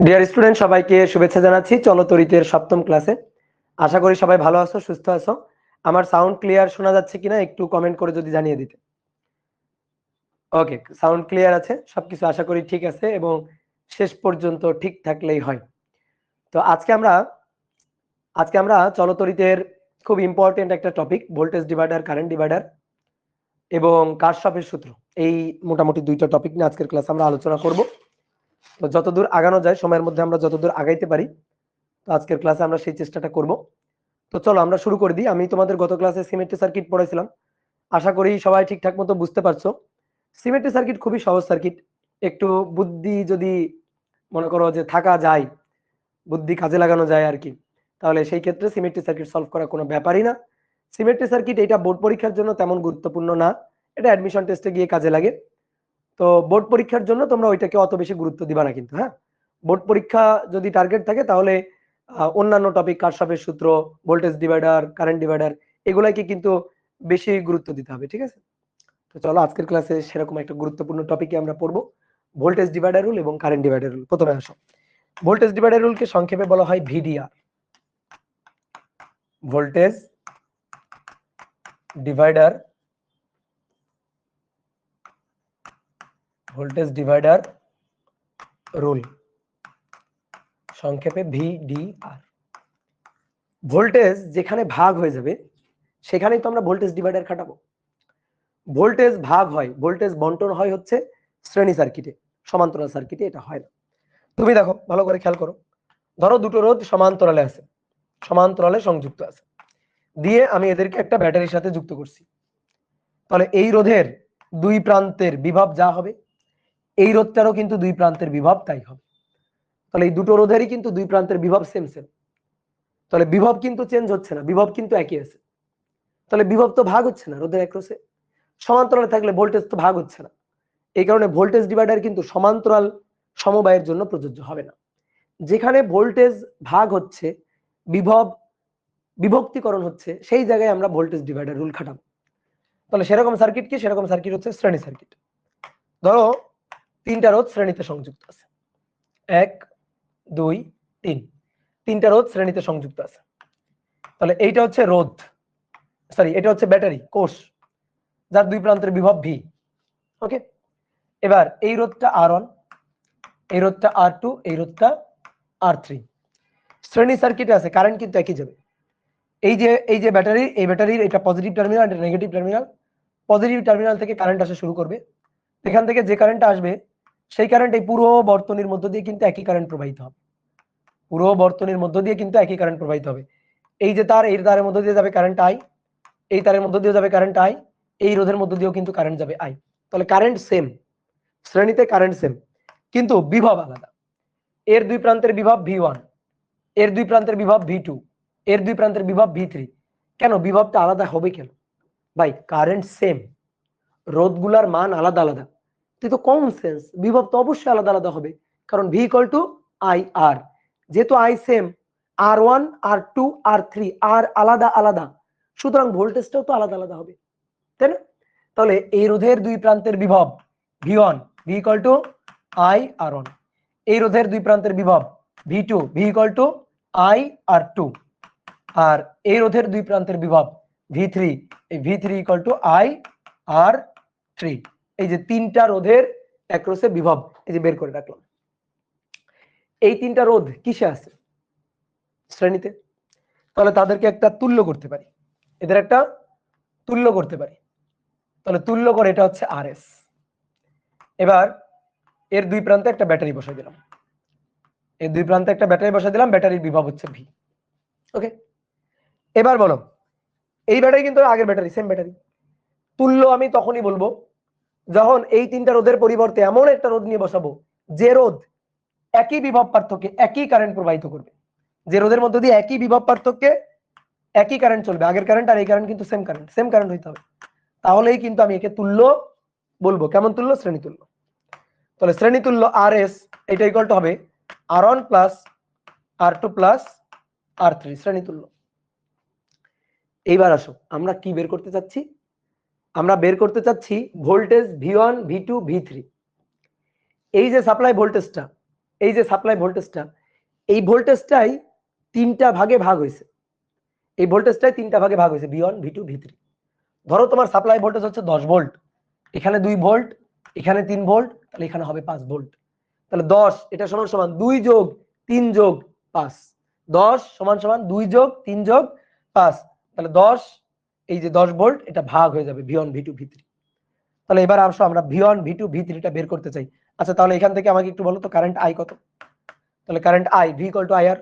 Dear student, সবাইকে শুভেচ্ছা জানাচ্ছি চলতরিতের সপ্তম ক্লাসে। আশা করি সবাই ভালো আছো, সুস্থ আছো। আমার সাউন্ড ক্লিয়ার শোনা যাচ্ছে কিনা একটু কমেন্ট করে যদি জানিয়ে দিতে। ওকে, সাউন্ড ক্লিয়ার আছে, সবকিছু আশা করি ঠিক আছে এবং শেষ পর্যন্ত ঠিক থাকলেই হয়। তো আজকে আমরা চলতরিতের খুব ইম্পর্টেন্ট একটা topic, voltage divider, current divider এবং কারশফের সূত্র, এই মোটামুটি দুইটা টপিক নিয়ে আজকের ক্লাস আমরা আলোচনা করব। তো যতদূর আগানো যায়, সময়ের মধ্যে আমরা যতদূর আগাইতে পারি, তো আজকের ক্লাসে আমরা সেই চেষ্টাটা করব। তো চলো আমরা শুরু করে দিই। আমি তোমাদের গত ক্লাসে সিমেট্রি সার্কিট পড়াইছিলাম, আশা করি সবাই ঠিকঠাক মতো বুঝতে পারছো। সিমেট্রি সার্কিট খুবই সহজ সার্কিট, একটু বুদ্ধি যদি মনে করো যে থাকা যায়, বুদ্ধি কাজে লাগানো যায় আর কি, তাহলে সেই ক্ষেত্রে সিমেট্রি সার্কিট সলভ করা কোনো ব্যাপারই না। সিমেট্রি সার্কিট এটা বোর্ড পরীক্ষার জন্য তেমন গুরুত্বপূর্ণ না, এটা অ্যাডমিশন টেস্টে গিয়ে কাজে লাগে। তো বোর্ড পরীক্ষার জন্য তোমরা ওইটাকে অত বেশি গুরুত্ব দিবা না কিন্তু। হ্যাঁ, বোর্ড পরীক্ষা যদি টার্গেট থাকে তাহলে অন্যান্য টপিক, কারশফের সূত্র, ভোল্টেজ ডিভাইডার, কারেন্ট ডিভাইডার, এগুলাকে কিন্তু বেশি গুরুত্ব দিতে হবে, ঠিক আছে? তো চলো আজকের ক্লাসে সেরকম একটা গুরুত্বপূর্ণ টপিকে আমরা পড়বো, ভোল্টেজ ডিভাইডার রুল এবং কারেন্ট ডিভাইডার রুল। প্রথমে আসো, ভোল্টেজ ডিভাইডার রুলকে সংক্ষেপে বলা হয় ভিডিআর, ভোল্টেজ ডিভাইডার রুল, সংক্ষেপে ভিডিআর। ভোল্টেজ যেখানে ভাগ হয়ে যাবে সেখানেই তো আমরা ভোল্টেজ ডিভাইডার খাটাবো। ভোল্টেজ ভাগ হয়, ভোল্টেজ বন্টন হয় হচ্ছে শ্রেণী সার্কিটে, সমান্তরাল সার্কিটে এটা হয় না। তুমি দেখো, ভালো করে খেয়াল করো, ধরো দুটো রোধ সমান্তরালে আছে, সমান্তরালে সংযুক্ত আছে, দিয়ে আমি এদেরকে একটা ব্যাটারির সাথে যুক্ত করছি। তাহলে এই রোধের দুই প্রান্তের বিভব যা হবে, এই রোধটারও কিন্তু দুই প্রান্তের বিভব তাই হবে। তাহলে এই দুটো রোধেরই কিন্তু দুই প্রান্তের বিভব সেম সেম, তাহলে বিভব কিন্তু চেঞ্জ হচ্ছে না, বিভব কিন্তু একই আছে। তাহলে বিভব তো ভাগ হচ্ছে না রোধের একরোশে, সমান্তরালে থাকলে ভোল্টেজ তো ভাগ হচ্ছে না। এই কারণে ভোল্টেজ ডিভাইডার কিন্তু সমান্তরাল সমবায়ের জন্য প্রযোজ্য হবে না। যেখানে ভোল্টেজ ভাগ হচ্ছে, বিভব বিভক্তিকরণ হচ্ছে, সেই জায়গায় আমরা ভোল্টেজ ডিভাইডার রুল খাটাবো। তাহলে সেরকম সার্কিট কি? সেরকম সার্কিট হচ্ছে শ্রেণী সার্কিট। ধরো তিনটা রোধ শ্রেণীতে সংযুক্ত আছে, 1 2 3, তিনটা রোধ শ্রেণীতে সংযুক্ত আছে। তাহলে এইটা হচ্ছে রোধ, সরি এটা হচ্ছে ব্যাটারি কোষ, যার দুই প্রান্তের বিভব ভি। ওকে, এবার এই রোধটা R1, এই রোধটা R2, এই রোধটা R3। শ্রেণী সার্কিটে আছে, কারেন্ট কিন্তু একই যাবে। এই যে ব্যাটারি, এই ব্যাটারির এটা পজিটিভ টার্মিনাল, এটা নেগেটিভ টার্মিনাল। পজিটিভ টার্মিনাল থেকে কারেন্ট আসা শুরু করবে, এখান থেকে যে কারেন্টটা আসবে সেই কারেন্ট এই পুরো বর্তনীর মধ্য দিয়ে কিন্তু একই কারেন্ট প্রবাহিত হবে, পুরো বর্তনীর মধ্য দিয়ে কিন্তু একই কারেন্ট প্রবাহিত হবে। এই যে তার, এই তারের মধ্য দিয়ে যাবে কারেন্ট আই, এই তারের মধ্য দিয়ে যাবে কারেন্ট আই, এই রোধের মধ্য দিয়েও কিন্তু কারেন্ট যাবে আই। তাহলে কারেন্ট সেম, শ্রেণীতে কারেন্ট সেম, কিন্তু বিভব আলাদা। এর দুই প্রান্তের বিভব V1, এর দুই প্রান্তের বিভব V2, এর দুই প্রান্তের বিভব V3। কেন বিভবটা আলাদা হবে কেন? ভাই কারেন্ট সেম, রোধগুলার মান আলাদা আলাদা, কিন্তু কমন সেন্স, বিভব তো অবশ্যই আলাদা আলাদা হবে, কারণ V = IR। যেহেতু I same, R1 R2 R3 আর আলাদা আলাদা, সুতরাং ভোল্টেজটাও তো আলাদা আলাদা হবে, তাই না? তাহলে এই রোধের দুই প্রান্তের বিভব V1, V = IR1, এই রোধের দুই প্রান্তের বিভব V2, V = IR2, আর এই রোধের দুই প্রান্তের বিভব V3, এই V3 = IR3। এই যে তিনটা রোধের একরোশে বিভব এই যে বের করে রাখলাম। এই তিনটা রোধ কিসে আছে? শ্রেণীতে। তাহলে তাদেরকে একটা তুল্য করতে পারি, এদের একটা তুল্য করতে পারি। তাহলে তুল্য করে এটা হচ্ছে RS। এবার এর দুই প্রান্তে একটা ব্যাটারি বসাই দিলাম, এর দুই প্রান্তে একটা ব্যাটারি বসাই দিলাম, ব্যাটারির বিভব হচ্ছে V। ওকে, এবার বলো এই ব্যাটারি কিন্তু আগের ব্যাটারি, সেম ব্যাটারি। তুল্য আমি তখনই বলবো যখন এই তিনটা রোধের পরিবর্তে এমন একটা রোধ নিয়ে বসাবো যে রোধ একই বিভব পার্থক্যে একই কারেন্ট প্রবাহিত করবে, যে রোধের মধ্যে দিয়ে একই বিভব পার্থক্যে একই কারেন্ট চলবে, আগের কারেন্ট আর এই কারেন্ট কিন্তু সেম কারেন্ট হইতে হবে, তাহলেই কিন্তু আমি একে তুল্য বলবো। কেমন তুল্য? শ্রেণী তুল্য। তাহলে শ্রেণী তুল্য আর এস এটা ইকুয়াল টু হবে R1 plus R2 plus R3 শ্রেণী তুল্য। এইবার আসো আমরা কি বের করতে চাচ্ছি? আমরা বের করতে চাচ্ছি ভোল্টেজ V1 V2 V3। এই যে সাপ্লাই ভোল্টেজটা, এই যে সাপ্লাই ভোল্টেজটা, এই ভোল্টেজটাই তিনটা ভাগে ভাগ হয়েছে, এই ভোল্টেজটাই তিনটা ভাগে ভাগ হয়েছে V1 V2 V3। ধরো তোমার সাপ্লাই ভোল্টেজ হচ্ছে 10 ভোল্ট, এখানে 2 ভোল্ট, এখানে 3 ভোল্ট, তাহলে এখানে হবে 5 ভোল্ট। তাহলে 10 এটা সমান সমান 2 যোগ 3 যোগ 5, 10 সমান সমান 2 যোগ 3 যোগ 5, তাহলে 10, এই যে 10 ভোল্ট এটা ভাগ হয়ে যাবে V1 V2 V3। তাহলে এবার আসো আমরা V1 V2 V3 টা বের করতে চাই। আচ্ছা তাহলে এখান থেকে আমাকে একটু বলো তো কারেন্ট I কত? তাহলে current I V equal to IR,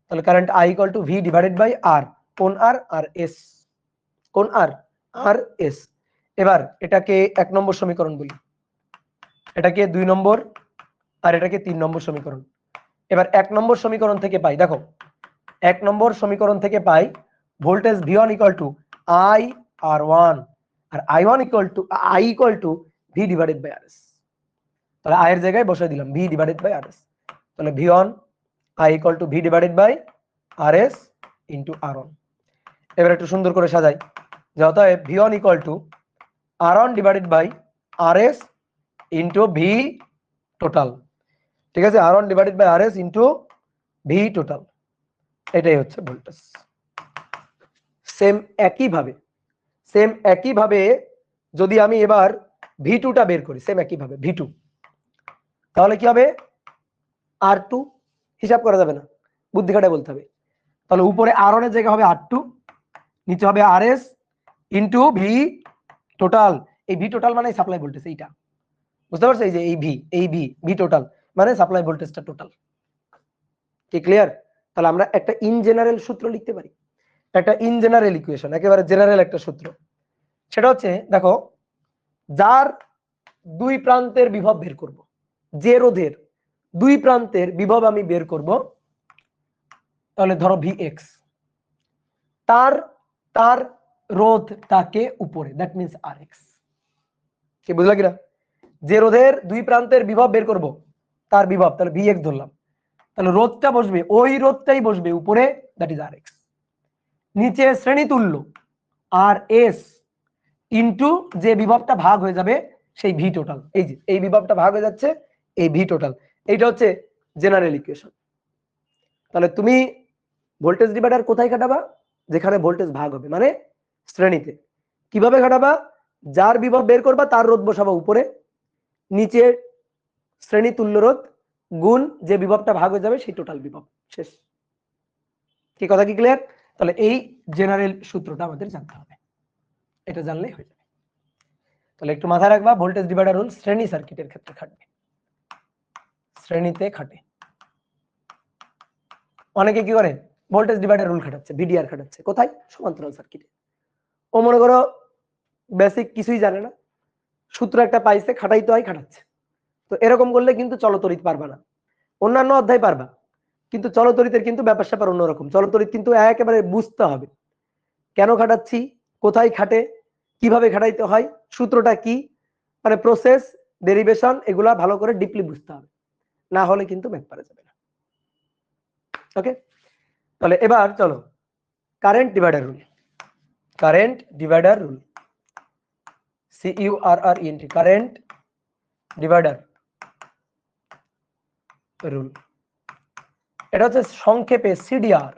তাহলে current I equal to V divided by R, কোন R? আর S, কোন R? আর S। এবার এটাকে 1 নম্বর সমীকরণ বলি, এটাকে 2 নম্বর, আর এটাকে 3 নম্বর সমীকরণ। এবার 1 নম্বর সমীকরণ থেকে পাই, দেখো 1 নম্বর সমীকরণ থেকে পাই voltage V1 equal to IR1 আর I1 equal to I equal to V divided by RS। তাহলে I এর জায়গায় বসাই দিলাম V ডিভাইডেড বাই RS, তাহলে V1 I equal to V divided by RS into R1। এবার একটু সুন্দর করে সাজাই, যে অতএব V1 equal to R1 divided by RS into V total. ঠিক আছে, R1 divided by RS into V total, এটাই হচ্ছে ভোল্টেজ। সেম একই ভাবে যদি আমি এবার V2 টা বের করি, সেম একই ভাবে V2, তাহলে কি হবে? R2, হিসাব করা যাবে না, বুদ্ধি খাটায় বলতে হবে। তাহলে উপরে R1 এর জায়গায় হবে R2, নিচে হবে RS ইনটু V টোটাল। এই V টোটাল মানে সাপ্লাই ভোল্টেজ, এইটা বুঝতে পারছো? এই যে এই V টোটাল মানে সাপ্লাই ভোল্টেজটা টোটাল। কি ক্লিয়ার? তাহলে আমরা একটা ইন জেনারেল সূত্র লিখতে পারি, একটা ইন জেনারেল ইকুয়েশন, একেবারে জেনারেল একটা সূত্র। সেটা হচ্ছে দেখো, যার দুই প্রান্তের বিভব বের করব, যে রোধের দুই প্রান্তের বিভব আমি বের করব, তাহলে ধরো Vx, তার তার রোধটাকে উপরে, দ্যাট মিন্স Rx। কি বুঝলা কিনা? যে রোধের দুই প্রান্তের বিভব বের করব তার বিভব, তাহলে Vx ধরলাম, তাহলে রোধটা বসবে, ওই রোধটাই বসবে উপরে, দ্যাট ইজ Rx। নিচে শ্রেণী তুল্য RS ইনটু যে বিভবটা ভাগ হয়ে যাবে সেই V টোটাল, এই যে এই বিভবটা ভাগ হয়ে যাচ্ছে এই V টোটাল, এইটা হচ্ছে জেনারেল ইকুয়েশন। তাহলে তুমি ভোল্টেজ ডিভাইডার কোথায় খাটাবা? যেখানে ভোল্টেজ ভাগ হবে, মানে শ্রেণীতে। কিভাবে খাটাবা? যার বিভব বের করবা তার রোধ বসাবা উপরে, নিচে শ্রেণী তুল্য রোধ গুণ যে বিভবটা ভাগ হয়ে যাবে সেই টোটাল বিভব, শেষ। কি কথা কি ক্লিয়ার? তাহলে এই জেনারেল সূত্রটা আমাদের জানতে হবে, এটা জানলেই হয়ে যাবে। তাহলে একটু মাথায় রাখবা, ভোল্টেজ ডিভাইডার রুল শ্রেণী সার্কিটের ক্ষেত্রে খাটবে, শ্রেণীতে খাটে। অনেকে কি করে ভোল্টেজ ডিভাইডার রুল খাটাচ্ছে, ভিডিআর খাটাচ্ছে কোথায়? সমান্তরাল সার্কিটে। ও মনে করো বেসিক কিছুই জানে না, সূত্র একটা পাইছে, খাটাইতে হয়, খাটাচ্ছে। তো এরকম করলে কিন্তু চলতরিৎ পারবা না, অন্যান্য অধ্যায় পারবা, কিন্তু চলতরিতের কিন্তু ব্যাপার স্যাপার অন্যরকম। চলতরিৎ কিন্তু একেবারে বুঝতে হবে কেন খাটাচ্ছি, কোথায় খাটে, কিভাবে খাটাইতে হয়, সূত্রটা কি, মানে প্রসেস, ডেরিভেশন, এগুলা ভালো করে ডিপলি বুঝতে হবে, না হলে কিন্তু ম্যাথ পারা যাবে না। ওকে, তাহলে এবার চলো current divider rule, current divider rule, CURRENT, current divider rule. এটা হচ্ছে সংক্ষেপে CDR।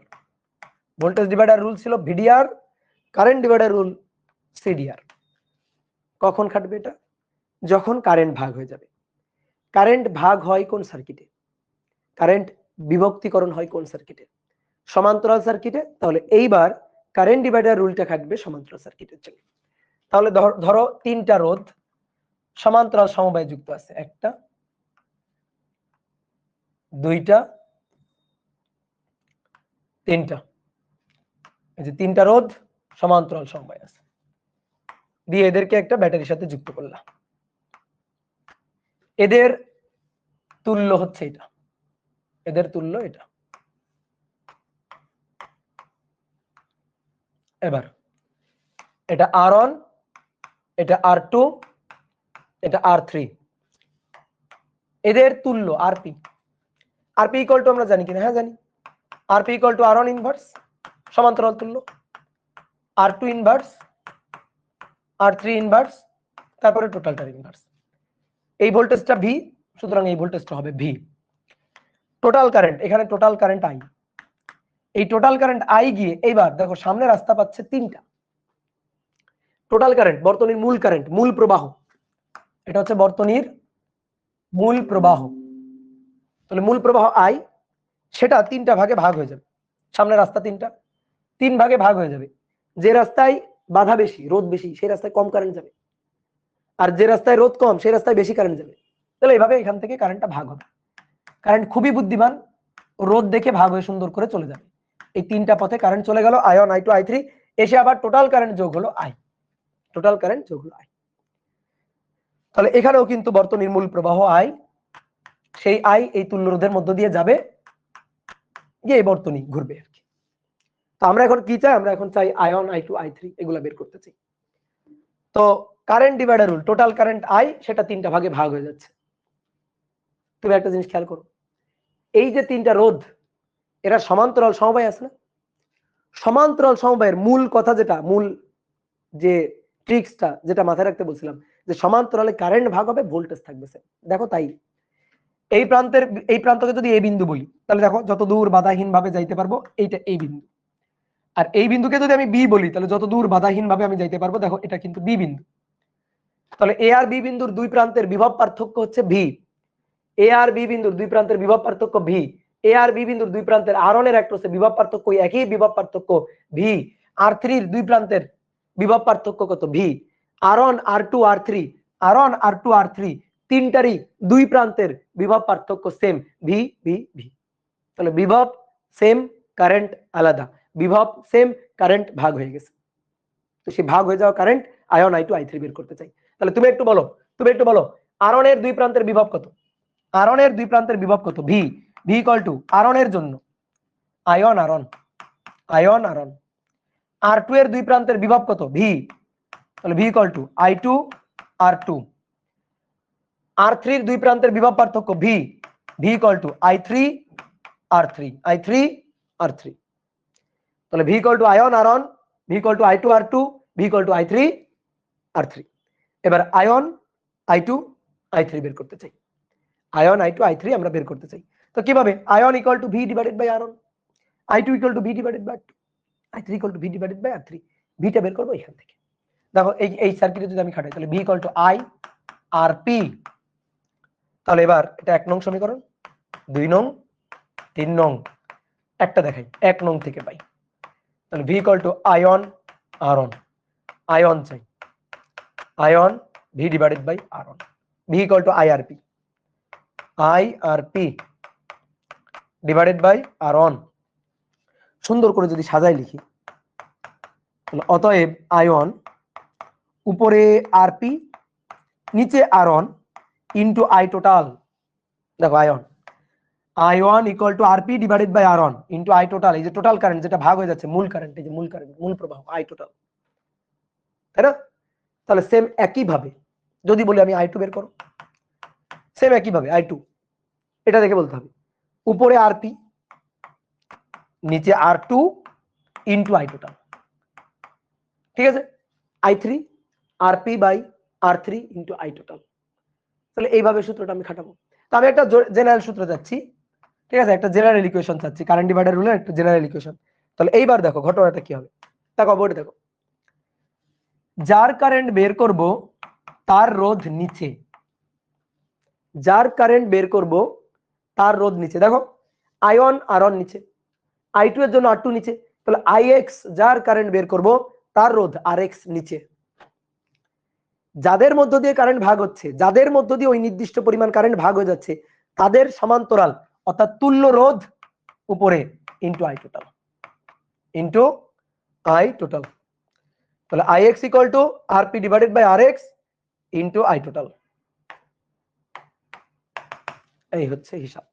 ভোল্টেজ ডিভাইডার রুল ছিল VDR, current divider rule CDR। কখন খাটবে এটা? যখন কারেন্ট ভাগ হয়ে যাবে। কারেন্ট ভাগ হয় কোন সার্কিটে? কারেন্ট বিভক্তিকরণ হয় কোন সার্কিটে? সমান্তরাল সার্কিটে। তাহলে এইবার কারেন্ট ডিভাইডার রুলটা খাটবে সমান্তরাল সার্কিটের জন্য। তাহলে ধরো তিনটা রোধ সমান্তরাল সমবায় যুক্ত আছে, একটা, দুইটা, তিনটা। এই যে তিনটা রোধ সমান্তরাল সমবায় আছে, দিয়ে এদেরকে একটা ব্যাটারির সাথে যুক্ত করলাম। এদের তুল্য হচ্ছে এটা, এদের তুল্য এটা। এবার এটা R1, এটা R2, এটা R3, এদের তুল্য RP। RP ইকুয়াল টু আমরা জানি কিনা? হ্যাঁ জানি। RP equal to R1 inverse সমান্তরাল তুল্য, R2 ইনভার্স, R3 ইনভার্স, তারপরে টোটালটার ইনভার্স। এই ভোল্টেজটা V, সুতরাং এই ভোল্টেজটা হবে V। টোটাল কারেন্ট, এখানে টোটাল কারেন্ট I। এই টোটাল কারেন্ট I গিয়ে এইবার দেখো সামনে রাস্তা পাচ্ছে তিনটা। টোটাল কারেন্ট বর্তনীর মূল কারেন্ট, মূল প্রবাহ, এটা হচ্ছে বর্তনীর মূল প্রবাহ। তাহলে মূল প্রবাহ I, সেটা তিনটা ভাগে ভাগ হয়ে যাবে। সামনে রাস্তা তিনটা, তিন ভাগে ভাগ হয়ে যাবে। যে রাস্তায় বাধা বেশি, রোধ বেশি, সেই রাস্তায় কম কারেন্ট যাবে, আর যে রাস্তায় রোধ কম সেই রাস্তায় বেশি কারেন্ট যাবে। তাহলে এইভাবে এখান থেকে কারেন্টটা ভাগ হবে। কারেন্ট খুবই বুদ্ধিমান, রোধ দেখে ভাগ হয়ে সুন্দর করে চলে যাবে। এই তিনটা পথে কারেন্ট চলে গেল, I1, I2, I3, এসে আবার টোটাল কারেন্ট যোগ হলো I, টোটাল কারেন্ট যোগ হলো I। তাহলে এখানেও কিন্তু বর্তনীর মূল প্রবাহ I, সেই I এই তুল্য রোধের মধ্য দিয়ে যাবে, গিয়ে এই বর্তনী ঘুরবে আর কি। তো আমরা এখন কি চাই? আমরা এখন চাই I1, I2, I3 এগুলা বের করতে চাই। তো current divider rule, total current I সেটা তিনটা ভাগে ভাগ হয়ে যাচ্ছে। তুমি একটা জিনিস খেয়াল করো, এই যে তিনটা রোধ, এরা সমান্তরাল সমবায় আছে না? সমান্তরাল সমবায়ের মূল কথা, যেটা মূল যে ট্রিক্সটা যেটা মাথায় রাখতে বলছিলাম, যে সমান্তরালে কারেন্ট ভাগ হবে, ভোল্টেজ থাকবে। দেখো তাই এই প্রান্তের, এই প্রান্তকে যদি এ বিন্দু বলি, তাহলে দেখো যত দূর বাধাহীন ভাবে যাইতে পারবো এইটা এই বিন্দু। আর এই বিন্দুকে যদি আমি বি বলি, তাহলে যত দূর বাধাহীন ভাবে আমি যাইতে পারবো, দেখো এটা কিন্তু বি বিন্দু। তাহলে এ আর বি বিন্দুর দুই প্রান্তের বিভব পার্থক্য হচ্ছে ভি। এ আর বি বিন্দুর দুই প্রান্তের বিভব পার্থক্য ভি। এ আর বি বিন্দুর দুই প্রান্তের R1 এর অ্যাক্রসে বিভব পার্থক্য, একই বিভব পার্থক্য ভি। R3 এর দুই প্রান্তের বিভব পার্থক্য কত? V. R1, R2, R3, R1, R2, R3 তিনটারই দুই প্রান্তের বিভব পার্থক্য সেম, ভি ভি ভি। তাহলে বিভব সেম, কারেন্ট আলাদা, বিভব সেম, কারেন্ট ভাগ হয়ে গেছে। তো সেই ভাগ হয়ে যাওয়া কারেন্ট I1, I2, I3 বের করতে চাই। তাহলে তুমি একটু বলো R1 এর দুই প্রান্তের বিভব কত? R1 এর দুই প্রান্তের বিভব কত? V. V equal to R1 এর জন্য I1 R1, I1 R1। R2 এর দুই প্রান্তের বিভব কত? ভি। তাহলে V equal two I2 R2। R3 এর দুই প্রান্তের বিভব পার্থক্য V. V equal two I3 R3, I3 R3। তাহলে V equal two I1 R1, V equal two I2 R2, V equal two I3 R3। এবার I1, I2, I3 বের করতে চাই। I1, I2, I3 আমরা বের করতে চাই। তো কিভাবে? I1 equal to V divided by R1, I2 equal to V divided by R2, I3 equal to V divided by R3। ভিটা বের করবো এখান থেকে। দেখো এই সার্কিটে যদি আমি খাটাই, তাহলে V equal to I RP। তাহলে এবার এটা 1 নং সমীকরণ, 2 নং, 3 নং, একটা দেখাই 1 নং থেকে পাই। তাহলে V equal two I1 R1, I1 চাই, I1 V divided by R1, V equal to IRP, IRP divided by R1। সুন্দর করে যদি সাজাই লিখি, তাহলে অতএব I1 উপরে RP, নিচে R1 ইন্টু I টোটাল। দেখো I1 equal to RP divided by R1 into I total. এই যে টোটাল কারেন্ট যেটা ভাগ হয়ে যাচ্ছে, মূল কারেন্ট, এই যে মূল কারেন্ট, মূল প্রবাহ I টোটাল, তাই না? তাহলে সেম একই ভাবে যদি বলি আমি I2 বের করো, সেম একই ভাবে I2, এটা দেখে বলতে হবে উপরে RP, নিচে R2 ইন্টু I টোটাল। ঠিক আছে? I3 RP by R3 into I total. তাহলে এইভাবে সূত্রটা আমি খাটাবো। তো আমি একটা জেনারেল সূত্র যাচ্ছি, ঠিক আছে, একটা জেনারেল ইকুয়েশন চাচ্ছি, কারেন্ট ডিভাইডার রুলের একটা জেনারেল ইকুয়েশন। তাহলে এইবার দেখো ঘটনাটা কি হবে। দেখো বোর্ডে দেখো, যার কারেন্ট বের করব তার রোধ নিচে, যার কারেন্ট বের করব তার রোধ নিচে। দেখো I1 R1 নিচে, I2 এর জন্য R2 নিচে, তাহলে IX যার কারেন্ট বের করব তার রোধ RX নিচে। যাদের মধ্য দিয়ে কারেন্ট ভাগ হচ্ছে, যাদের মধ্য দিয়ে ওই নির্দিষ্ট পরিমাণ কারেন্ট ভাগ হয়ে যাচ্ছে, তাদের সমান্তরাল অর্থাৎ তুল্য রোধ উপরে into I total, into I total. তাহলে IX equal to RP divided by RX into I total. এই হচ্ছে হিসাব।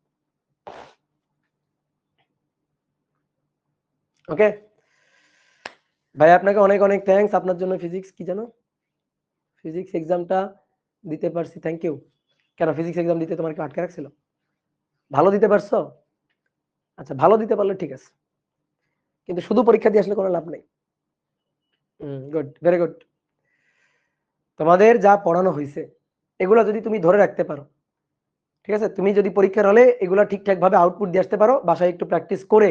ওকে ভাই, আপনাকে অনেক অনেক থ্যাঙ্কস। আপনার জন্য ফিজিক্স কি জানো, ফিজিক্স এক্সামটা দিতে পারছি, থ্যাংক ইউ। কেন ফিজিক্স এক্সাম দিতে তোমার কি আটকে রাখছিল? ভালো দিতে পারছো? আচ্ছা, ভালো দিতে পারলে ঠিক আছে, কিন্তু শুধু পরীক্ষা দিয়ে আসলে কোনো লাভ নেই। Good, very good. তোমাদের যা পড়ানো হয়েছে এগুলো যদি তুমি ধরে রাখতে পারো, ঠিক আছে, তুমি যদি পরীক্ষার হলে এগুলো ঠিকঠাক ভাবে আউটপুট দিয়ে আসতে পারো, বাসায় একটু প্র্যাকটিস করে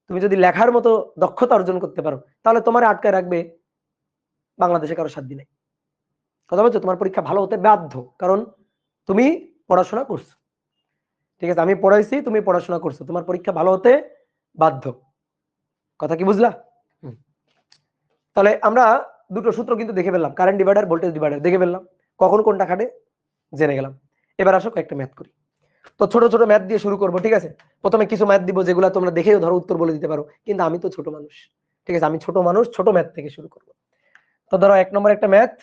তুমি যদি লেখার মতো দক্ষতা অর্জন করতে পারো, তাহলে তোমার আটকায় রাখবে বাংলাদেশে কারো সাধ্য নেই। কথা বলছো, তোমার পরীক্ষা ভালো হতে বাধ্য, কারণ তুমি পড়াশোনা করছো। ঠিক আছে, আমি পড়াইছি, তুমি পড়াশোনা করছো, তোমার পরীক্ষা ভালো হতে বাধ্য। কথা কি বুঝলা? তাহলে আমরা দুটো সূত্র কিন্তু দেখে ফেললাম, কারেন্ট ডিভাইডার, ভোল্টেজ ডিভাইডার দেখে ফেললাম, কখন কোনটা খাটে জেনে গেলাম। এবার আসো একটা ম্যাথ করি। তো ছোট ছোট ম্যাথ দিয়ে শুরু করবো, ঠিক আছে। প্রথমে কিছু ম্যাথ দিব যেগুলো তোমরা দেখেও ধরো উত্তর বলে দিতে পারো, কিন্তু আমি তো ছোট মানুষ, ঠিক আছে, আমি ছোট মানুষ, ছোট ম্যাথ থেকে শুরু করবো। তো ধরো 1 নম্বর একটা ম্যাথ,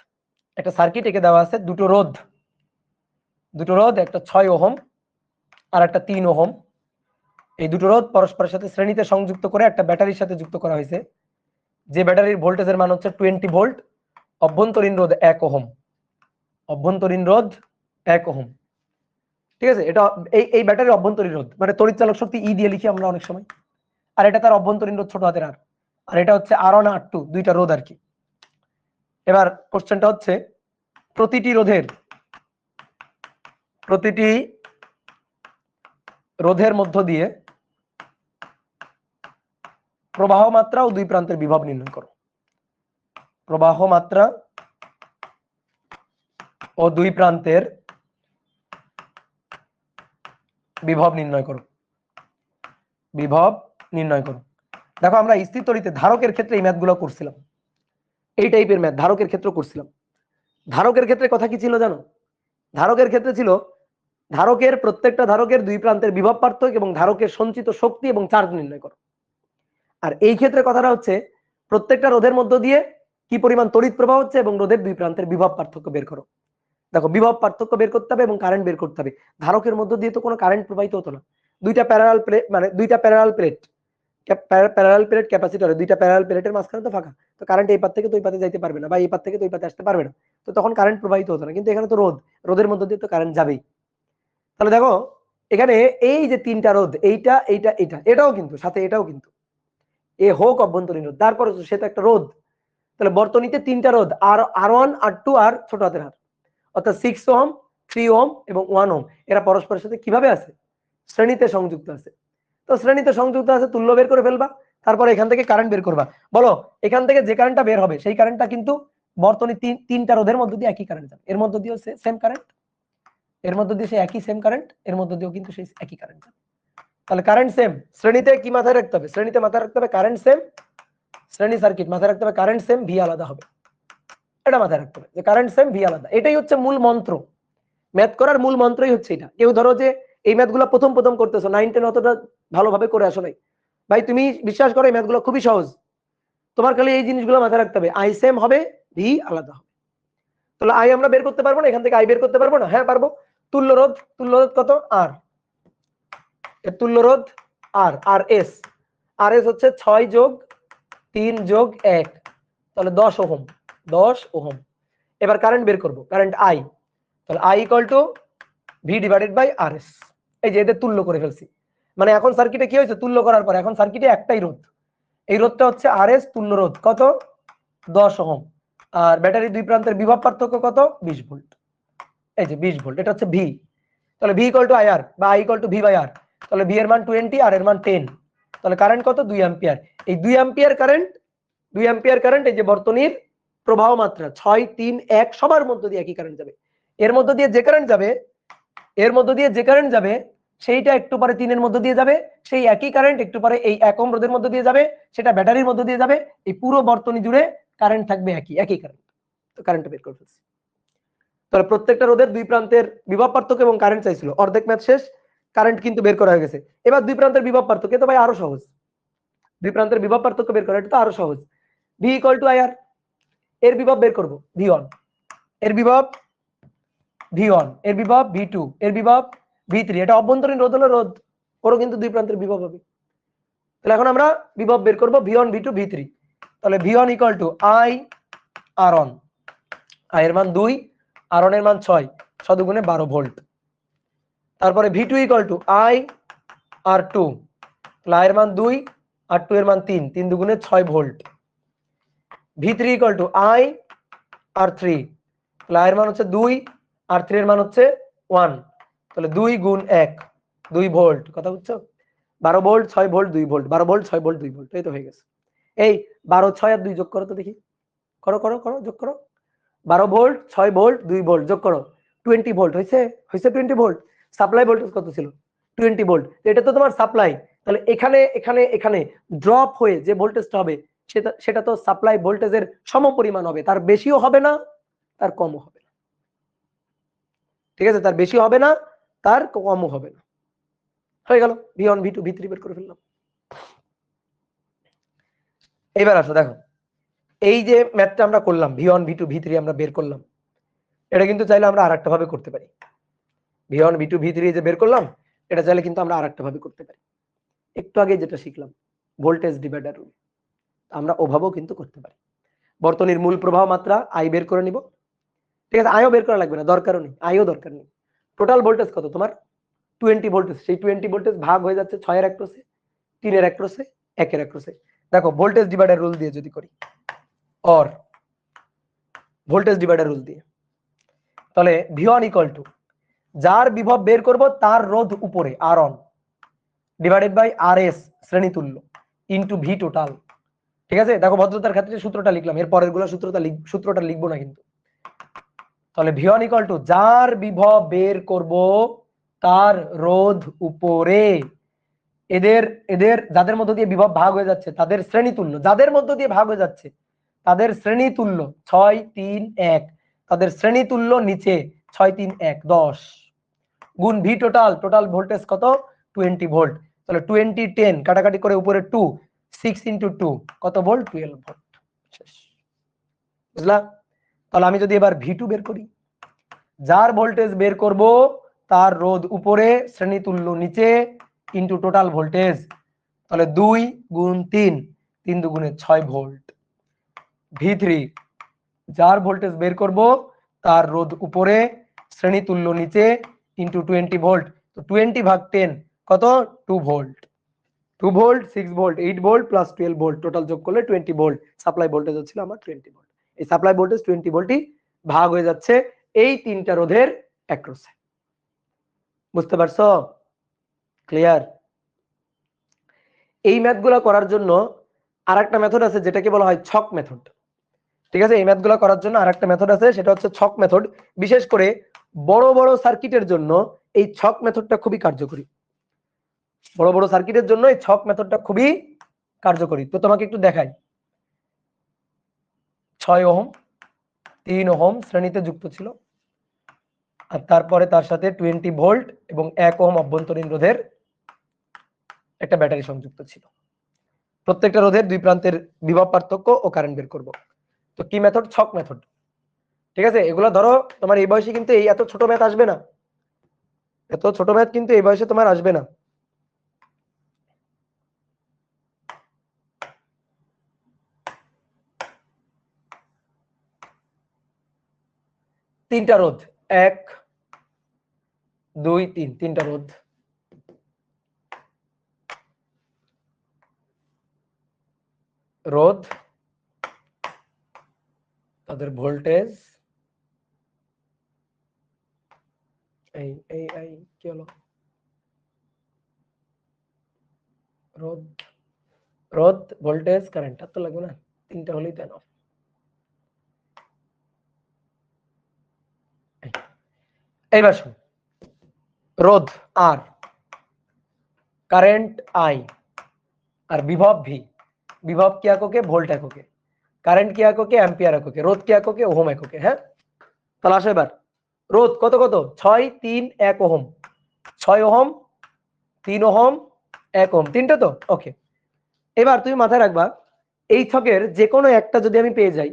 একটা সার্কিট এঁকে দেওয়া আছে, দুটো রোধ, একটা 6 ওহম আর একটা 3 ওহম। এই দুটো রোধ পরস্পরের সাথে শ্রেণীতে সংযুক্ত করে একটা ব্যাটারির সাথে যুক্ত করা হয়েছে, যে ব্যাটারির ভোল্টেজের মান হচ্ছে 20 ভোল্ট, অভ্যন্তরীণ রোধ 1 ওহম, অভ্যন্তরীণ রোধ 1 ওহম। ঠিক আছে, এটা এই ব্যাটারির অভ্যন্তরীণ রোধ, মানে তড়িৎ চালক শক্তি ই দিয়ে লিখি আমরা অনেক সময়, আর এটা তার অভ্যন্তরীণ রোধ ছোট হাতের আর এটা হচ্ছে R1 R2 দুইটা রোধ আর কি। এবার কোশ্চেনটা হচ্ছে প্রতিটি রোধের মধ্য দিয়ে প্রবাহ মাত্রা ও দুই প্রান্তের বিভব নির্ণয় করো। প্রবাহ মাত্রা ও দুই প্রান্তের বিভব নির্ণয় করো। দেখো, আমরা স্থির তড়িতে ধারকের ক্ষেত্রে এই ম্যাথগুলো করছিলাম, এই টাইপের ম্যাথ ধারকের ক্ষেত্রে করছিলাম। ধারকের ক্ষেত্রে কথা কি ছিল জানো? ধারকের ক্ষেত্রে ছিল প্রত্যেকটা ধারকের দুই প্রান্তের বিভব পার্থক্য এবং ধারকের সঞ্চিত শক্তি এবং চার্জ নির্ণয় করো। আর এই ক্ষেত্রে কথাটা হচ্ছে প্রত্যেকটা রোধের মধ্য দিয়ে কি পরিমাণ তড়িৎ প্রবাহ হচ্ছে এবং রোধের দুই প্রান্তের বিভব পার্থক্য বের করো। দেখো, বিভব পার্থক্য বের করতে হবে এবং কারেন্ট বের করতে হবে। ধারকের মধ্য দিয়ে তো কোনো কারেন্ট প্রবাহিত হতো না, দুইটা প্যারালাল প্লেট, মানে দুইটা প্যারালাল প্লেট ক্যাপাসিটর, দুইটা প্যারালাল প্লেটের মাঝখানে তো ফাঁকা, তো কারেন্ট এই পার থেকে তো ওই পাতে যাইতে পারবে না, বা এই পার থেকে তো ওই পাতে আসতে পারবে না, তো তখন কারেন্ট প্রবাহিত হতো না। কিন্তু এখানে তো রোধের মধ্য দিয়ে তো কারেন্ট যাবেই। তাহলে দেখো, এখানে এই যে তিনটা রোধ, এটাও কিন্তু সাথে, এটাও কিন্তু এ হোক অভ্যন্তরীণ রোধ, তারপর সে তো একটা রোধ। তাহলে বর্তনীতে তিনটা রোধ, R1 R2 আর ছোট হাতের হাত, অর্থাৎ 6 ওহম, 3 ওহম এবং 1 ওহম, এরা পরস্পরের সাথে কিভাবে আছে? শ্রেণীতে সংযুক্ত আছে। তো শ্রেণীতে সংযুক্ত আছে, তুল্য বের করে ফেলবা, তারপরে এখান থেকে কারেন্ট বের করবা। বলো, এখান থেকে যে কারেন্টটা বের হবে সেই কারেন্টটা কিন্তু বর্তনী তিনটা রোধের মধ্যে দিয়ে একই কারেন্ট যাবে, এর মধ্যে দিয়েও সেম কারেন্ট, এর মধ্যে দিয়ে সেই একই সেম কারেন্ট, এর মধ্যে দিয়েও কিন্তু সেই একই কারেন্ট যাবে। তাহলে কারেন্ট সেম, শ্রেণীতে কি মাথায় রাখতে হবে? শ্রেণীতে মাথায় রাখতে হবে কারেন্ট সেম, শ্রেণী সার্কিট মাথায় রাখতে হবে কারেন্ট সেম, ভি আলাদা হবে। এটা মাথায় রাখতে হবে যে কারেন্ট সেম, ভি আলাদা। এটাই হচ্ছে মূল মন্ত্র, ম্যাথ করার মূল মন্ত্রই হচ্ছে এটা। কেউ ধরো যে এই ম্যাথগুলো প্রথম করতেছো, 9 10 অতটা ভালোভাবে করে আসো নাই, ভাই তুমি বিশ্বাস করো এই ম্যাথগুলো খুবই সহজ। তোমার খালি এই জিনিসগুলো মাথায় রাখতে হবে, আই সেম হবে, ভি আলাদা হবে। তাহলে আই আমরা বের করতে পারবো না, এখান থেকে আই বের করতে পারবো না? হ্যাঁ পারবো। তুল্য রোধ কত? আর এর তুল্য রোধ আর এস হচ্ছে 6 যোগ 3 যোগ 1, তাহলে 10 ওহম। এবার কারেন্ট বের করব, কারেন্ট আই, তাহলে I equal to V divided by R S. এই যে এদের তুল্য করে ফেলছি, মানে এখন সার্কিটে কি হয়েছে? তুল্য করার পর এখন সার্কিটে একটাই রোধ, এই রোধটা হচ্ছে আর এস, তুল্য রোধ কত? 10 ওহম। আর ব্যাটারির দুই প্রান্তের বিভব পার্থক্য কত? 20 ভোল্ট। এই যে 20 ভোল্ট, এটা হচ্ছে ভি। তাহলে ভি ইকুয়াল টু আইআর বা I equal to V by R, তাহলে ভি এর মান 20 আর এর মান 10, তাহলে কারেন্ট কত? 2 অ্যাম্পিয়ার। এই 2 অ্যাম্পিয়ার কারেন্ট এই যে বর্তনীর প্রবাহ মাত্রা 6 3 1 সবার মধ্য দিয়ে একই কারেন্ট যাবে। এর মধ্য দিয়ে যে কারেন্ট যাবে সেইটা একটু পরে 3 এর মধ্য দিয়ে যাবে, সেই একই কারেন্ট একটু পরে এই 1 ওহম রোধের মধ্য দিয়ে যাবে, সেটা ব্যাটারির মধ্য দিয়ে যাবে। এই পুরো বর্তনী জুড়ে কারেন্ট থাকবে একই কারেন্ট। তো কারেন্টটা বের করে ফেলছি। তাহলে প্রত্যেকটা রোধের দুই প্রান্তের বিভব পার্থক্য এবং কারেন্ট চাইছিল, অর্ধেক ম্যাথ শেষ, কারেন্ট কিন্তু বের করা হয়ে গেছে। এবার দুই প্রান্তের বিভব পার্থক্য, তো ভাই আরো সহজ, দুই প্রান্তের বিভব পার্থক্য বের করা এটা তো আরো সহজ। ভি ইকুয়াল টু আইআর, এর বিভব বের করব ভি1, এর বিভব ভি1, এর বিভব ভি2, এর বিভব V3, এটা অভ্যন্তরীণ রোধ হলো রোধ, ওরও কিন্তু দুই প্রান্তের বিভব হবে। তাহলে এখন আমরা বিভব বের করব V1 V2 V3। তাহলে V1 equal to I R1, I এর মান 2, R1 এর মান 6, 6 দুগুণে 12 ভোল্ট। তারপরে V2 equal to I R2, তাহলে I এর মান 2, R2 এর মান 3, 3 দুগুণে 6 volt. V3 equal to I R3, তাহলে I এর মান হচ্ছে 2, R3 এর মান হচ্ছে 1, তাহলে 2 গুণ 1, 2 ভোল্ট। কথা বুঝছো? 12 volt 6 volt 2 volt, 12 volt 6 volt 2 volt, এই তো হয়ে গেছে। এই 12 6 আর 2 যোগ করো তো দেখি, করো করো করো, যোগ করো। 12 ভোল্ট 6 ভোল্ট 2 ভোল্ট যোগ করো, 20 ভোল্ট হয়েছে, হয়েছে 20 ভোল্ট। সাপ্লাই ভোল্টেজ কত ছিল? 20 ভোল্ট। এটা তো তোমার সাপ্লাই, তাহলে এখানে এখানে এখানে ড্রপ হয়ে যে ভোল্টেজটা হবে সেটা সেটা তো সাপ্লাই ভোল্টেজের সমপরিমাণ হবে, তার বেশিও হবে না তার কমও হবে না। ঠিক আছে, তার বেশি হবে না তার কমও হবে না। হয়ে গেল, V1 V2 V3 বের করে ফেললাম। এবার আসো দেখো, এই যে ম্যাথটা আমরা করলাম V1 V2 V3 আমরা বের করলাম, এটা কিন্তু চাইলে আমরা আরেকটা ভাবে করতে পারি। V1 V2 V3 যে বের করলাম, এটা চাইলে কিন্তু আমরা আরেকটা ভাবে করতে পারি। একটু আগে যেটা শিখলাম ভোল্টেজ ডিভাইডার রুল, আমরা ওভাবেও কিন্তু করতে পারি। বর্তনীর মূল প্রবাহ মাত্রা I বের করে নিব। ঠিক আছে, আইও বের করা লাগবে না, দরকারও নেই, আইও দরকার নেই। টোটাল ভোল্টেজ কত তোমার? 20 ভোল্টেজ। সেই 20 ভোল্টেজ ভাগ হয়ে যাচ্ছে 6 এর এক ক্রসে, 3 এর এক ক্রসে, 1 এর এক ক্রসে। দেখো ভোল্টেজ ডিভাইডার রুল দিয়ে যদি করি, অর ভোল্টেজ ডিভাইডার রুল দিয়ে, তাহলে V1 ইকুয়াল টু যার বিভব বের করব তার রোধ উপরে R1 ডিভাইডেড বাই RS শ্রেণী তুল্য ইনটু V টোটাল। ঠিক আছে, দেখো ভদ্রতার ক্ষেত্রে সূত্রটা লিখলাম, এর পরের গুলো সূত্রটা লিখবো না কিন্তু। তাহলে V1 ইকুয়াল টু যার বিভব বের করব তার রোধ উপরে এদের এদের যাদের মধ্য দিয়ে বিভব ভাগ হয়ে যাচ্ছে তাদের শ্রেণী তুল্য, যাদের মধ্য দিয়ে ভাগ হয়ে যাচ্ছে তাদের শ্রেণী তুল্য 6 3 1, তাদের শ্রেণী তুল্য নিচে 6 3 1 10 গুণ V টোটাল, টোটাল ভোল্টেজ কত? 20 ভোল্ট। তাহলে 20 10 কাটাকাটি করে উপরে 2, 6 ইনটু 2 কত ভোল্ট? 12 ভোল্ট। শেষ, বুঝলা? তাহলে আমি যদি এবার V2 বের করি, যার ভোল্টেজ বের করব তার রোধ উপরে শ্রেণী তুল্য নিচে ইনটু টোটাল ভোল্টেজ, তাহলে 2 গুণ 3, 3 দুগুণে 6 ভোল্ট। V3 যার ভোল্টেজ বের করব তার রোধ উপরে শ্রেণী তুল্য নিচে ইনটু 20 ভোল্ট, তো 20 ভাগ 10 কত? 2 volt. 2 volt 6 volt 8 volt plus 12 volt, total যোগ করলে 20 ভোল্ট। সাপ্লাই ভোল্টেজ হচ্ছিল আমার 20 ভোল্ট। এই সাপ্লাই ভোল্টেজ 20 ভোল্টই ভাগ হয়ে যাচ্ছে এই তিনটা রোধের একক্রসে। বুঝতে পারছো? ক্লিয়ার? এই ম্যাথগুলো করার জন্য আরেকটা মেথড আছে যেটাকে বলা হয় ছক মেথড। ঠিক আছে, এই ম্যাথগুলো করার জন্য আরেকটা মেথড আছে, সেটা হচ্ছে ছক মেথড। বিশেষ করে বড় বড় সার্কিটের জন্য এই ছক মেথডটা খুবই কার্যকরী। বড় বড় সার্কিটের জন্য এই ছক মেথডটা খুবই কার্যকরী। তো তোমাকে একটু দেখাই। 6 ওহম 3 ওহম শ্রেণীতে যুক্ত ছিল, আর তারপরে তার সাথে 20 ভোল্ট এবং 1 ওহম অভ্যন্তরীণ রোধের একটা ব্যাটারি সংযুক্ত ছিল। প্রত্যেকটা রোধের দুই প্রান্তের বিভব পার্থক্য ও কারেন্ট বের করব। তো কি মেথড? ছক মেথড। ঠিক আছে, এগুলো ধরো তোমার এই বয়সে কিন্তু এই এত ছোট ম্যাথ আসবে না, এত ছোট ম্যাথ কিন্তু এই বয়সে তোমার আসবে না। তিনটা রোধ, 1 2 3, তিনটা রোধ। রোধ, তাদের ভোল্টেজ, এই এই এই কি হলো? রোধ, রোধ ভোল্টেজ কারেন্ট, আর তো লাগবে না, তিনটা হলেই তো এনাফ। এইবার শুন, রোধ আর, কারেন্ট আই, আর বিভব ভি। বিভব কি এককে? ভোল্ট এককে। কারেন্ট কি এককে? অ্যাম্পিয়ার এককে। রোধ কি এককে? ওহম এককে। হ্যাঁ, তাহলে আসো এবার রোধ কত কত? 6 3 1 ওহম, 6 ওহম 3 ওহম 1 ওহম, তিনটা তো ওকে। এবার তুমি মাথায় রাখবা এই ছকের যে কোনো একটা যদি আমি পেয়ে যাই,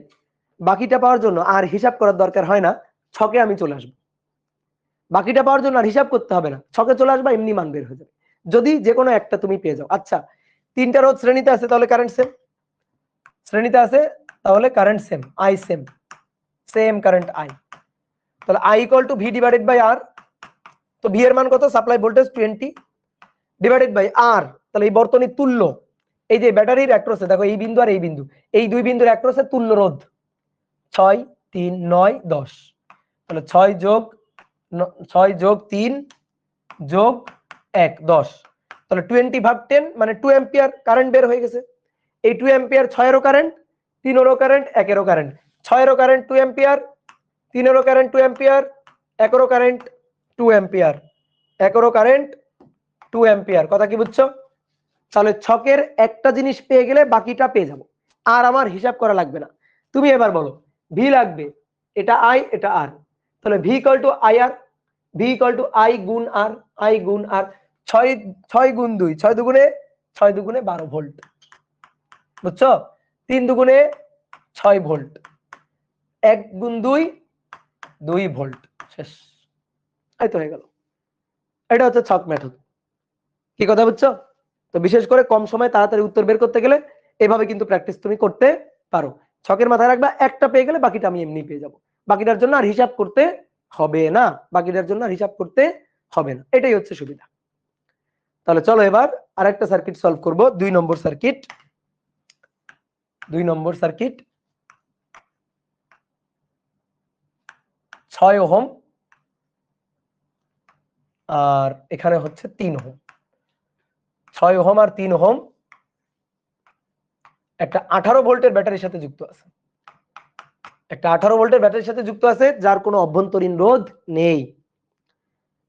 বাকিটা পাওয়ার জন্য আর হিসাব করার দরকার হয় না, ছকে আমি চলে আসবো। বাকিটা পাওয়ার জন্য আর হিসাব করতে হবে না, ছকে চলে আসবা এমনি মান বের হয়ে যাবে যদি যে কোনো একটা তুমি পেয়ে যাও। আচ্ছা, তিনটা রোধ শ্রেণীতে আছে তাহলে কারেন্ট সেম, শ্রেণীতে আছে তাহলে current same, I same, same current I. তাহলে I equal to V divided by R. তো ভি এর মান কত? Supply voltage 20 divided by R. তাহলে এই বর্তনী তুল্য, এই যে ব্যাটারির অ্যাক্রসে দেখো এই বিন্দু আর এই বিন্দু, এই দুই বিন্দুর অ্যাক্রসে তুল্য রোধ 6 3 9 10। তাহলে 6 যোগ 3 যোগ 1 10। তাহলে 20 ভাগ 10 মানে 2 অ্যাম্পিয়ার কারেন্ট বের হয়ে গেছে। এই 2 অ্যাম্পিয়ার 6 এরও কারেন্ট, 3 এরও কারেন্ট, 1 এরও কারেন্ট। 6 এরও কারেন্ট 2 অ্যাম্পিয়ার, 3 এরও কারেন্ট 2 অ্যাম্পিয়ার, 1 এরও কারেন্ট 2 অ্যাম্পিয়ার, 1 এরও কারেন্ট 2 অ্যাম্পিয়ার। কথা কি বুঝছো? তাহলে ছকের একটা জিনিস পেয়ে গেলে বাকিটা পেয়ে যাব, আর আমার হিসাব করা লাগবে না। তুমি এবার বলো ভি লাগবে, এটা আই এটা আর, তাহলে V equal to I R, V equal to I গুণ আর, আই গুণ আর। 6 গুণ 2 6 দুগুণে 12 ভোল্ট, বুঝছো? 3 দুগুণে 6 ভোল্ট, 1 গুণ 2 2 ভোল্ট, শেষ। এই তো হয়ে গেল। এটা হচ্ছে ছক মেথড। কি কথা বুঝছো? তো বিশেষ করে কম সময়ে তাড়াতাড়ি উত্তর বের করতে গেলে এভাবে কিন্তু প্র্যাকটিস তুমি করতে পারো। ছকের মাথায় রাখবা একটা পেয়ে গেলে বাকিটা আমি এমনি পেয়ে যাব, বাকিটার জন্য আর হিসাব করতে হবে না, বাকিটার জন্য আর হিসাব করতে হবে না, এটাই হচ্ছে সুবিধা। তাহলে চলো এবার আরেকটা সার্কিট সলভ করব, 2 নম্বর সার্কিট। 2 নম্বর সার্কিট 6 ওহম আর এখানে হচ্ছে 3 ওহম। 6 ওহম আর 3 ওহম একটা 18 ভোল্টের ব্যাটারির সাথে যুক্ত আছে, একটা 18 ভোল্টের ব্যাটারির সাথে যুক্ত আছে যার কোনো অভ্যন্তরীণ রোধ নেই।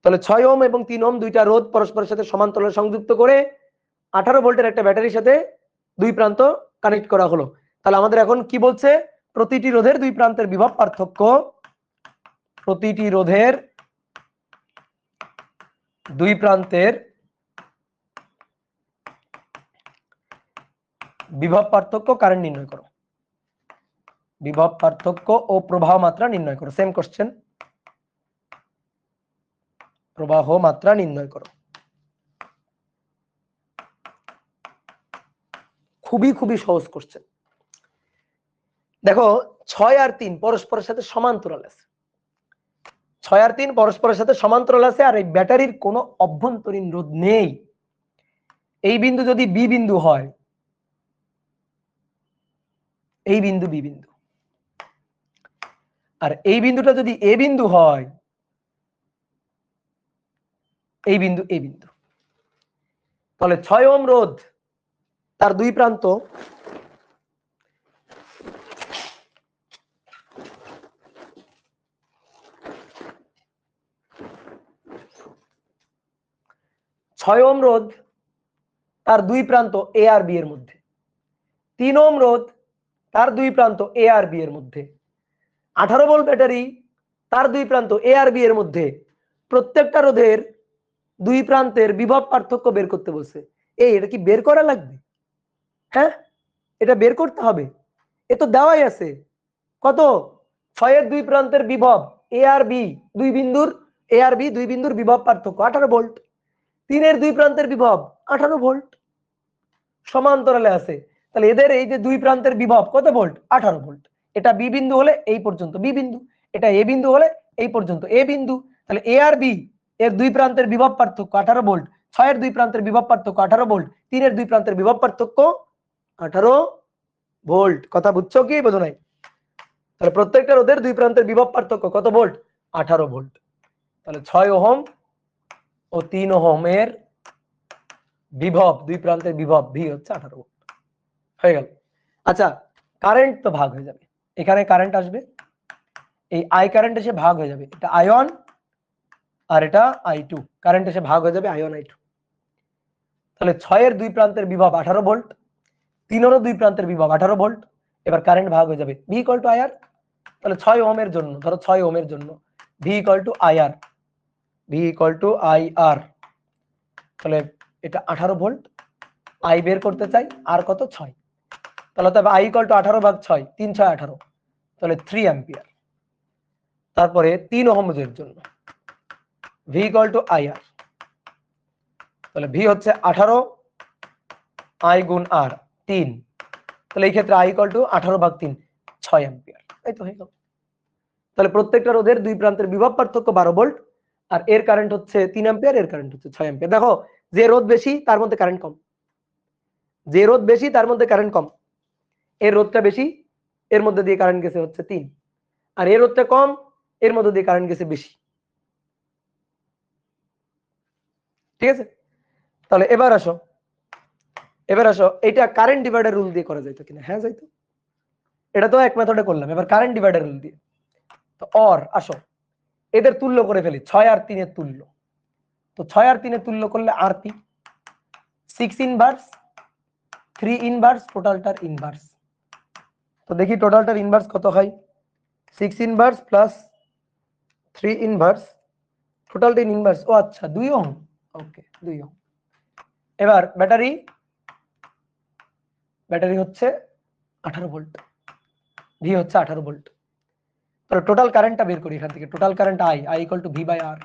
তাহলে 6 ওহম এবং 3 ওহম দুইটা রোধ পরস্পরের সাথে সমান্তরালে সংযুক্ত করে 18 ভোল্টের একটা ব্যাটারির সাথে দুই প্রান্ত কানেক্ট করা হলো। তাহলে আমাদের এখন কি বলছে? প্রতিটি রোধের দুই প্রান্তের বিভব পার্থক্য, প্রতিটি রোধের দুই প্রান্তের বিভব পার্থক্য কারেন্ট নির্ণয় করো, বিভব পার্থক্য ও প্রবাহ মাত্রা নির্ণয় করো। সেম কোশ্চেন, প্রবাহ মাত্রা নির্ণয় করো। খুবই খুবই সহজ কোশ্চেন। দেখো 6 আর 3 পরস্পরের সাথে সমান্তরাল আছে, 6 আর 3 পরস্পরের সাথে সমান্তরাল আছে, আর এই ব্যাটারির কোনো অভ্যন্তরীণ রোধ নেই। এই বিন্দু যদি বি বিন্দু হয়, এই বিন্দু বি বিন্দু, আর এই বিন্দুটা যদি এ বিন্দু হয়, এই বিন্দু এ বিন্দু, তাহলে 6 ওহম রোধ তার দুই প্রান্ত ছয় ওহম রোধ তার দুই প্রান্ত এ আর বি এর মধ্যে, 3 ওহম রোধ তার দুই প্রান্ত এ আর বি এর মধ্যে, 18 ভোল্ট ব্যাটারি তার দুই প্রান্ত এ আর বি এর মধ্যে। প্রত্যেকটা রোধের দুই প্রান্তের বিভব পার্থক্য বের করতে বলছে। এটা কি বের করা লাগবে? হ্যাঁ, এটা বের করতে হবে, এ তো দেওয়াই আছে। কত? 6 এর দুই প্রান্তের বিভব এ আর বি, দুই বিন্দুর এ আর বি দুই বিন্দুর বিভব পার্থক্য 18 ভোল্ট, 3 এর দুই প্রান্তের বিভব 18 ভোল্ট, সমান্তরালে আছে। তাহলে এদের এই যে দুই প্রান্তের বিভব কত ভোল্ট? 18 ভোল্ট। এটা বি বিন্দু হলে এই পর্যন্ত বি বিন্দু, এটা এ বিন্দু হলে এই পর্যন্ত এ বিন্দু। তাহলে এ আর বি এর দুই প্রান্তের বিভব পার্থক্য 18 ভোল্ট, 6 এর দুই প্রান্তের বিভব পার্থক্য 18 ভোল্ট, 3 এর দুই প্রান্তের বিভব পার্থক্য 18 ভোল্ট। কথা বুঝছো কি বোঝো নাই? তাহলে প্রত্যেকটা রোধের দুই প্রান্তের বিভব পার্থক্য কত ভোল্ট? 18 ভোল্ট। তাহলে 6 ওহম ও 3 ওহমের বিভব, দুই প্রান্তের বিভব ভি হচ্ছে 18 ভোল্ট। হয়ে গেল। আচ্ছা, কারেন্ট তো ভাগ হয়ে যাবে, এখানে কারেন্ট আসবে, এই আই কারেন্ট এসে ভাগ হয়ে যাবে, এটা আয়ন আর এটা I2, কারেন্ট এসে ভাগ হয়ে যাবে আয়ন I2। তাহলে 6 এর দুই প্রান্তের বিভব 18 ভোল্ট, 3 এরও দুই প্রান্তের বিভব 18 ভোল্ট। এবার কারেন্ট ভাগ হয়ে যাবে ভি ইকুয়াল টু আইআর। তাহলে 6 ওহমের জন্য, ধরো 6 ওহমের জন্য V equal to IR, V equal to IR. তাহলে এটা 18 ভোল্ট, আই বের করতে চাই, আর কত? 6। তাহলে তবে আই ইকুয়াল টু 18 ভাগ 6, 3 6 18, তাহলে 3 অ্যাম্পিয়ার। তারপরে 3 ওহমের জন্য V equal to I R. তাহলে ভি হচ্ছে 18 আই গুণ আর 3, তাহলে এই ক্ষেত্রে আই ইকুয়াল টু 18/3 6 অ্যাম্পিয়ার। এই তো হয়ে গেল। তাহলে প্রত্যেকটা রোধের দুই প্রান্তের বিভব পার্থক্য 12 ভোল্ট, আর এর কারেন্ট হচ্ছে 3 অ্যাম্পিয়ার, এর কারেন্ট হচ্ছে 6 অ্যাম্পিয়ার। দেখো যে রোধ বেশি তার মধ্যে কারেন্ট কম, যে রোধ বেশি তার মধ্যে কারেন্ট কম। এর রোধটা বেশি, এর মধ্যে দিয়ে কারেন্ট গেছে হচ্ছে 3, আর এর রোধটা কম, এর মধ্যে দিয়ে কারেন্ট গেছে বেশি। ঠিক আছে, তাহলে এবার আসো এটা কারেন্ট ডিভাইডার রুল দিয়ে করা যাইতো কিনা? হ্যাঁ যাইতো। এটা তো এক মেথডে করলাম, এবার কারেন্ট ডিভাইডার রুল দিয়ে। তো আসো এদের তুল্য করে ফেলি, 6 আর 3 এর তুল্য। তো 6 আর 3 এর তুল্য করলে আরপি 6 ইনভার্স 3 ইনভার্স টোটালটার ইনভার্স। তো দেখি টোটালটার ইনভার্স কত হয়। 6 ইনভার্স প্লাস 3 ইনভার্স, টোটালটা ইনভার্স, ও আচ্ছা 2 ওহম। ওকে 2 ওহম। এবার ব্যাটারি হচ্ছে 18 ভোল্ট, ভি হচ্ছে 18 ভোল্ট। তাহলে টোটাল কারেন্টটা বের করি এখান থেকে। Total current I equal to V by R.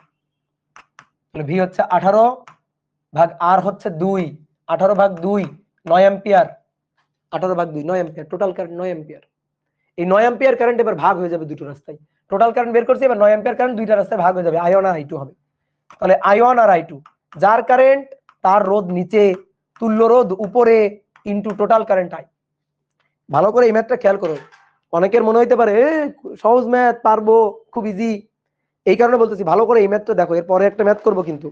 তাহলে ভি হচ্ছে 18 ভাগ আর হচ্ছে 2, 18 ভাগ 2 9 অ্যাম্পিয়ার, 18 ভাগ 2 9 অ্যাম্পিয়ার, টোটাল কারেন্ট 9 অ্যাম্পিয়ার। এই 9 অ্যাম্পিয়ার কারেন্ট এবার ভাগ হয়ে যাবে দুটো রাস্তায়। টোটাল কারেন্ট বের করছি, এবার 9 অ্যাম্পিয়ার কারেন্ট দুইটা রাস্তায় ভাগ হয়ে যাবে, I1 আর I2 হবে। তাহলে I1 আর I2, যার কারেন্ট তার রোধ নিচে, তুল্য রোধ উপরে, ইনটু টোটাল কারেন্ট আই। ভালো করে এই ম্যাথটা খেয়াল করো। অনেকের মনে হইতে পারে সহজ ম্যাথ, পারবো, খুব ইজি। এই কারণে বলতেছি ভালো করে এই ম্যাথটা দেখো, এরপরে একটা ম্যাথ করবো কিন্তু,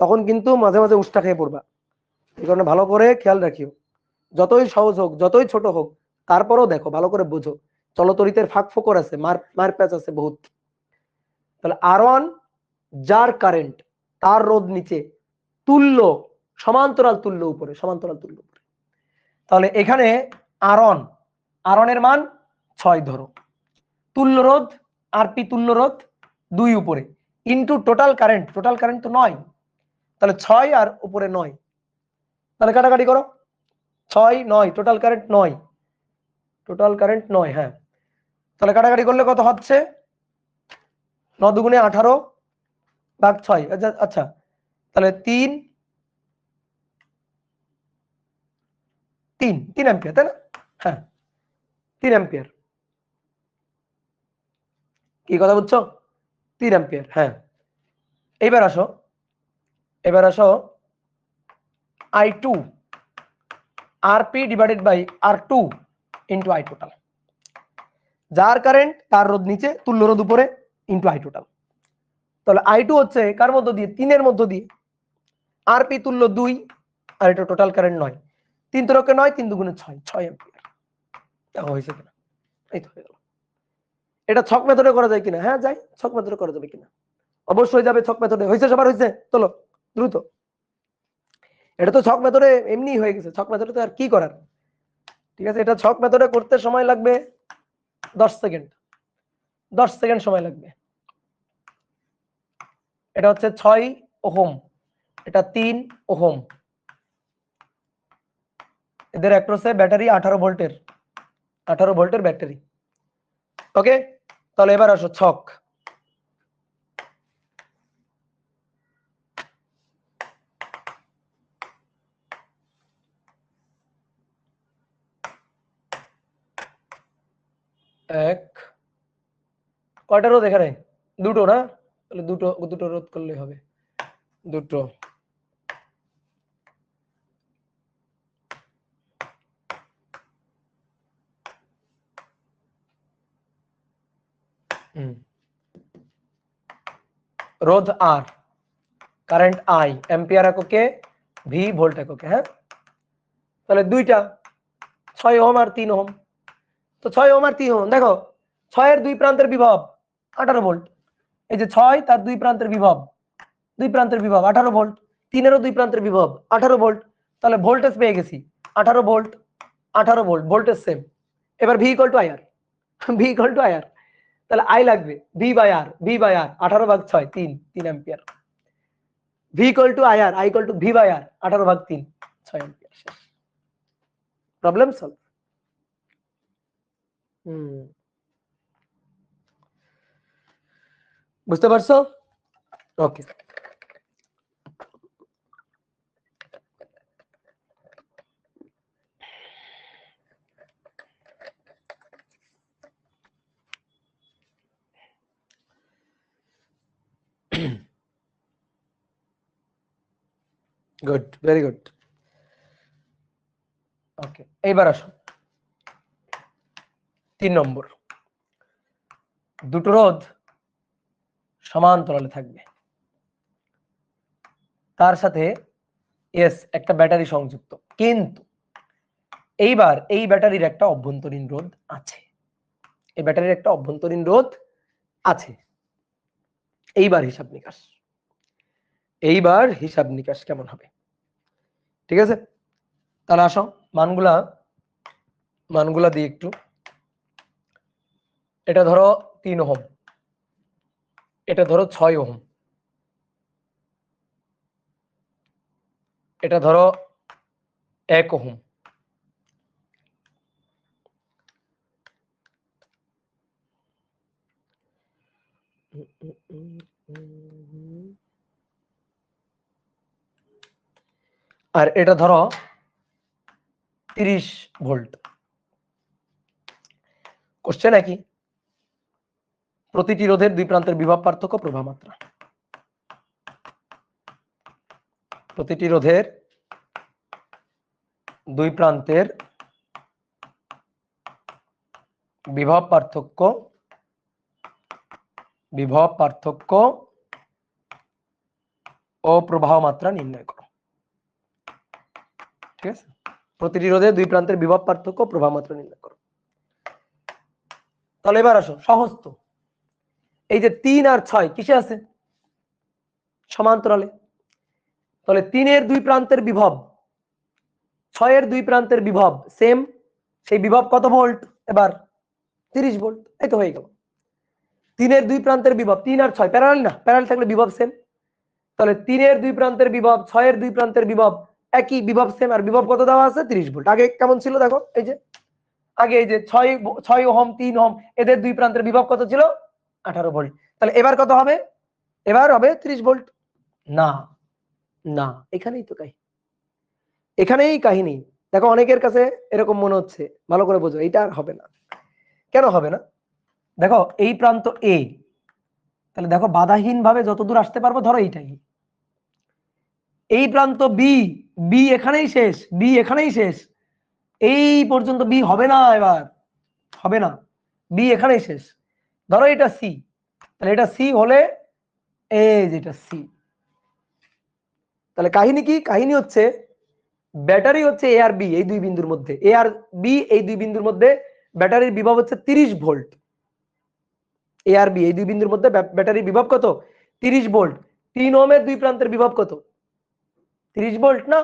তখন কিন্তু মাঝে মাঝে উষ্টা খেয়ে পড়বা। এই কারণে ভালো করে খেয়াল রাখিও, যতই সহজ হোক যতই ছোট হোক তারপরেও দেখো ভালো করে বোঝো। চলতরিতের ফাঁক ফোকর আছে, মার প্যাচ আছে বহুত। তাহলে R1 যার কারেন্ট তার রোধ নিচে, তুল্য সমান্তরাল তুল্য উপরে, সমান্তরাল তুল্য উপরে। তাহলে এখানে R1 এর মান 6 ধরো, তুল্য রোধ আরপি তুল্য রোধ 2 উপরে, ইনটু টোটাল কারেন্ট তো 9, তাহলে 6 আর উপরে 9, তাহলে কাটাকাটি করো। 6 9 টোটাল কারেন্ট 9, হ্যাঁ। তাহলে কাটাকাটি করলে কত হচ্ছে? 9 দুগুণে 18 ভাগ 6, আচ্ছা তাহলে 3 অ্যাম্পিয়ার, তাই না? হ্যাঁ 3 অ্যাম্পিয়ার। কি কথা বুঝছো? 3 অ্যাম্পিয়ার, হ্যাঁ। এবার আসো I2 RP divided by R2 into I total. যার কারেন্ট তার রোধ নিচে, তুল্য রোধ উপরে, ইন্টু আই টোটাল। তাহলে I2 হচ্ছে কার মধ্য দিয়ে? 3 এর মধ্য দিয়ে। আরপি তুল্য 2, আর এটা টোটাল কারেন্ট 9, 3 3 9, 3 দুগুণে 6 অ্যাম্পিয়ার। দেখো হয়েছে কিনা? এই তো হয়ে গেল। এটা ছক মেথডে করা যায় কিনা? হ্যাঁ যাই, ছক মেথডে করা যাবে কিনা? অবশ্যই যাবে ছক মেথডে। হয়েছে সবার? হয়েছে? চলো দ্রুত। এটা তো ছক মেথডে এমনি হয়ে গেছে, ছক মেথডে তো আর কি করার। ঠিক আছে, এটা ছক মেথডে করতে সময় লাগবে 10 সেকেন্ড, 10 সেকেন্ড সময় লাগবে। এটা হচ্ছে 6 ওহম, এটা 3 ওহম, এদের অ্যাক্রসে ব্যাটারি 18 ভোল্টের ব্যাটারি। ওকে, তাহলে এবার আসো ছক। এক, কয়টা রোধ এখানে? দুটো না? তাহলে দুটো রোধ করলে হবে, দুটো। রোধ আর, কারেন্ট আই, অ্যাম্পিয়ার এককে, ভি ভোল্ট এককে। হ্যাঁ, তাহলে দুইটা 6 ওহম আর 3 ওহম। তো 6 ওহম আর 3 ওহম, দেখো 6 এর দুই প্রান্তের বিভব 18 ভোল্ট। এই যে 6 তার দুই প্রান্তের বিভব 18 ভোল্ট, 3 এরও দুই প্রান্তের বিভব 18 ভোল্ট। তাহলে ভোল্টেজ পেয়ে গেছি 18 ভোল্ট, ভোল্টেজ সেম। এবার ভি ইকুয়াল টু আইআর, তাহলে আই লাগবে ভি বাই আর, 18 ভাগ 6 3 ampere. V equal to IR, I equal to V by R, 18 ভাগ 3 6 অ্যাম্পিয়ার। শেষ, প্রবলেম সলভ। বুঝতে পারছো? Okay. Good, very good. Okay, এইবার আসো 3 নম্বর। দুটো রোধ সমান্তরালে থাকবে, তার সাথে একটা ব্যাটারি সংযুক্ত, কিন্তু এইবার এই ব্যাটারির একটা অভ্যন্তরীণ রোধ আছে। এই ব্যাটারির একটা অভ্যন্তরীণ রোধ আছে। এইবার হিসাব নিকাশ কেমন হবে? ঠিক আছে, তাহলে আসো মানগুলা দিই একটু। এটা ধরো 3 ওহম, এটা ধরো 6 ওহম, এটা ধরো 1 ওহম, আর এটা ধরো 30 ভোল্ট। কোশ্চেন একই, প্রতিটি রোধের দুই প্রান্তের বিভব পার্থক্য প্রবাহ মাত্রা। প্রতিটি রোধের দুই প্রান্তের বিভব পার্থক্য ও প্রবাহ মাত্রা নির্ণয় করো। ঠিক আছে, প্রতিটি রোধের দুই প্রান্তের বিভব পার্থক্য প্রবাহ মাত্রা নির্ণয় করো। তাহলে এবার আসো, সহজ তো। এই যে 3 আর 6 কিসে আছে? সমান্তরালে। তাহলে 3 এর দুই প্রান্তের বিভব, 6 এর দুই প্রান্তের বিভব সেম। সেই বিভব কত ভোল্ট? এবার 30 ভোল্ট। এই তো হয়ে গেল। 3 এর দুই প্রান্তের বিভব, 3 আর 6 প্যারালাল না? প্যারালাল থাকলে বিভব সেম। তাহলে 3 এর দুই প্রান্তের বিভব, 6 এর দুই প্রান্তের বিভব একই, বিভব সেম। আর বিভব কত দেওয়া আছে? 30 ভোল্ট। আগে কেমন ছিল দেখো, এই যে আগে এই যে 6 ওহম 3 ওহম, এদের দুই প্রান্তের বিভব কত ছিল? 18 ভোল্ট। তাহলে এবার কত হবে? এবার হবে 30 ভোল্ট। না না, এখানেই তো কাহিনী। দেখো অনেকের কাছে এরকম মনে হচ্ছে, ভালো করে বোঝো, এইটা আর হবে না। কেন হবে না? দেখো এই প্রান্ত এ, তাহলে দেখো বাধাহীন ভাবে যতদূর আসতে পারবো, ধরো এইটাই। এই প্রান্ত বি, বি এখানেই শেষ, এই পর্যন্ত বি হবে না, এবার হবে না, বি এখানেই শেষ। ধরো এটা সি, তাহলে এটা সি হলে এই যেটা সি। তাহলে কাহিনী কি? কাহিনী হচ্ছে ব্যাটারি হচ্ছে এ আর বি এই দুই বিন্দুর মধ্যে, এ আর বি এই দুই বিন্দুর মধ্যে ব্যাটারির বিভব হচ্ছে 30 ভোল্ট। এ আর বি এই দুই বিন্দুর মধ্যে ব্যাটারির বিভব কত? 30 ভোল্ট। 3 ওহমের দুই প্রান্তের বিভব কত? 30 ভোল্ট না?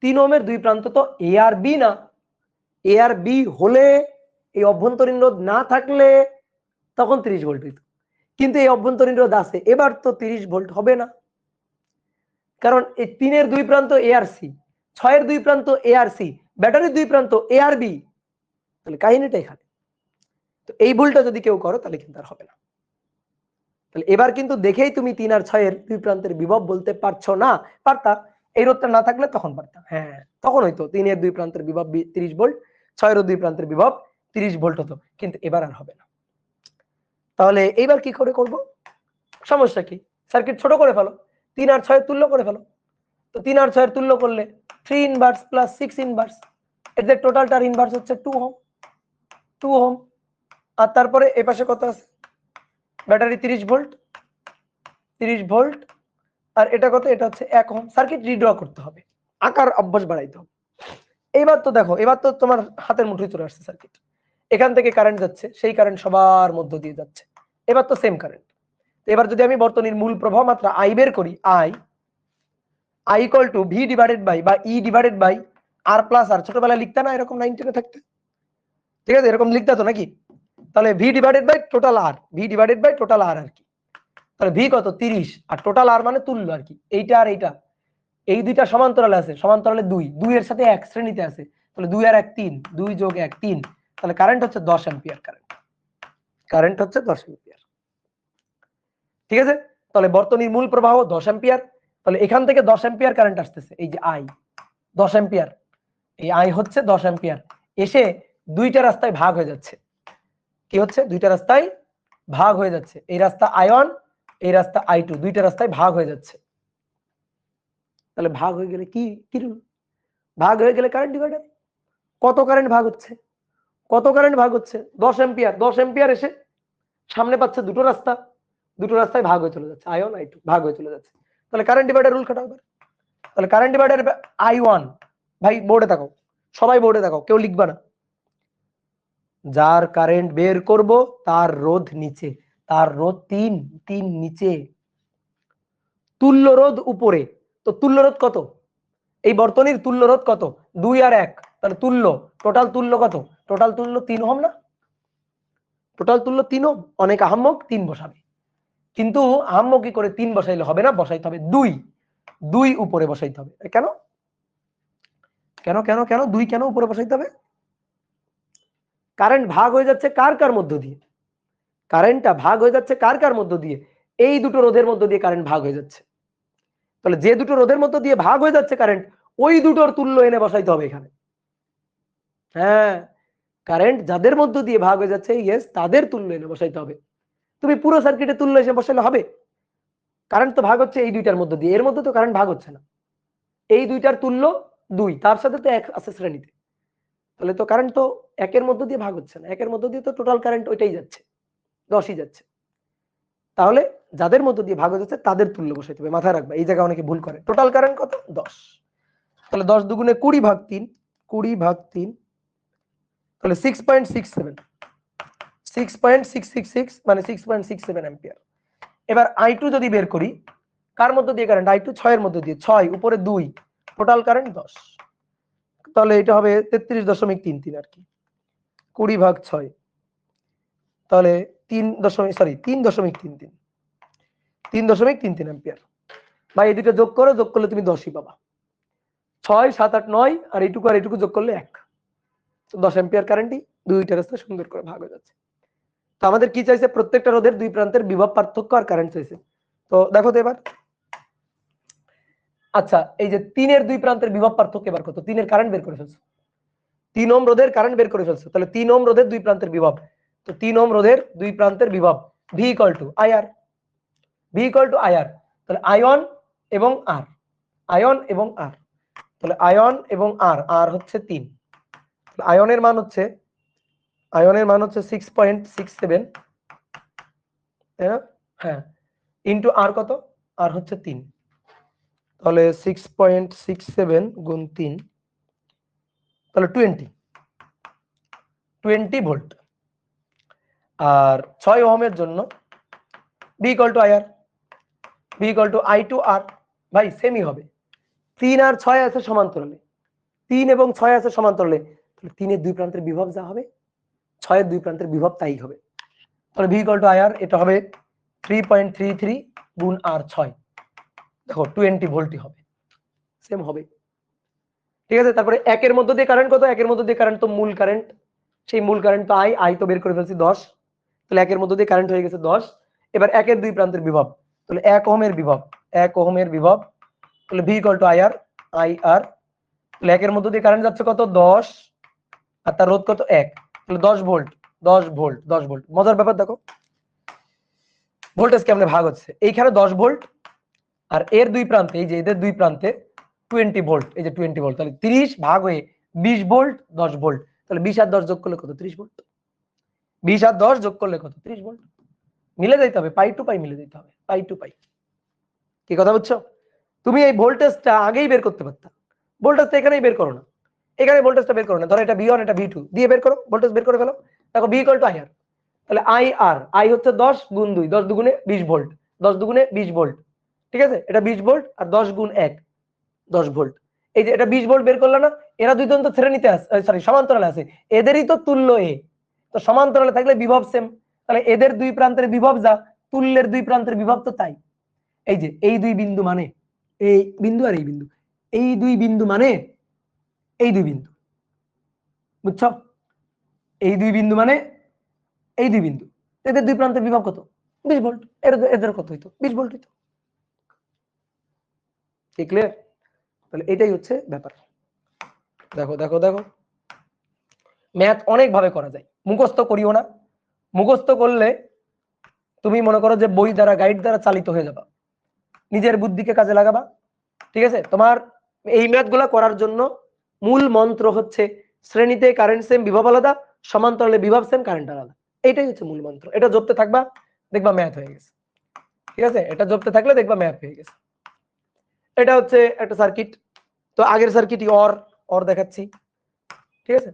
3 ওহমের দুই প্রান্ত তো এ আর বি না। এ আর বি হলে, এই অভ্যন্তরীণ রোধ না থাকলে তখন 30 ভোল্ট হইতো, কিন্তু এই অভ্যন্তরীণ রোধ আছে, এবার তো 30 ভোল্ট হবে না। কারণ এই 3 এর দুই প্রান্ত এ আর সি, 6 এর দুই প্রান্ত এ আর সি, ব্যাটারির দুই প্রান্ত এ আর বি। তাহলে কাহিনীটা এখানে। তো এই ভুলটা যদি কেউ করো তাহলে কিন্তু আর হবে না। তাহলে এবার কিন্তু দেখেই তুমি 3 আর 6 এর দুই প্রান্তের বিভব বলতে পারছো না। পারতা, এই রোধটা না থাকলে তখন পারতা। হ্যাঁ, তখন হয়তো 3 এর দুই প্রান্তের বিভব 30 ভোল্ট, 6 এর দুই প্রান্তের বিভব 30 ভোল্ট হতো, কিন্তু এবার আর হবে না। তাহলে এইবার কি করে করব? সমস্যা কি? সার্কিট ছোট করে ফেলো, 3 আর 6 তুল্য করে ফেলো। তো 3 আর 6 তুল্য করলে 3 ইনভার্স প্লাস 6 ইনভার্স, এদের টোটালটার ইনভার্স হচ্ছে 2 ওহম। আর তারপরে এই পাশে কত আছে? ব্যাটারি 30 ভোল্ট, আর এটা কত? এটা হচ্ছে 1 ওহম। সার্কিট রিড্র করতে হবে, আকার অভ্যাস বাড়াইতে হবে। এইবার তো দেখো, এবার তো তোমার হাতের মুঠোয় চলে আসছে সার্কিট। এখান থেকে কারেন্ট যাচ্ছে, সেই কারেন্ট সবার মধ্য দিয়ে যাচ্ছে, এবার তো সেম কারেন্ট। এবার যদি আমি বর্তনীর মূল প্রবাহ মাত্রা আই বের করি, I equal to V divided by বা E divided by R plus R. ছোটবেলায় লিখতে না এরকম 9 10 থাকতে? ঠিক আছে, এরকম লিখতে তো নাকি? তাহলে ভি ডিভাইডেড বাই টোটাল আর, আর কি। তাহলে ভি কত? 30, আর টোটাল আর মানে তুল্য আর কি। এইটা আর এইটা, এই দুইটা সমান্তরালে আছে, সমান্তরালে 2 এর সাথে 1 শ্রেণীতে আছে। তাহলে 2 আর 1 3, 2 যোগ 1 3। তাহলে কারেন্ট হচ্ছে 10 অ্যাম্পিয়ার। কারেন্ট হচ্ছে 10 অ্যাম্পিয়ার। ঠিক আছে, তাহলে বর্তনীর মূল প্রবাহ 10 অ্যাম্পিয়ার। তাহলে এখান থেকে 10 অ্যাম্পিয়ার কারেন্ট আসতেছে, এই যে আই 10 অ্যাম্পিয়ার, এই আই হচ্ছে 10 অ্যাম্পিয়ার, এসে দুইটা রাস্তায় ভাগ হয়ে যাচ্ছে। কি হচ্ছে? দুইটা রাস্তায় ভাগ হয়ে যাচ্ছে। এই রাস্তা I1, এই রাস্তা I2, দুইটা রাস্তায় ভাগ হয়ে যাচ্ছে। তাহলে ভাগ হয়ে গেলে কি কি রুল? ভাগ হয়ে গেলে কারেন্ট ডিভাইডার। কত কারেন্ট ভাগ হচ্ছে? কত কারেন্ট ভাগ হচ্ছে? 10 এম্পিয়ার। 10 এম্পিয়ার এসে সামনে পাচ্ছে দুটো রাস্তা, দুটো রাস্তায় ভাগ হয়ে চলে যাচ্ছে, আই ওয়ান I2 ভাগ হয়ে চলে যাচ্ছে। তাহলে কারেন্ট ডিভাইডার রুল খাটাও। তাহলে কারেন্ট ডিভাইডার I1, ভাই বোর্ডে তাকাও, সবাই বোর্ডে তাকাও, কেউ লিখবা না। যার কারেন্ট বের করব তার রোধ নিচে, তার রোধ 3 নিচে, তুল্য রোধ উপরে। তো তুল্য রোধ কত? এই বর্তনীর তুল্য রোধ কত? 2 আর 1, তাহলে তুল্য, টোটাল তুল্য কত? টোটাল তুল্য 3 ওহম না? টোটাল তুল্য 3 ওহম। অনেক আহাম্মক 3 বসাবে, কিন্তু আহাম্মকি করে 3 বসাইলে হবে না, বসাইতে হবে 2 উপরে বসাইতে হবে। কেন কেন কেন কেন 2 কেন উপরে বসাইতে হবে? কারেন্ট ভাগ হয়ে যাচ্ছে কার কার মধ্য দিয়ে? কারেন্টটা ভাগ হয়ে যাচ্ছে কার কার মধ্য দিয়ে? এই দুটো রোধের মধ্য দিয়ে কারেন্ট ভাগ হয়ে যাচ্ছে। তাহলে যে দুটো রোধের মধ্য দিয়ে ভাগ হয়ে যাচ্ছে কারেন্ট, ওই দুটোর তুল্য এনে বসাইতে হবে এখানে। হ্যাঁ, কারেন্ট যাদের মধ্য দিয়ে ভাগ হয়ে যাচ্ছে, ইয়েস, তাদের তুল্য এনে বসাইতে হবে। তুমি পুরো সার্কিটে তুল্য এসে বসাইলে হবে? কারেন্ট তো ভাগ হচ্ছে এই দুইটার মধ্য দিয়ে, এর মধ্যে তো কারেন্ট ভাগ হচ্ছে না। এই দুইটার তুল্য 2, তার সাথে তো 1 আছে শ্রেণীতে, তাহলে তো কারেন্ট তো 1-এর মধ্য দিয়ে ভাগ হচ্ছে না, 1-এর মধ্য দিয়ে তো টোটাল কারেন্ট ওইটাই যাচ্ছে, 10ই যাচ্ছে। তাহলে যাদের মধ্য দিয়ে ভাগ হয়ে যাচ্ছে তাদের তুল্য বসাইতে হবে। মাথায় রাখবা, এই জায়গায় অনেকে ভুল করে। টোটাল কারেন্ট কত? 10। তাহলে 10 দুগুণে 20 ভাগ 3, 20 ভাগ 3, তাহলে 6.67, 6.666 মানে 6.67 অ্যাম্পিয়ার। এবার I2 যদি বের করি, কার মধ্য দিয়ে কারেন্ট? I2 6 এর মধ্য দিয়ে, 6 উপরে 2, টোটাল কারেন্ট 10। তাহলে এটা হবে 33.33 আর কি, 20 ভাগ 6, তাহলে 3.33 অ্যাম্পিয়ার। ভাই এই দুটো যোগ করো, যোগ করলে তুমি 10ই পাবা। 6, 7, 8, 9 আর এইটুকু যোগ করলে 1, 10 অ্যাম্পিয়ার কারেন্টই দুইটা রাস্তা সুন্দর করে ভাগ হয়ে যাচ্ছে। তো আমাদের কি চাইছে? প্রত্যেকটা রোধের দুই প্রান্তের বিভব পার্থক্য আর কারেন্ট চাইছে। তো দেখো তো এবার, আচ্ছা এই যে 3 এর দুই প্রান্তের বিভব পার্থক্য এবার কত? 3 এর কারেন্ট বের করে ফেলছো, 3 ওহম রোধের কারেন্ট বের করে ফেলছো, তাহলে 3 ওহম রোধের দুই প্রান্তের বিভব, তো 3 ওহম রোধের দুই প্রান্তের বিভব V = IR, V = IR। তাহলে I1 এবং R, I1 এবং R, তাহলে I1 এবং R হচ্ছে 3, আয়নের মান হচ্ছে 6.67, হ্যাঁ, ইন্টু R কত? R হচ্ছে 3, তাহলে 6.67 গুণ 3, তাহলে 20 ভোল্ট। আর 6 ওহমের জন্য V = IR, V = I2R, ভাই সেমই হবে। 3 আর 6 আছে সমান্তরালে, 3 এবং 6 আছে সমান্তরালে, তাহলে 3 এর দুই প্রান্তের বিভব যা হবে 6 এর দুই প্রান্তের বিভব তাই হবে। তাহলে V = IR, এটা হবে 3.33 গুণ R 6, দেখো 20 ভোল্টই হবে, সেম হবে। ঠিক আছে, তারপরে 1 এর মধ্য দিয়ে কারেন্ট কত? 1 এর মধ্য দিয়ে কারেন্ট তো মূল কারেন্ট, সেই মূল কারেন্ট তো I তো বের করে ফেলছি 10, তাহলে 1 এর মধ্য দিয়ে কারেন্ট হয়ে গেছে 10। এবার 1 এর দুই প্রান্তের বিভব, তাহলে 1 ওহমের বিভব, 1 ওহমের বিভব, তাহলে V = IR, তাহলে 1 এর মধ্য দিয়ে কারেন্ট যাচ্ছে কত? 10, আর তার রোধ কত? 1, তাহলে 10 ভোল্ট, 10 ভোল্ট, 10 ভোল্ট। মজার ব্যাপার দেখো ভোল্টেজ কেমনে ভাগ হচ্ছে। এইখানে 10 ভোল্ট, আর এর দুই প্রান্তে, এই যে এদের দুই প্রান্তে 20 ভোল্ট, এই যে 20 ভোল্ট, তাহলে 30 ভাগ হয়ে 20 ভোল্ট, 10 ভোল্ট, তাহলে 20 আর 10 যোগ করলে কত? 30 ভোল্ট। 20 আর 10 যোগ করলে কত? 30 ভোল্ট। মিলে যাইতে হবে, পাই টু পাই মিলে যেতে হবে, পাই টু পাই। কি কথা বুঝছো? তুমি এই ভোল্টেজটা আগেই বের করতে পারতা, ভোল্টেজটা এখানেই বের করো না, এখানে ভোল্টেজটা বের করো না, ধরো এটা V1 এটা V2 দিয়ে বের করো, ভোল্টেজ বের করে ফেলো। দেখো V = IR, তাহলে I হচ্ছে 10 গুণ 2, 10 দুগুণে 20 ভোল্ট, 10 দুগুণে 20 ভোল্ট, ঠিক আছে, এটা 20 ভোল্ট, আর 10 গুণ 1 10 ভোল্ট। এই যে এটা 20 ভোল্ট বের করলো না, এরা দুইজন তো শ্রেণীতে আছে, সরি সমান্তরালে আছে, এদেরই তো তুল্য এ, তো সমান্তরালে থাকলে বিভব সেম, তাহলে এদের দুই প্রান্তের বিভব যা, তুল্যের দুই প্রান্তের বিভব তো তাই। এই যে এই দুই বিন্দু মানে এই বিন্দু আর এই বিন্দু, এই দুই বিন্দু মানে এই দুই বিন্দু, বুঝছো? এই দুই বিন্দু মানে এই দুই বিন্দু, এদের দুই প্রান্তের বিভব কত? 20 ভোল্ট, এদের কত হইতো? 20 ভোল্ট হইতো। কি ক্লিয়ার? তাহলে এটাই হচ্ছে ব্যাপার। দেখো দেখো দেখো, ম্যাথ অনেক ভাবে করা যায়, মুখস্থ করিও না। মুখস্থ করলে তুমি মনে করো যে বই দ্বারা, গাইড দ্বারা চালিত হয়ে যাবা, নিজের বুদ্ধিকে কাজে লাগাবা, ঠিক আছে, তোমার এই ম্যাথগুলো করার জন্য মূল মন্ত্র হচ্ছে শ্রেণীতে কারেন্ট সেম, বিভব আলাদা, সমান্তরালে বিভব সেম, কারেন্ট আলাদা। এটাই হচ্ছে মূল মন্ত্র। এটা জপতে থাকবা, দেখবা ম্যাথ হয়ে গেছে। ঠিক আছে, এটা জপতে থাকলে দেখবা ম্যাথ হয়ে গেছে। এটা হচ্ছে একটা সার্কিট। তো আগের সার্কিটই অর দেখাচ্ছি। ঠিক আছে,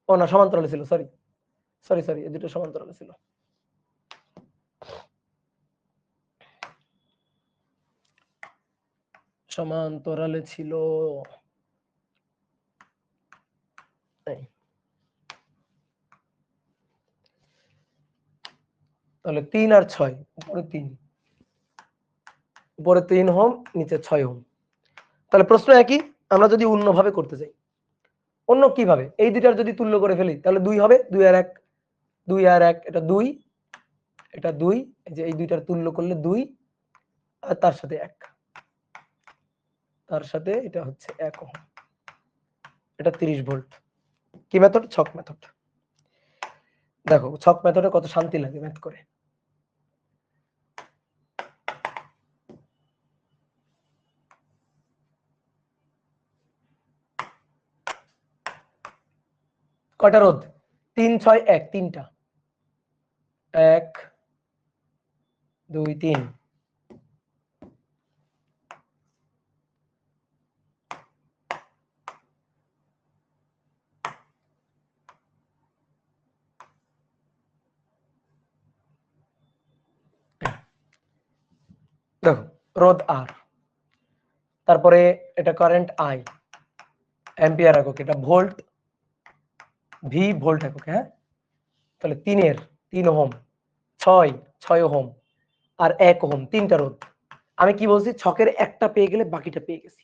ও না, সমান্তরালে ছিল, সরি সরি সরি, এই দুটো সমান্তরালে ছিল। সমান্তরালে ছিল। তাহলে 3 আর 6, উপরে 3, উপরে 3 ওহম, নিচে 6 ওহম। তাহলে প্রশ্ন একই, আমরা যদি অন্যভাবে করতে চাই, অন্য কিভাবে, এই দুইটার যদি তুল্য করে ফেলি তাহলে 2 হবে, 2 আর 1, 2 আর 1, এটা 2, এটা 2, এই যে এই দুইটার তুল্য করলে 2, আর তার সাথে 1, তার সাথে এটা হচ্ছে 1 ওহম, এটা 30 ভোল্ট। কি মেথড? ছক মেথড। দেখো ছক মেথডে কত শান্তি লাগে ম্যাথ করে। কয়টা রোধ? 3 6 1, 3টা, 1 2 3। দেখো রোধ আর, তারপরে এটা কারেন্ট আই, অ্যাম্পিয়ার একক, এটা ভোল্ট ভি, ভোল্ট একক। হ্যাঁ, তাহলে 3 ওহম, 6 ওহম আর 1 ওহম, 3টা রোধ। আমি কি বলছি, ছকের একটা পেয়ে গেলে বাকিটা পেয়ে গেছি।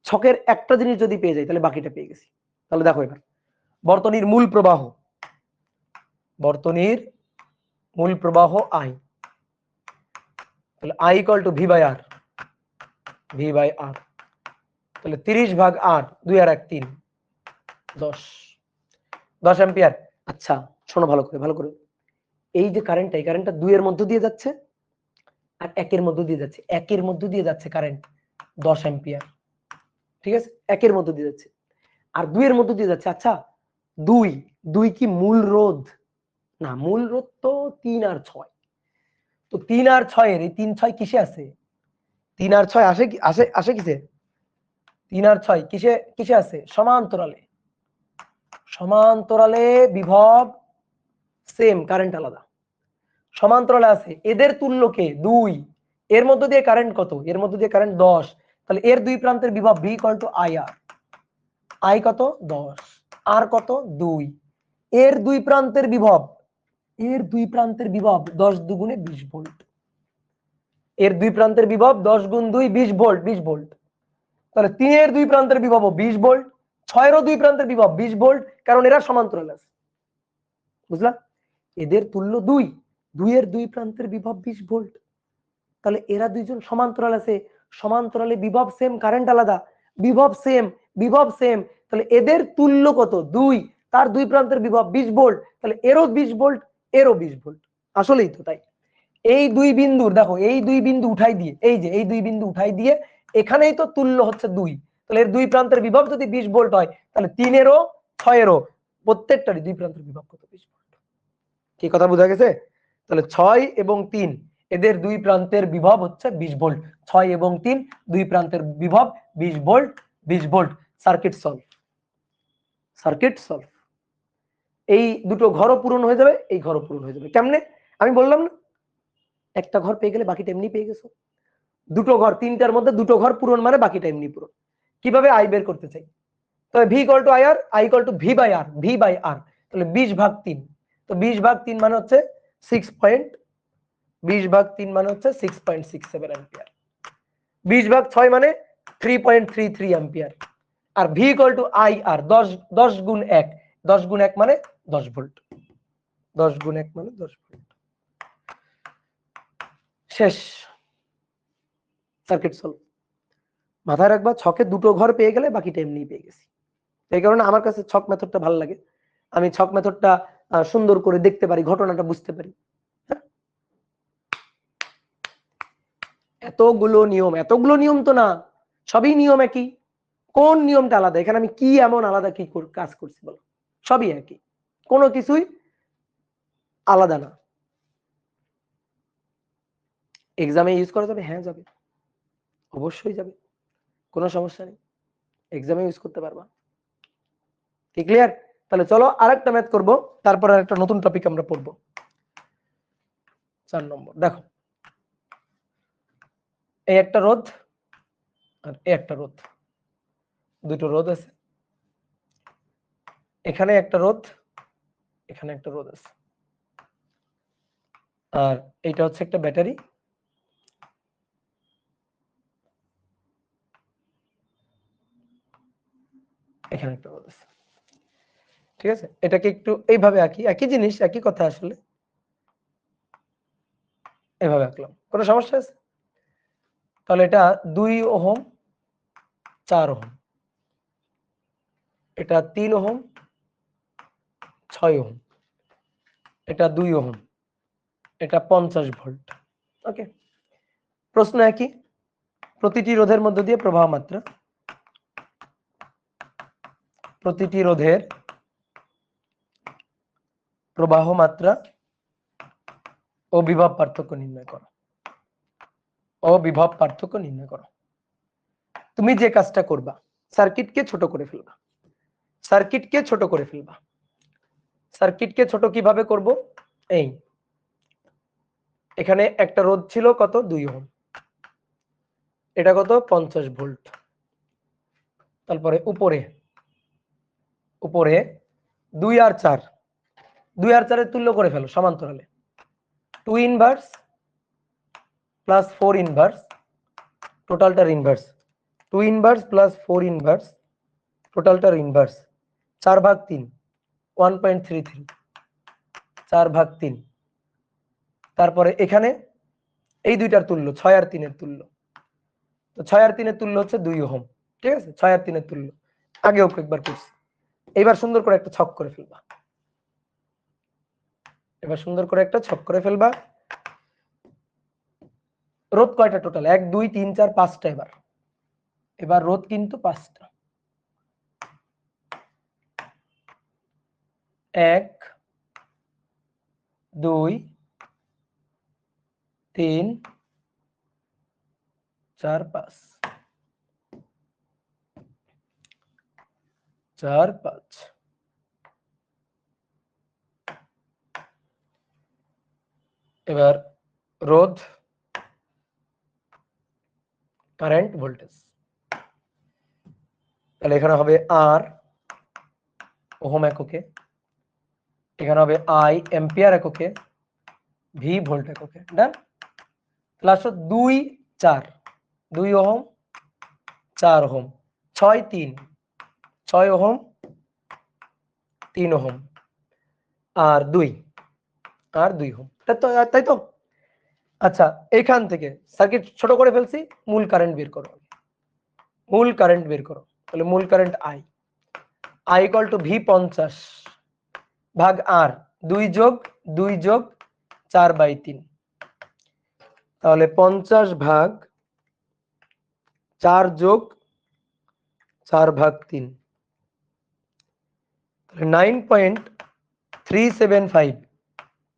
ছকের একটা জিনিস যদি পেয়ে যাই তাহলে বাকিটা পেয়ে গেছি। তাহলে দেখো এবার বর্তনীর মূল প্রবাহ, বর্তনীর মূল প্রবাহ আই, তাহলে I equal to V by R, V by R. তাহলে 30 ভাগ 8, 2 আর 1 3, 10 অ্যাম্পিয়ার। আচ্ছা শোনো ভালো করে, ভালো করে, এই যে কারেন্টটা, এই কারেন্টটা 2 এর মধ্য দিয়ে যাচ্ছে আর 1 এর মধ্য দিয়ে যাচ্ছে, 1 এর মধ্য দিয়ে যাচ্ছে কারেন্ট 10 অ্যাম্পিয়ার। ঠিক আছে, 1 এর মধ্য দিয়ে যাচ্ছে আর 2 এর মধ্য দিয়ে যাচ্ছে। আচ্ছা 2 কি মূল রোধ? না, মূল রোধ তো 3 আর 6। তো 3 আর 6 এর এই 3 6 কিসে আছে? 3 আর 6 আসে কি, আসে আসে কিসে? 3 আর 6 কিসে কিসে আছে? সমান্তরালে। সমান্তরালে বিভব সেম, কারেন্ট আলাদা। সমান্তরালে আছে, এদের তুল্য কে? 2। এর মধ্য দিয়ে কারেন্ট কত? এর মধ্য দিয়ে কারেন্ট 10। তাহলে এর দুই প্রান্তের বিভব V equal to I R. I কত? 10, আর কত? 2। এর দুই প্রান্তের বিভব, এর দুই প্রান্তের বিভব 10 দুগুণে 20 ভোল্ট। এর দুই প্রান্তের বিভব 10 গুণ 2 20 ভোল্ট, 20 ভোল্ট। তাহলে 3 এর দুই প্রান্তের বিভব 20 ভোল্ট, 6 এরও দুই প্রান্তের বিভব 20 ভোল্ট, কারণ এরা সমান্তরাল আছে। বুঝলা? এদের তুল্য 2, 2 এর দুই প্রান্তের বিভব 20 ভোল্ট। তাহলে এরা দুইজন সমান্তরাল আছে, সমান্তরালে বিভব সেম, কারেন্ট আলাদা। বিভব সেম, বিভব সেম, তাহলে এদের তুল্য কত? 2, তার দুই প্রান্তের বিভব 20 ভোল্ট, তাহলে এরও 20 ভোল্ট, এরও 20 ভোল্ট। আসলেই তো তাই। এই দুই বিন্দুর, দেখো এই দুই বিন্দু উঠাই দিয়ে, এই যে এই দুই বিন্দু উঠাই দিয়ে, এখানেই তো তুল্য হচ্ছে 2। তাহলে এর দুই প্রান্তের বিভব যদি 20 ভোল্ট হয়, তাহলে 3 এরও 6 এরও প্রত্যেকটারই দুই প্রান্তের বিভব কত? 20 ভোল্ট। কি কথা বোঝা গেছে? তাহলে 6 এবং 3 এদের দুই প্রান্তের বিভব হচ্ছে 20 ভোল্ট। 6 এবং 3 দুই প্রান্তের বিভব 20 volt, 20 volt. Circuit solve, circuit solve. এই দুটো ঘরও পূরণ হয়ে যাবে, এই ঘরও পূরণ হয়ে যাবে। কেমনে? আমি বললাম না, একটা ঘর পেয়ে গেলে বাকিটা এমনি পেয়ে গেছো। দুটো ঘর, 3টার মধ্যে দুটো ঘর পূরণ মানে বাকিটা এমনি পূরণ। কিভাবে? আই বের করতে চাই, তবে V equal to I R, I equal to V by R, V by R. তাহলে 20 ভাগ 3, তো 20 ভাগ 3 মানে হচ্ছে 20 ভাগ 3 মানে হচ্ছে 6.67 অ্যাম্পিয়ার। 20 ভাগ 6 মানে 3.33 অ্যাম্পিয়ার। আর V equal to I R, 10 গুণ 1, 10 গুণ 1 মানে 10 ভোল্ট, 10 গুণ 1 মানে 10 ভোল্ট। শেষ, সার্কিট সলভ। মাথায় রাখবা, ছকে দুটো ঘর পেয়ে গেলে বাকিটা এমনি পেয়ে গেছি। এই কারণে আমার কাছে ছক মেথডটা ভালো লাগে। আমি ছক মেথডটা সুন্দর করে দেখতে পারি, ঘটনাটা বুঝতে পারি। এতগুলো নিয়ম তো না, সবই নিয়ম একই। কোন নিয়মটা আলাদা? এখানে আমি কি এমন আলাদা কি কাজ করছি বলো? সবই একই, কোনো কিছুই আলাদা না। এক্সামে ইউজ করা যাবে? হ্যাঁ যাবে, অবশ্যই যাবে, কোনো সমস্যা নেই, এক্সামে ইউজ করতে পারবা। কি ক্লিয়ার? তাহলে চলো আরেকটা ম্যাথ করব, তারপর আরেকটা নতুন টপিক আমরা পড়বো। 4 নম্বর দেখো, এই একটা রোধ আর এই একটা রোধ, দুটো রোধ আছে, এখানে একটা রোধ, এখানে একটা রোধ আছে, আর এইটা হচ্ছে একটা ব্যাটারি, এখানে একটা রোধ আছে। ঠিক আছে, এটাকে একটু এইভাবে আঁকি, একই জিনিস একই কথা, আসলে এভাবে আঁকলাম, কোনো সমস্যা আছে? তাহলে এটা 2 ওহম 4 ওহম, এটা 3 ওহম 6 ওহম, এটা 2 ওহম, এটা 50 ভোল্ট। ওকে, প্রশ্ন একই, প্রতিটি রোধের মধ্য দিয়ে প্রবাহ মাত্রা, প্রতিটি রোধের প্রবাহ মাত্রা ও বিভব পার্থক্য নির্ণয় করো, ও বিভব পার্থক্য নির্ণয় করো। তুমি যে কাজটা করবা, সার্কিটকে ছোট করে ফেলবা, সার্কিটকে ছোট করে ফেলবা। সার্কিটকে ছোট কিভাবে করব? এই এখানে একটা রোধ ছিল কত? 2 ওহম, এটা কত? 50 ভোল্ট। তারপরে উপরে উপরে 2 আর 4, 2 আর 4 এর তুল্য করে ফেলো সমান্তরালে, 2 ইনভার্স প্লাস 4 ইনভার্স, টোটালটার ইনভার্স, 2 ইনভার্স প্লাস 4 ইনভার্স, টোটালটার ইনভার্স, 4/3, 1.33, 4/3। তারপরে এখানে এই দুইটার তুল্য 6 আর 3 এর তুল্য, তো 6 আর 3 এর তুল্য হচ্ছে 2 ওহম। ঠিক আছে, 6 আর 3 এর তুল্য, আগেও কয়েকবার করছি। এবার সুন্দর করে একটা ছক করে ফেলবা, এবার সুন্দর করে একটা ছক করে ফেলবা। রোধ কয়টা টোটাল? 1 2 3 4 5টা। এবার এবার রোধ কিন্তু 5টা, 1 2 3 4 5, 4 5। এবার রোধ, কারেন্ট, ভোল্টেজ, তাহলে এখানে হবে আর ওহম এককে, এখানে হবে আই এম্পিয়ার এককে, ভি ভোল্ট এককে। ডান। তাহলে আসো 2 4, 2 ওহম 4 ওহম, 6 3, 6 ওহম 3 ওহম, আর 2 ওহম, তাই তো? আচ্ছা, এখান থেকে সার্কিট ছোট করে ফেলছি, মূল কারেন্ট বের করো, মূল কারেন্ট বের করো। তাহলে মূল current I, I equal to V 50 ভাগ আর, 2 যোগ 2 যোগ 4/3, তাহলে 50 ভাগ 4 যোগ 4/3, তাহলে 9.375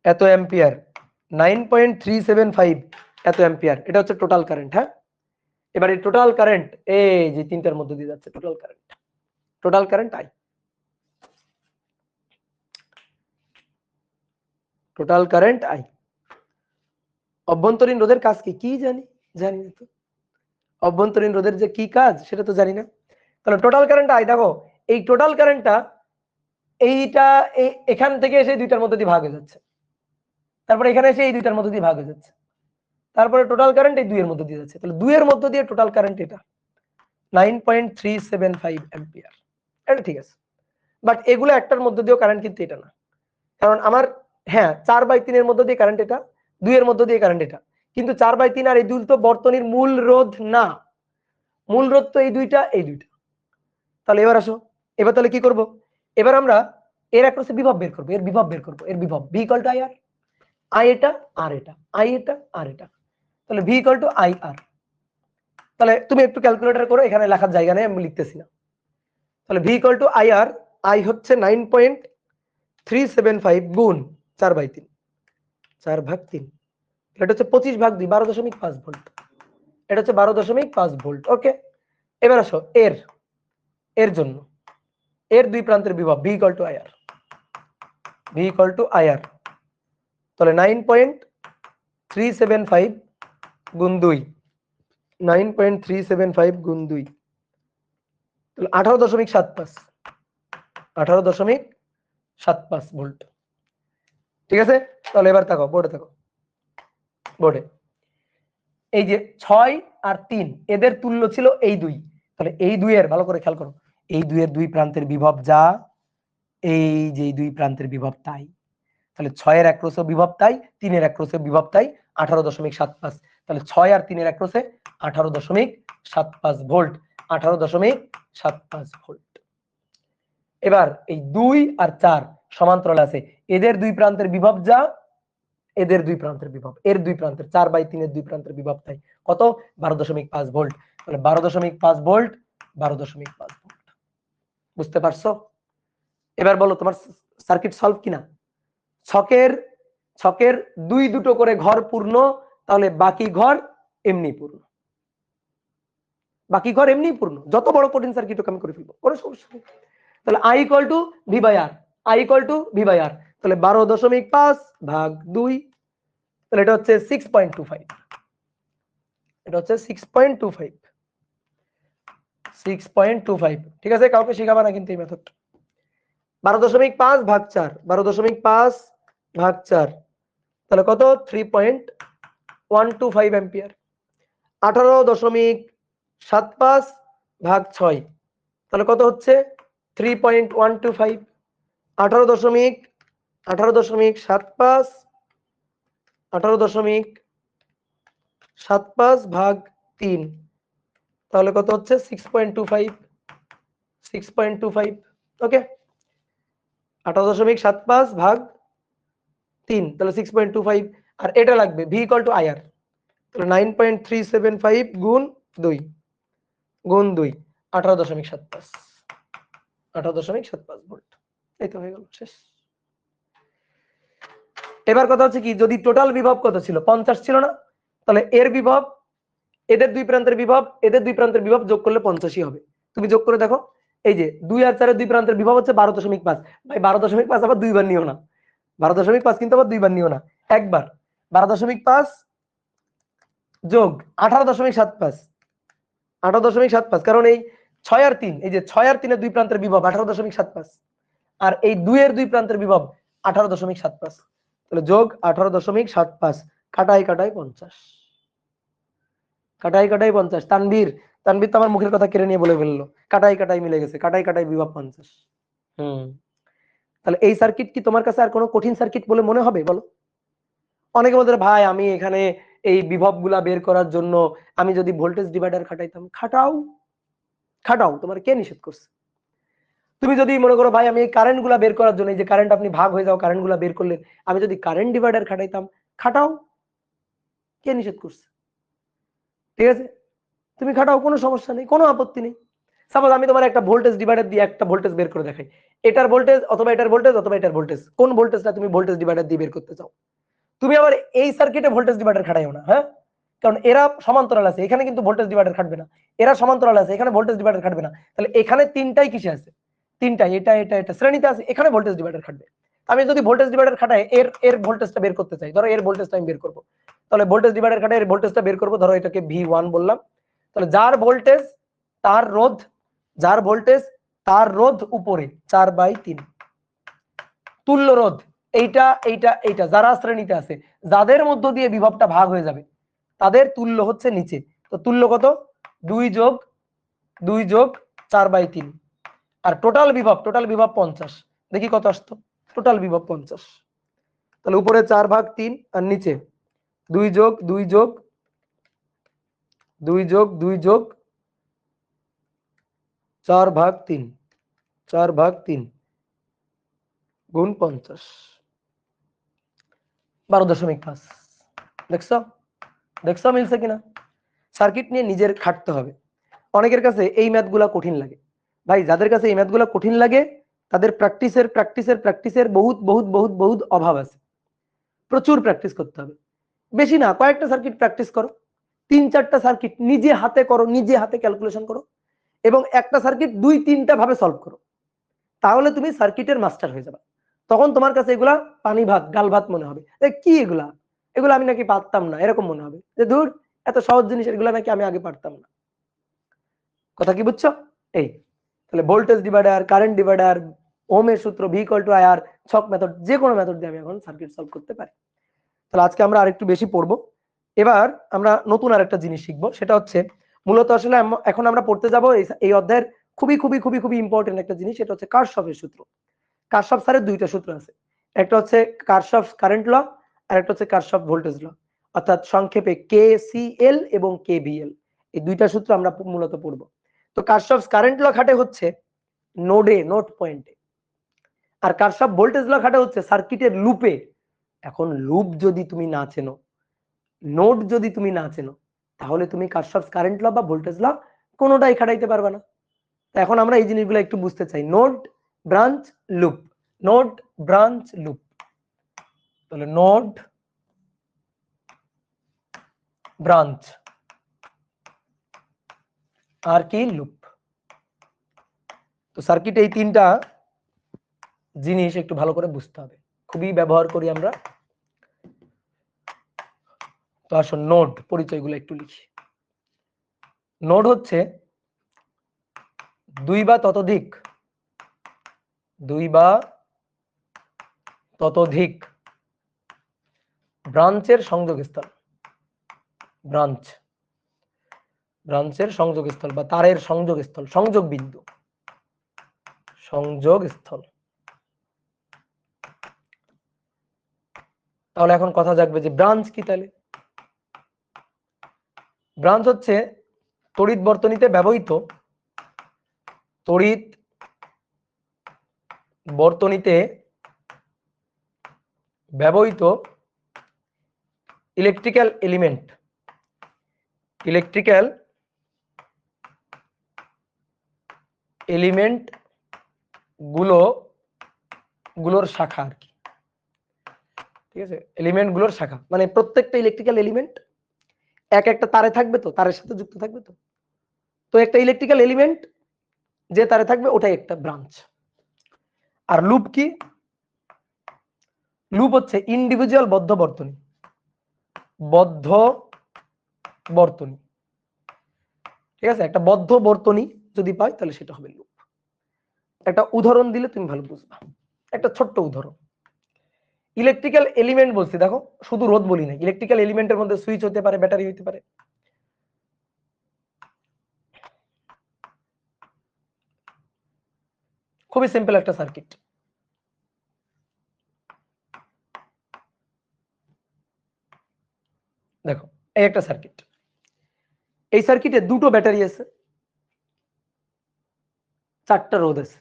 এত অ্যাম্পিয়ার, 9.375 এত অ্যাম্পিয়ার, এটা হচ্ছে টোটাল কারেন্ট। হ্যাঁ, এবার এই টোটাল কারেন্ট এই যে তিনটার মধ্যে দিয়ে যাচ্ছে, total current I, total current I. অভ্যন্তরীণ রোধের কাজ কি? কি জানি না তো, অভ্যন্তরীণ রোধের যে কি কাজ সেটা তো জানি না। তাহলে টোটাল কারেন্ট আই, দেখো এই টোটাল কারেন্টটা এইটা এখান থেকে এসে দুইটার মধ্যে দিয়ে ভাগ হয়ে যাচ্ছে, তারপরে এখানে এসে এই দুইটার মধ্যে দিয়ে ভাগ হয়ে যাচ্ছে, তারপরে টোটাল কারেন্ট এই 2 এর মধ্যে দিয়ে যাচ্ছে। তাহলে 2 এর মধ্যে দিয়ে টোটাল কারেন্ট এটা 9.375 অ্যাম্পিয়ার। এটা ঠিক আছে, বাট এগুলো একটার মধ্যে দিয়েও কারেন্ট কিন্তু এটা না, কারণ আমার হ্যাঁ 4/3 এর মধ্যে দিয়ে কারেন্ট এটা, 2 এর মধ্যে দিয়ে কারেন্ট এটা, কিন্তু 4/3 আর এই 2 তো বর্তনীর মূল রোধ না, মূল রোধ তো এই দুইটা। তাহলে এবার আসো, এবার তাহলে কি করব? এবার আমরা এর অ্যাক্রসে বিভব বের করব, এর বিভব V equal to I R, I এটা আর এটা, আই এটা আর এটা। তাহলে V equal to I R. তাহলে তুমি একটু ক্যালকুলেটর করো, এখানে লেখার জায়গা নেই, আমি লিখতেছি না। তাহলে V equal to I R, I হচ্ছে 9.375 গুণ 4/3, 4/3, এটা হচ্ছে 25/2, 12.5 ভোল্ট। এটা হচ্ছে 12.5 ভোল্ট। ওকে, এবার আসো এর জন্য এর দুই প্রান্তের বিভব V equal to I R, V equal to I R. তাহলে 9.375 গুণ 2, 9.375 গুণ 2, তাহলে 18.75, 18.75 ভোল্ট। ঠিক আছে, তাহলে এবার তাকাও বোর্ডে, তাকাও বোর্ডে। এই যে 6 আর 3 এদের তুল্য ছিল এই 2, তাহলে এই 2 এর, ভালো করে খেয়াল করো, এই 2 এর দুই প্রান্তের বিভব যা, এই যে দুই প্রান্তের বিভব তাই। তাহলে 6 এর একরোশে বিভব তাই, 3 এর একরোশে বিভব তাই, 18.75। তাহলে 6 আর 3 এর একরোশে 18.75 ভোল্ট, 18.75 ভোল্ট। এবার এই 2 আর 4 সমান্তরাল আছে, এদের দুই প্রান্তের বিভব যা, এদের দুই প্রান্তের বিভব, এর দুই প্রান্তের 4/3 এর দুই প্রান্তের বিভব তাই। কত? 12.5 ভোল্ট। তাহলে 12.5 ভোল্ট, 12.5 ভোল্ট। বুঝতে পারছো? এবার বলো তোমার সার্কিট সলভ কিনা। ছকের দুটো করে ঘর পূর্ণ, তাহলে বাকি ঘর এমনি পূর্ণ, বাকি ঘর এমনি পূর্ণ। যত বড় কঠিন সার্কিট আমি করে ফেলবো, কোনো সমস্যা নেই। তাহলে I equal to V by R, I equal to V by R. তাহলে 12.5 ভাগ 2, তাহলে এটা হচ্ছে 6.25, এটা হচ্ছে 6.25, 6.25। ঠিক আছে, কাউকে শেখাবা না কিন্তু এই মেথডটা। 12.5 ভাগ 4, 12.5 ভাগ 4, তাহলে কত? 3.125 অ্যাম্পিয়ার। 18.75 ভাগ 6, তাহলে কত হচ্ছে? 3.125। 18.75, 18.75 ভাগ 3, তাহলে কত হচ্ছে? 6.25, 6.25। ওকে, 18.75 ভাগ 3, তাহলে 6.25। আর এটা লাগবে ভি ইকুয়াল টু আইআর, তাহলে 9.375 গুণ 2, গুণ 2, 18.75, 18.75 ভোল্ট। এই তো হয়ে গেল, শেষ। এবার কথা হচ্ছে কি, যদি টোটাল বিভব কত ছিল? 50 ছিল না? তাহলে এর বিভব, এদের দুই প্রান্তের বিভব, এদের দুই প্রান্তের বিভব যোগ করলে 50ই হবে। তুমি যোগ করে দেখো, এই যে 2 আর 4 এর দুই প্রান্তের বিভব হচ্ছে 12.5। ভাই 12.5 আবার দুইবার নিও না, 12.5 কিন্তু আবার দুইবার নিও না, একবার। 12.5 যোগ 18.75, 18.75, কারণ এই 6 আর 3, এই যে 6 আর 3 এর দুই প্রান্তের বিভব 18.75, আর এই 2 এর দুই প্রান্তের বিভব 18.75, তাহলে যোগ 18.75, কাটাই কাটাই 50, কাটাই কাটাই 50। তানভীর, তানভীর তো আমার মুখের কথা কেড়ে নিয়ে বলে ফেললো, কাটাই কাটাই মিলে গেছে, কাটাই কাটাই বিভব 50। তাহলে এই সার্কিট কি তোমার কাছে আর কোনো কঠিন সার্কিট বলে মনে হবে বলো? অনেকে বলতে ভাই আমি এখানে এই বিভব গুলা বের করার জন্য আমি যদি ভোল্টেজ ডিভাইডার খাটাইতাম। খাটাও, খাটাও, তোমার কে নিষেধ করছে? তুমি যদি মনে করো ভাই আমি এই কারেন্ট গুলা বের করার জন্য, এই যে কারেন্ট আপনি ভাগ হয়ে যাও কারেন্ট গুলা বের করলেন, আমি যদি কারেন্ট ডিভাইডার খাটাইতাম, খাটাও, কে নিষেধ করছে? ঠিক আছে, তুমি খাটাও, কোনো সমস্যা নেই, কোনো আপত্তি নেই। সাপোজ আমি তোমার একটা ভোল্টেজ ডিভাইডার দিয়ে একটা ভোল্টেজ বের করে দেখাই, এটার ভোল্টেজ অথবা এটার ভোল্টেজ অথবা এটার ভোল্টেজ, কোন ভোল্টেজটা তুমি ভোল্টেজ ডিভাইডার দিয়ে বের করতে চাও? তুমি আবার এই সার্কিটে ভোল্টেজ ডিভাইডার খাটাইও না, হ্যাঁ, কারণ এরা সমান্তরাল আছে, এখানে কিন্তু ভোল্টেজ ডিভাইডার খাটবে না। এরা সমান্তরাল আছে, এখানে ভোল্টেজ ডিভাইডার খাটবে না। তাহলে এখানে তিনটাই কিসে আছে? তিনটাই, এটা এটা এটা শ্রেণীতে আছে, এখানে ভোল্টেজ ডিভাইডার খাটবে। আমি যদি ভোল্টেজ ডিভাইডার খাটাই এর এর ভোল্টেজটা বের করতে চাই, ধরো এর ভোল্টেজটা আমি বের করব, তাহলে ভোল্টেজ ডিভাইডার খাটাই এর ভোল্টেজটা বের করব, ধরো এটাকে V1 বললাম। তাহলে যার ভোল্টেজ তার রোধ, যার ভোল্টেজ তার রোধ উপরে 4/3, তুল্য রোধ এইটা এইটা এইটা, যারা শ্রেণীতে আছে, যাদের মধ্য দিয়ে বিভবটা ভাগ হয়ে যাবে তাদের তুল্য হচ্ছে নিচে। তো তুল্য কত? 2 যোগ 2 যোগ 4/3, আর টোটাল বিভব 50। দেখি কত আসতো টোটাল বিভব 50। তাহলে উপরে 4/3 আর নিচে 2 যোগ 2 যোগ 2 যোগ 2 যোগ 4/3, 4/3 গুণ 50, 12.5। দেখছো? দেখছো মিলছে কিনা? সার্কিট নিয়ে নিজের খাটতে হবে। অনেকের কাছে এই ম্যাথগুলা কঠিন লাগে। ভাই যাদের কাছে এই ম্যাথগুলা কঠিন লাগে তাদের প্র্যাকটিসের বহুত বহুত বহুত বহুত অভাব আছে। প্রচুর প্র্যাকটিস করতে হবে। বেশি না, কয়েকটা সার্কিট প্র্যাকটিস করো, 3-4টা সার্কিট নিজে হাতে করো, নিজে হাতে ক্যালকুলেশন করো এবং একটা সার্কিট 2-3টা ভাবে সলভ করো। তাহলে তুমি সার্কিটের মাস্টার হয়ে যাবে। তখন তোমার কাছে এগুলা পানি ভাত গাল ভাত মনে হবে। কি এগুলা, এগুলো আমি নাকি পারতাম না, এরকম মনে হবে যে ধুর এত সহজ জিনিস, এগুলো নাকি আমি আগে পারতাম না। কথা কি বুঝছো? এই তাহলে ভোল্টেজ ডিভাইডার, কারেন্ট ডিভাইডার, ওহমের সূত্র, ভি ইকুয়াল টু আইআর, ছক মেথড, যে কোনো মেথড দিয়ে আমি এখন সার্কিট সলভ করতে পারি। তাহলে আজকে আমরা আরেকটু বেশি পড়বো। এবার আমরা নতুন আরেকটা জিনিস শিখবো, সেটা হচ্ছে মূলত আসলে এখন আমরা পড়তে যাব এই অধ্যায়ের খুবই খুবই খুবই খুবই ইম্পর্টেন্ট একটা জিনিস, সেটা হচ্ছে কারশফের সূত্র। কারশফ স্যারের দুইটা সূত্র আছে, একটা হচ্ছে কারশফ কারেন্ট ল আর একটা হচ্ছে কারশফ ভোল্টেজ ল, অর্থাৎ সংক্ষেপে কেসিএল এবং কেভিএল। এই দুইটা সূত্র আমরা মূলত পড়বো। তো কারশফ কারেন্ট ল খাটে হচ্ছে নোডে, নোড পয়েন্টে, আর কারশফ ভোল্টেজ ল খাটে হচ্ছে সার্কিটের লুপে। এখন লুপ যদি তুমি না চেনো, নোড যদি তুমি না চেনো, তাহলে তুমি কারশফ কারেন্ট ল বা ভোল্টেজ ল কোনোটাই খাটাইতে পারবে না। এখন আমরা এই জিনিসগুলো একটু বুঝতে চাই। Node, branch, loop, node, branch, loop. তাহলে নোড, ব্রাঞ্চ আর কি লুপ। তো সার্কিট এই তিনটা জিনিস একটু ভালো করে বুঝতে হবে, খুবই ব্যবহার করি আমরা। তো আসুন নোড পরিচয়গুলো একটু লিখি। নোড হচ্ছে দুই বা ততোধিক ব্রাঞ্চের সংযোগস্থল, ব্রাঞ্চের সংযোগস্থল বা তারের সংযোগস্থল, সংযোগ বিন্দু, সংযোগস্থল। তাহলে এখন কথা জাগবে যে ব্রাঞ্চ কি? তাহলে ব্রাঞ্চ হচ্ছে তড়িৎ বর্তনীতে ব্যবহৃত ইলেকট্রিক্যাল এলিমেন্ট গুলোর শাখা আর কি। ঠিক আছে, এলিমেন্ট গুলোর শাখা মানে প্রত্যেকটা ইলেকট্রিক্যাল এলিমেন্ট এক একটা তারে থাকবে, তো তারের সাথে যুক্ত থাকবে। তো একটা ইলেকট্রিক্যাল এলিমেন্ট যে তারে থাকবে ওটাই একটা ব্রাঞ্চ। আর লুপ কি? লুপ হচ্ছে ইন্ডিভিজুয়াল বদ্ধ বর্তনী। ঠিক আছে, একটা বদ্ধ বর্তনী যদি পাই তাহলে সেটা হবে লুপ। একটা উদাহরণ দিলে তুমি ভালো বুঝবা, একটা ছোট্ট উদাহরণ। ইলেকট্রিক্যাল এলিমেন্ট বলছি, দেখো শুধু রোধ বলি না, ইলেকট্রিক্যাল এলিমেন্টের মধ্যে সুইচ হতে পারে, ব্যাটারি হতে পারে। খুবই সিম্পল একটা সার্কিট। দেখো এই একটা সার্কিট, এই সার্কিটে দুটো ব্যাটারি আছে, 4টা রোধ আছে।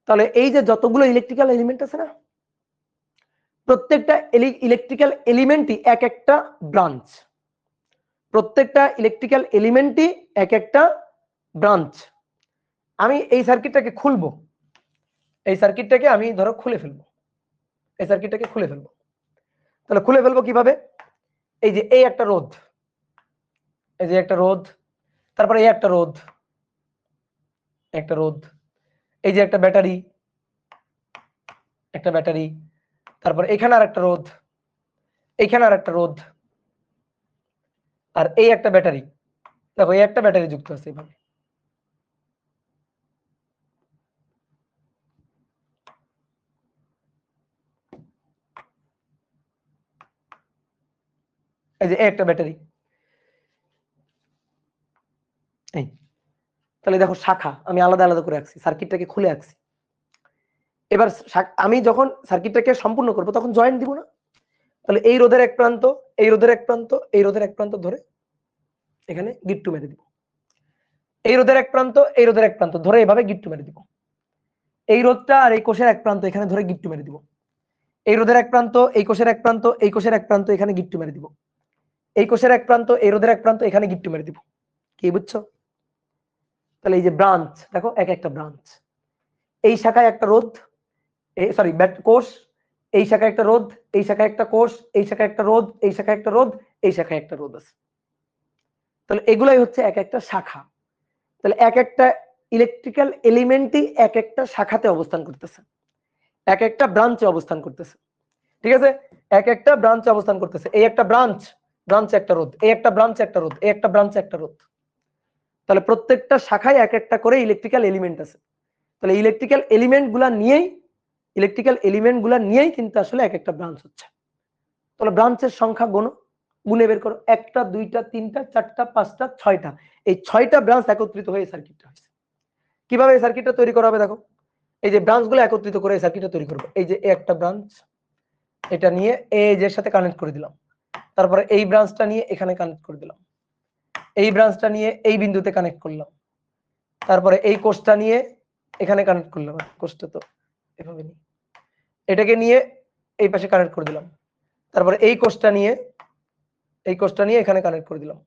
তাহলে এই যে যতগুলো ইলেকট্রিক্যাল এলিমেন্ট আছে না, প্রত্যেকটা ইলেকট্রিক্যাল এলিমেন্টই এক একটা ব্রাঞ্চ। প্রত্যেকটা ইলেকট্রিক্যাল এলিমেন্টই এক একটা ব্রাঞ্চ। আমি এই সার্কিটটাকে খুলবো, এই সার্কিটটাকে আমি ধরো খুলে ফেলবো, এই সার্কিটটাকে খুলে ফেলবো। তাহলে খুলে ফেলবো কিভাবে? এই যে এই একটা রোধ, এই যে একটা রোধ, তারপরে এই একটা রোধ, এই যে একটা ব্যাটারি, তারপর এখানে আর একটা রোধ, এখানে আর একটা রোধ, আর এই একটা ব্যাটারি। দেখো এই একটা ব্যাটারি যুক্ত আছে এভাবে। এই যে একটা ব্যাটারি, এই তাহলে দেখো শাখা আমি আলাদা আলাদা করে রাখছি, সার্কিটটাকে খুলে রাখছি। এবার আমি যখন সার্কিটটাকে সম্পূর্ণ করব তখন জয়েন্ট দিব না? তাহলে এই রোধের এক প্রান্ত, এই রোধের এক প্রান্ত, এই রোধের এক প্রান্ত ধরে এখানে গিট্টু মেরে দিব। এই রোধের এক প্রান্ত, এই রোধের এক প্রান্ত ধরে এভাবে গিট্টু মেরে দিব। এই রোধটা আর এই কোষের এক প্রান্ত এখানে ধরে গিট্টু মেরে দিব। এই রোধের এক প্রান্ত, এই কোষের এক প্রান্ত, এই কোষের এক প্রান্ত, এখানে গিট্টু মেরে দিব। এই কোষের এক প্রান্ত, এই রোধের এক প্রান্ত, এখানে গিট্টু মেরে দিব। কি বুঝছো? তাহলে এই যে ব্রাঞ্চ, দেখো এক একটা ব্রাঞ্চ। এই শাখায় একটা রোধ, সরি কোষ, এই শাখায় একটা রোধ, এই শাখায় একটা কোষ, এই শাখায় একটা রোধ, এই শাখায় একটা রোধ, এই শাখায় একটা রোধ আছে। তাহলে এগুলাই হচ্ছে এক একটা শাখা। তাহলে এক একটা ইলেকট্রিক্যাল এলিমেন্টই এক একটা শাখাতে অবস্থান করতেছে, এক একটা ব্রাঞ্চে অবস্থান করতেছে। ঠিক আছে, এক একটা ব্রাঞ্চে অবস্থান করতেছে। এই একটা ব্রাঞ্চ, ব্রাঞ্চে একটা রোধ, এই একটা ব্রাঞ্চে একটা রোধ, এই একটা ব্রাঞ্চে একটা রোধ। তাহলে প্রত্যেকটা শাখায় এক একটা করে ইলেকট্রিক্যাল এলিমেন্ট আছে। তাহলে ইলেকট্রিক্যাল এলিমেন্ট গুলা নিয়েই কিন্তু আসলে এক একটা ব্রাঞ্চ হচ্ছে। তাহলে ব্রাঞ্চের সংখ্যা গুনে বের করো, একটা, দুইটা, তিনটা, চারটা, পাঁচটা, ছয়টা। এই ছয়টা ব্রাঞ্চ একত্রিত হয়ে সার্কিটটা হয়েছে। কিভাবে এই সার্কিটটা তৈরি করা হবে? দেখো, এই যে ব্রাঞ্চ গুলো একত্রিত করে এই সার্কিটটা তৈরি করবো। এই যে একটা ব্রাঞ্চ, এটা নিয়ে এই যে সাথে কানেক্ট করে দিলাম, তারপরে এই ব্রাঞ্চটা নিয়ে এখানে কানেক্ট করে দিলাম, এই ব্রাঞ্চটা নিয়ে এই বিন্দুতে কানেক্ট করলাম, তারপরে এই কোষটা নিয়ে এখানে কানেক্ট করলাম, কোষটা তো এভাবে নিয়ে এটাকে নিয়ে এই পাশে কানেক্ট করে দিলাম, তারপরে এই কোষটা নিয়ে এখানে কানেক্ট করে দিলাম।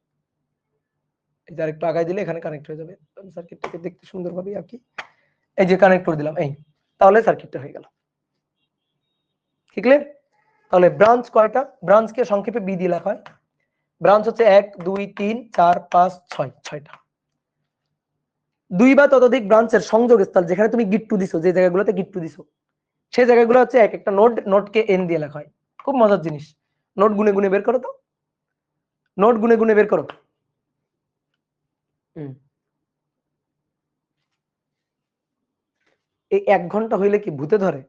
এই যে আরেকটু আগায় দিলে এখানে কানেক্ট হয়ে যাবে। সার্কিটটাকে দেখতে সুন্দরভাবে আর কি, এই যে কানেক্ট করে দিলাম, এই তাহলে সার্কিটটা হয়ে গেল। ঠিক আছে? তাহলে ব্রাঞ্চ কয়টা? ব্রাঞ্চকে সংক্ষেপে বি দিয়ে লেখা হয়। ব্রাঞ্চ হচ্ছে 1 2 3 4 5 6, ছয়টা। দুই বা ততোধিক ব্রাঞ্চের সংযোগস্থল, যেখানে তুমি গিট্টু দিছো, যে জায়গাগুলোতে গিট্টু দিছো সেই জায়গাগুলো হচ্ছে এক একটা নোড। নোডকে এন দিয়ে লেখা হয়। খুব মজার জিনিস। নোড গুনে গুনে বের করো তো, নোড গুনে গুনে বের করো। এই 1 ঘন্টা হইলে কি ভূতে ধরে?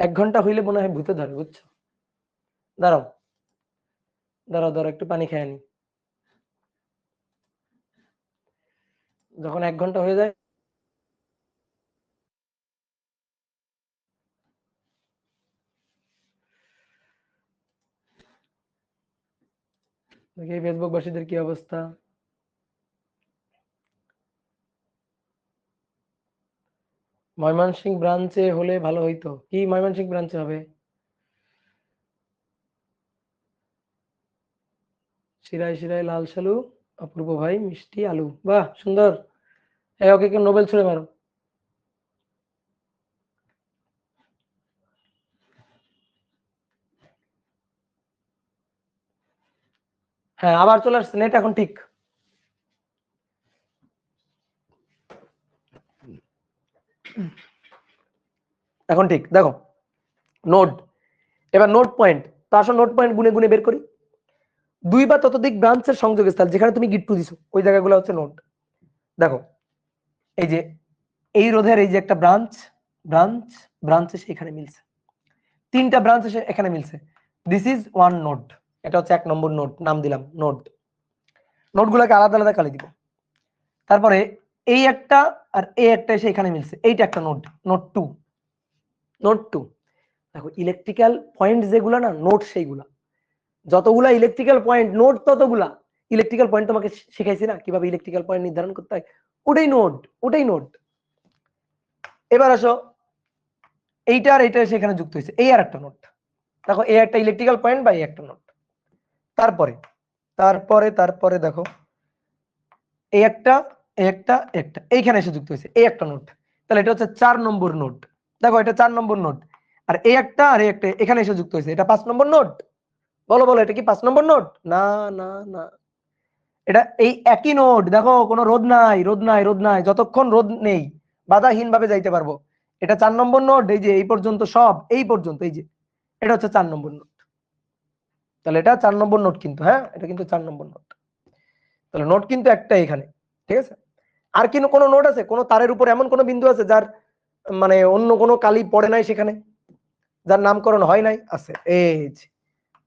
1 ঘন্টা হইলে মনে হয় ভূতে ধরে, বুঝছো? দাঁড়াও দাঁড়াও দাঁড়াও, একটু পানি খেয়ে নি। যখন 1 ঘন্টা হয়ে যায়, দেখি ফেসবুক বাসীদের কি অবস্থা। ময়মনসিংহ ব্রাঞ্চে হলে ভালো হইতো। কি ময়মনসিংহ ব্রাঞ্চে হবে? শিরায় শিরায় লাল সালু, অপূর্ব ভাই মিষ্টি আলু। বাহ, সুন্দর। ওকে কি নোবেল ছুড়ে মারো। হ্যাঁ, আবার চলে আসছে নেট, এখন ঠিক। এখন ঠিক, দেখো নোড। এবার নোড পয়েন্ট, তো আসো নোড পয়েন্ট গুনে গুনে বের করি। দুই বা ততোধিক ব্রাঞ্চের সংযোগস্থল, যেখানে তুমি গিট্টু দিছো ওই জায়গাগুলো হচ্ছে নোড। দেখো, এই যে এই রোধের এই যে একটা ব্রাঞ্চ, ব্রাঞ্চ ব্রাঞ্চ এসে এখানে মিলছে, তিনটা ব্রাঞ্চ এসে এখানে মিলছে। This is one node. এটা হচ্ছে 1 নম্বর নোড, নাম দিলাম নোড। নোডগুলোকে আলাদা আলাদা কালি দিব। তারপরে এই একটা আর এই একটা এসে এখানে মিলছে, এইটা একটা নোড, নোড 2। নোড 2, দেখো ইলেকট্রিক্যাল পয়েন্ট যেগুলো না নোড, সেইগুলা যতগুলা ইলেকট্রিক্যাল পয়েন্ট নোড ততগুলা ইলেকট্রিক্যাল পয়েন্ট। তোমাকে শিখাইছি না কিভাবে ইলেকট্রিক্যাল পয়েন্ট নির্ধারণ করতে হয়? ওটাই নোড, ওটাই নোড। এবার আসো, এইটা আর এইটা সেখানে যুক্ত হয়েছে, এই আর একটা নোড। দেখো এই একটা ইলেকট্রিক্যাল পয়েন্ট বা এই একটা নোড। তারপরে তারপরে তারপরে দেখো এই একটা, একটা এইখানে এসে যুক্ত হয়েছে, এই একটা নোড। তাহলে এটা হচ্ছে 4 নম্বর নোড। দেখো এটা 4 নম্বর নোড। আর এই একটা আর এই একটা এখানে এসে যুক্ত হয়েছে, এটা 5 নম্বর নোড। বলো বলো, এটা কি 5 নম্বর নোড? না না না, এটা এই একই নোড। দেখো কোনো রোধ নাই, রোধ নাই, রোধ নাই, যতক্ষণ রোধ নেই বাধাহীন ভাবে যাইতে পারবো। এটা 4 নম্বর নোড। এই যে এই পর্যন্ত সব, এই পর্যন্ত, এই যে এটা হচ্ছে 4 নম্বর নোড। তাহলে এটা 4 নম্বর নোড কিন্তু, হ্যাঁ এটা কিন্তু 4 নম্বর নোড। তাহলে নোড কিন্তু একটা এখানে। ঠিক আছে? আর কিন্তু কোনো নোড আছে, কোনো তারের উপর এমন কোনো বিন্দু আছে যার মানে অন্য কোনো কালি পড়ে নাই সেখানে, যার নামকরণ হয় নাই? আছে, এই যে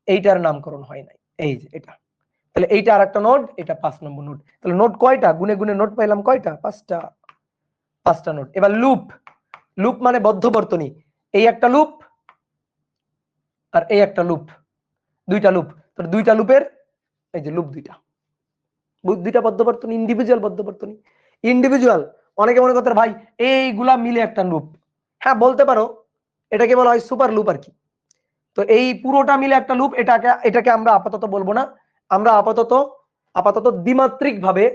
এইটার নামকরণ হয় নাই, এই যে এটা। তাহলে এইটা আর একটা নোড, এটা 5 নম্বর নোড। তাহলে নোড কয়টা? গুনে গুনে নোড পাইলাম কয়টা? 5টা, 5টা নোড। এবার লুপ, লুপ মানে বদ্ধ বর্তনী। এই একটা লুপ আর এই একটা লুপ, দুইটা লুপ। তাহলে দুইটা লুপের এই যে লুপ দুইটা, দুইটা বদ্ধ বর্তনী, ইন্ডিভিজুয়াল বদ্ধ বর্তনী। ইন্ডিভিজুয়াল, অনেকে মনে করতে ভাই এইগুলা মিলে একটা লুপ। হ্যাঁ বলতে পারো, এটাকে বলা হয় সুপার লুপ আর কি। তো এই পুরোটা মিলে একটা লুপ। এটাকে আমরা আপাতত বলবো না, আমরা আপাতত দ্বিমাত্রিক ভাবে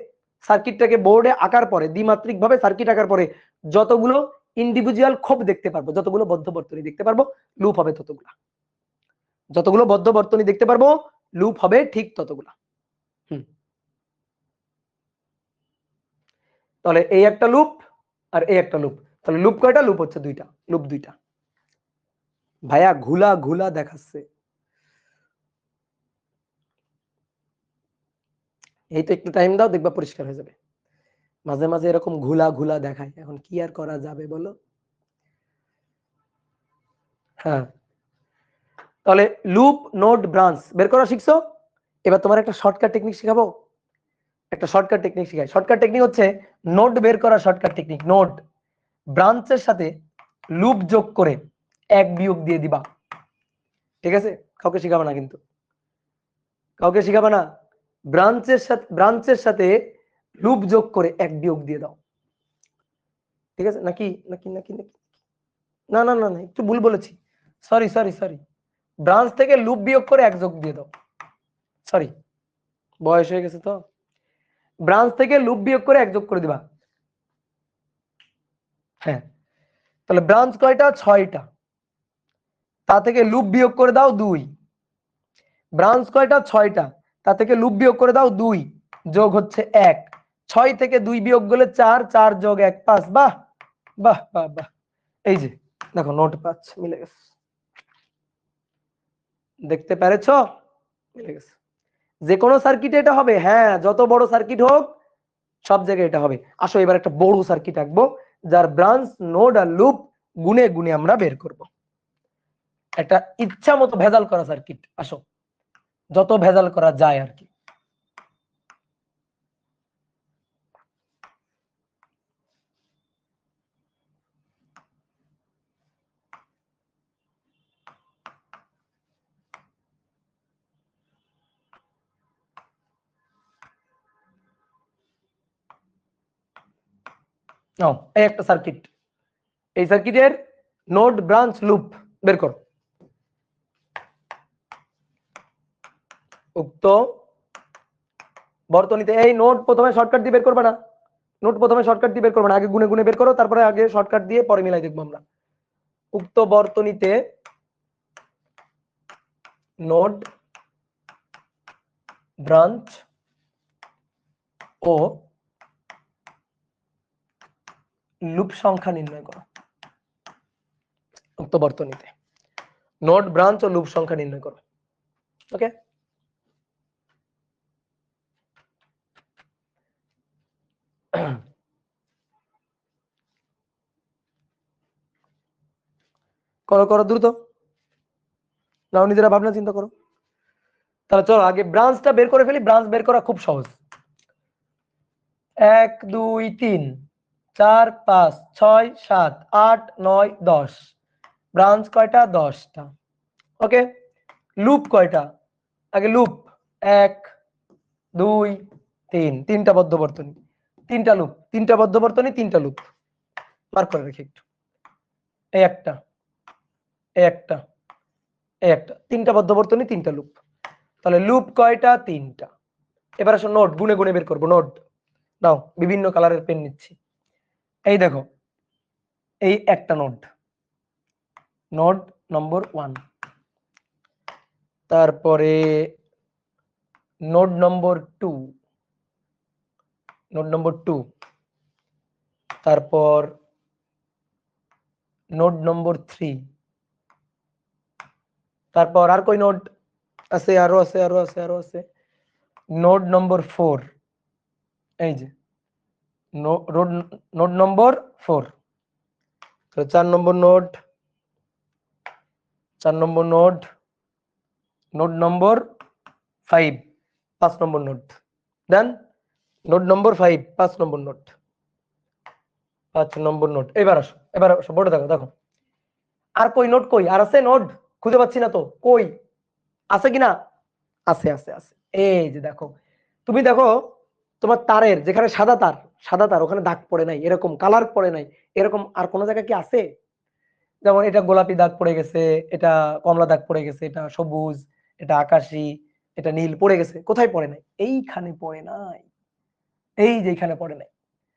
সার্কিটটাকে বোর্ডে আঁকার পরে, দ্বিমাত্রিক ভাবে সার্কিট আঁকার পরে যতগুলো ইন্ডিভিজুয়াল ক্ষোভ দেখতে পারবো, যতগুলো বদ্ধ বর্তনী দেখতে পারবো, লুপ হবে ততগুলা। যতগুলো বদ্ধ বর্তনী দেখতে পারবো লুপ হবে ঠিক ততগুলা। তাহলে এই একটা লুপ আর এই একটা লুপ। তাহলে লুপ কয়টা? লুপ হচ্ছে দুইটা, লুপ দুইটা। ভাইয়া ঘুলা ঘুলা দেখাচ্ছে, এই তো একটু টাইম দাও, দেখবা পরিষ্কার হয়ে যাবে। মাঝে মাঝে এরকম ঘুলা ঘুলা দেখায়, এখন কি আর করা যাবে বলো। হ্যাঁ, তাহলে লুপ, নোড, ব্রাঞ্চ বের করা শিখছো। এবার তোমার একটা শর্টকাট টেকনিক শিখাবো, একটা শর্টকাট টেকনিক শিখাই। শর্টকাট টেকনিক হচ্ছে নোড বের করা শর্টকাট টেকনিক। নোড ব্রাঞ্চের সাথে লুপ যোগ করে এক বিয়োগ দিয়ে দিবা, ঠিক আছে? কাউকে শিখাবে না কিন্তু, কাউকে শিখাবে না। ব্রাঞ্চের সাথে লুপ যোগ করে এক বিয়োগ দিয়ে দাও, ঠিক আছে? নাকি নাকি নাকি নাকি না না না না, একটু ভুল বলেছি, সরি সরি সরি। ব্রাঞ্চ থেকে লুপ বিয়োগ করে এক যোগ দিয়ে দাও, সরি, বয়স হয়ে গেছে তো। ব্রাঞ্চ থেকে লুপ বিয়োগ করে এক যোগ করে দিবা। হ্যাঁ, তাহলে ব্রাঞ্চ কয়টা? 6টা। তা থেকে লুপ বিয়োগ করে দাও 2। ব্রাঞ্চ কয়টা? 6টা। তা থেকে লুপ বিয়োগ করে দাও 2, যোগ হচ্ছে 1। 6 থেকে 2 বিয়োগ গেলে 4, 4 যোগ 1 5। বাহ বাহ বাহ বাহ, এই যে দেখো নোট 5 মিলে গেছে, দেখতে পেরেছো? মিলে গেছে। যে কোনো সার্কিটে এটা হবে, হ্যাঁ, যত বড় সার্কিট হোক সব জায়গায় এটা হবে। আসো এবার একটা বড় সার্কিট আঁকবো, যার ব্রাঞ্চ, নোড আর লুপ গুনে গুনে আমরা বের করব। একটা ইচ্ছা মতো ভেজাল করা সার্কিট, আসো, যত ভেজাল করা যায় আর কি। নাও, এই একটা সার্কিট, এই সার্কিটের নোড, ব্রাঞ্চ, লুপ বের করো। উক্ত বর্তনীতে এই নোড প্রথমে শর্টকাট দিয়ে বের করবে না, নোড প্রথমে শর্টকাট দিয়ে বের করবে না, আগে গুনে গুনে বের করো, তারপরে আগে শর্টকাট দিয়ে পরে মিলাই দেখবো আমরা। উক্ত বর্তনীতে নোড, ব্রাঞ্চ ও লুপ সংখ্যা নির্ণয় করো। উক্ত বর্তনীতে নোড, ব্রাঞ্চ ও লুপ সংখ্যা নির্ণয় করো। ওকে, করো করো দ্রুত, নাও নিজেরা ভাবনা চিন্তা করো। তাহলে চলো আগে ব্রাঞ্চটা বের করে ফেলি। ব্রাঞ্চ বের করা খুব সহজ। 1 2 3 4 5 6 7 8 9 10। ব্রাঞ্চ কয়টা? 10টা। ওকে, লুপ কয়টা? আগে লুপ 1 2 3, 3টা বদ্ধ বর্তনী, 3টা লুপ, 3টা বদ্ধ বর্তনী, 3টা লুপ। মার্ক করে রাখি একটু। এই একটা, এই একটা, এই একটা, 3টা বদ্ধ বর্তনী, 3টা লুপ। তাহলে লুপ কয়টা? 3টা। এবার আসো নোড গুনে গুনে বের করবো। নোড নাও, বিভিন্ন কালারের পেন নিচ্ছি। এই দেখো, এই একটা নোড, নোড নম্বর 1, তারপরে নোড নম্বর 2, নোড নম্বর 2, তারপর নোড নম্বর 3, তারপর আর কই নোড আছে? আরো আছে, আরো আছে, আরো আছে। নোড নম্বর 4, এই যে নোড নম্বর 4। তো 4 নম্বর নোড, 4 নম্বর নোড, নোড নম্বর 5, 5 নম্বর নোড। দেন নোড নম্বর 5, 5 নম্বর নোড, 5 নম্বর নোড। এবার আসো, এবার আসো, বোর্ডে দেখো, দেখো আর কই নোড? কই আর আছে নোড? খুঁজে পাচ্ছি না তো, কই আছে কিনা? আছে আছে আছে, এই যে দেখো। তুমি দেখো তোমার তারের যেখানে সাদা তার, সাদা তার ওখানে দাগ পড়ে নাই, এরকম কালার পড়ে নাই, এরকম আর কোন জায়গায় কি আছে? যেমন এটা গোলাপি দাগ পড়ে গেছে, এটা কমলা দাগ পড়ে গেছে, এটা সবুজ, এটা আকাশি, এটা নীল পড়ে গেছে। কোথায় পড়ে নাই? এইখানে পড়ে নাই, এই যে এইখানে পড়ে নাই।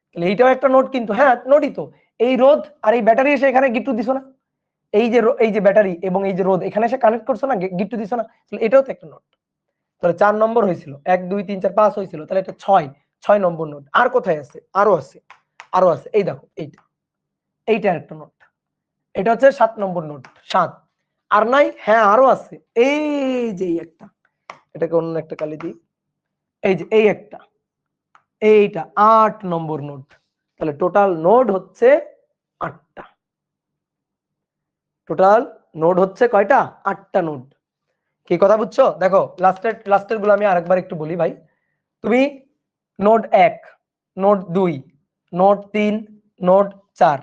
তাহলে এইটাও একটা নোট কিন্তু, হ্যাঁ নোটই তো। এই রোদ আর এই ব্যাটারি এসে এখানে গিট্টু দিছো না, এই যে ব্যাটারি এবং এই যে রোদ এখানে এসে কানেক্ট করছো না, গিট্টু দিছো না, তাহলে এটাও তো একটা নোট। তাহলে 4 নম্বর হয়েছিল, 1 2 3 4 5 হয়েছিল, তাহলে এটা 6 নম্বর নোট। আর কোথায় আছে? আরো আছে, আরো আছে। এই দেখো এইটা একটা নোট, এটা হচ্ছে 7 নম্বর নোট। 7 আর নাই? হ্যাঁ আরো আছে, এই যে একটা, এটাকে অন্য একটা কালি দিই, এই যে এই একটা, এইটা 8 নম্বর নোট। তাহলে টোটাল নোট হচ্ছে 8টা। টোটাল নোট হচ্ছে কয়টা? 8টা নোট। কি কথা বুঝছো? দেখো লাস্টের গুলো আমি আরেকবার একটু বলি ভাই। তুমি note 1, note 2, note 3, note 4,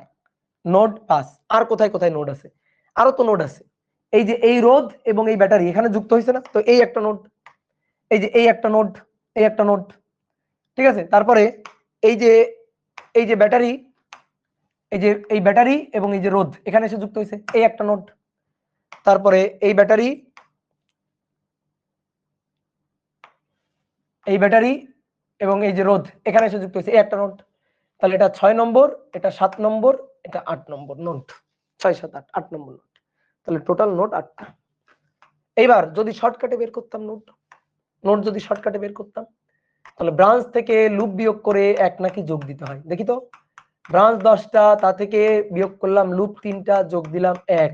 note 5, আর কোথায় কোথায় নোট আছে? আরো তো নোট আছে। এই যে এই রোদ এবং এই ব্যাটারি এখানে যুক্ত হয়েছে না, তো এই একটা নোট, এই যে এই একটা নোট, এই একটা নোট, ঠিক আছে। তারপরে এই যে ব্যাটারি, এই ব্যাটারি এবং এই যে রোদ এখানে এসে যুক্ত হয়েছে, এই একটা নোট। তারপরে এই ব্যাটারি এবং এই যে রোদ এখানে এসে যুক্ত হয়েছে, এই একটা নোট। তাহলে এটা 6 নম্বর, এটা 7 নম্বর, এটা 8 নম্বর নোট। 6 7 8, 8 নম্বর নোট। তাহলে টোটাল নোট 8টা। এইবার যদি শর্টকাটে বের করতাম নোট যদি শর্টকাটে বের করতাম, তাহলে ব্রাঞ্চ থেকে লুপ বিয়োগ করে 1 নাকি যোগ দিতে হয়? দেখি তো, ব্রাঞ্চ 10টা, তা থেকে বিয়োগ করলাম লুপ 3টা, যোগ দিলাম 1।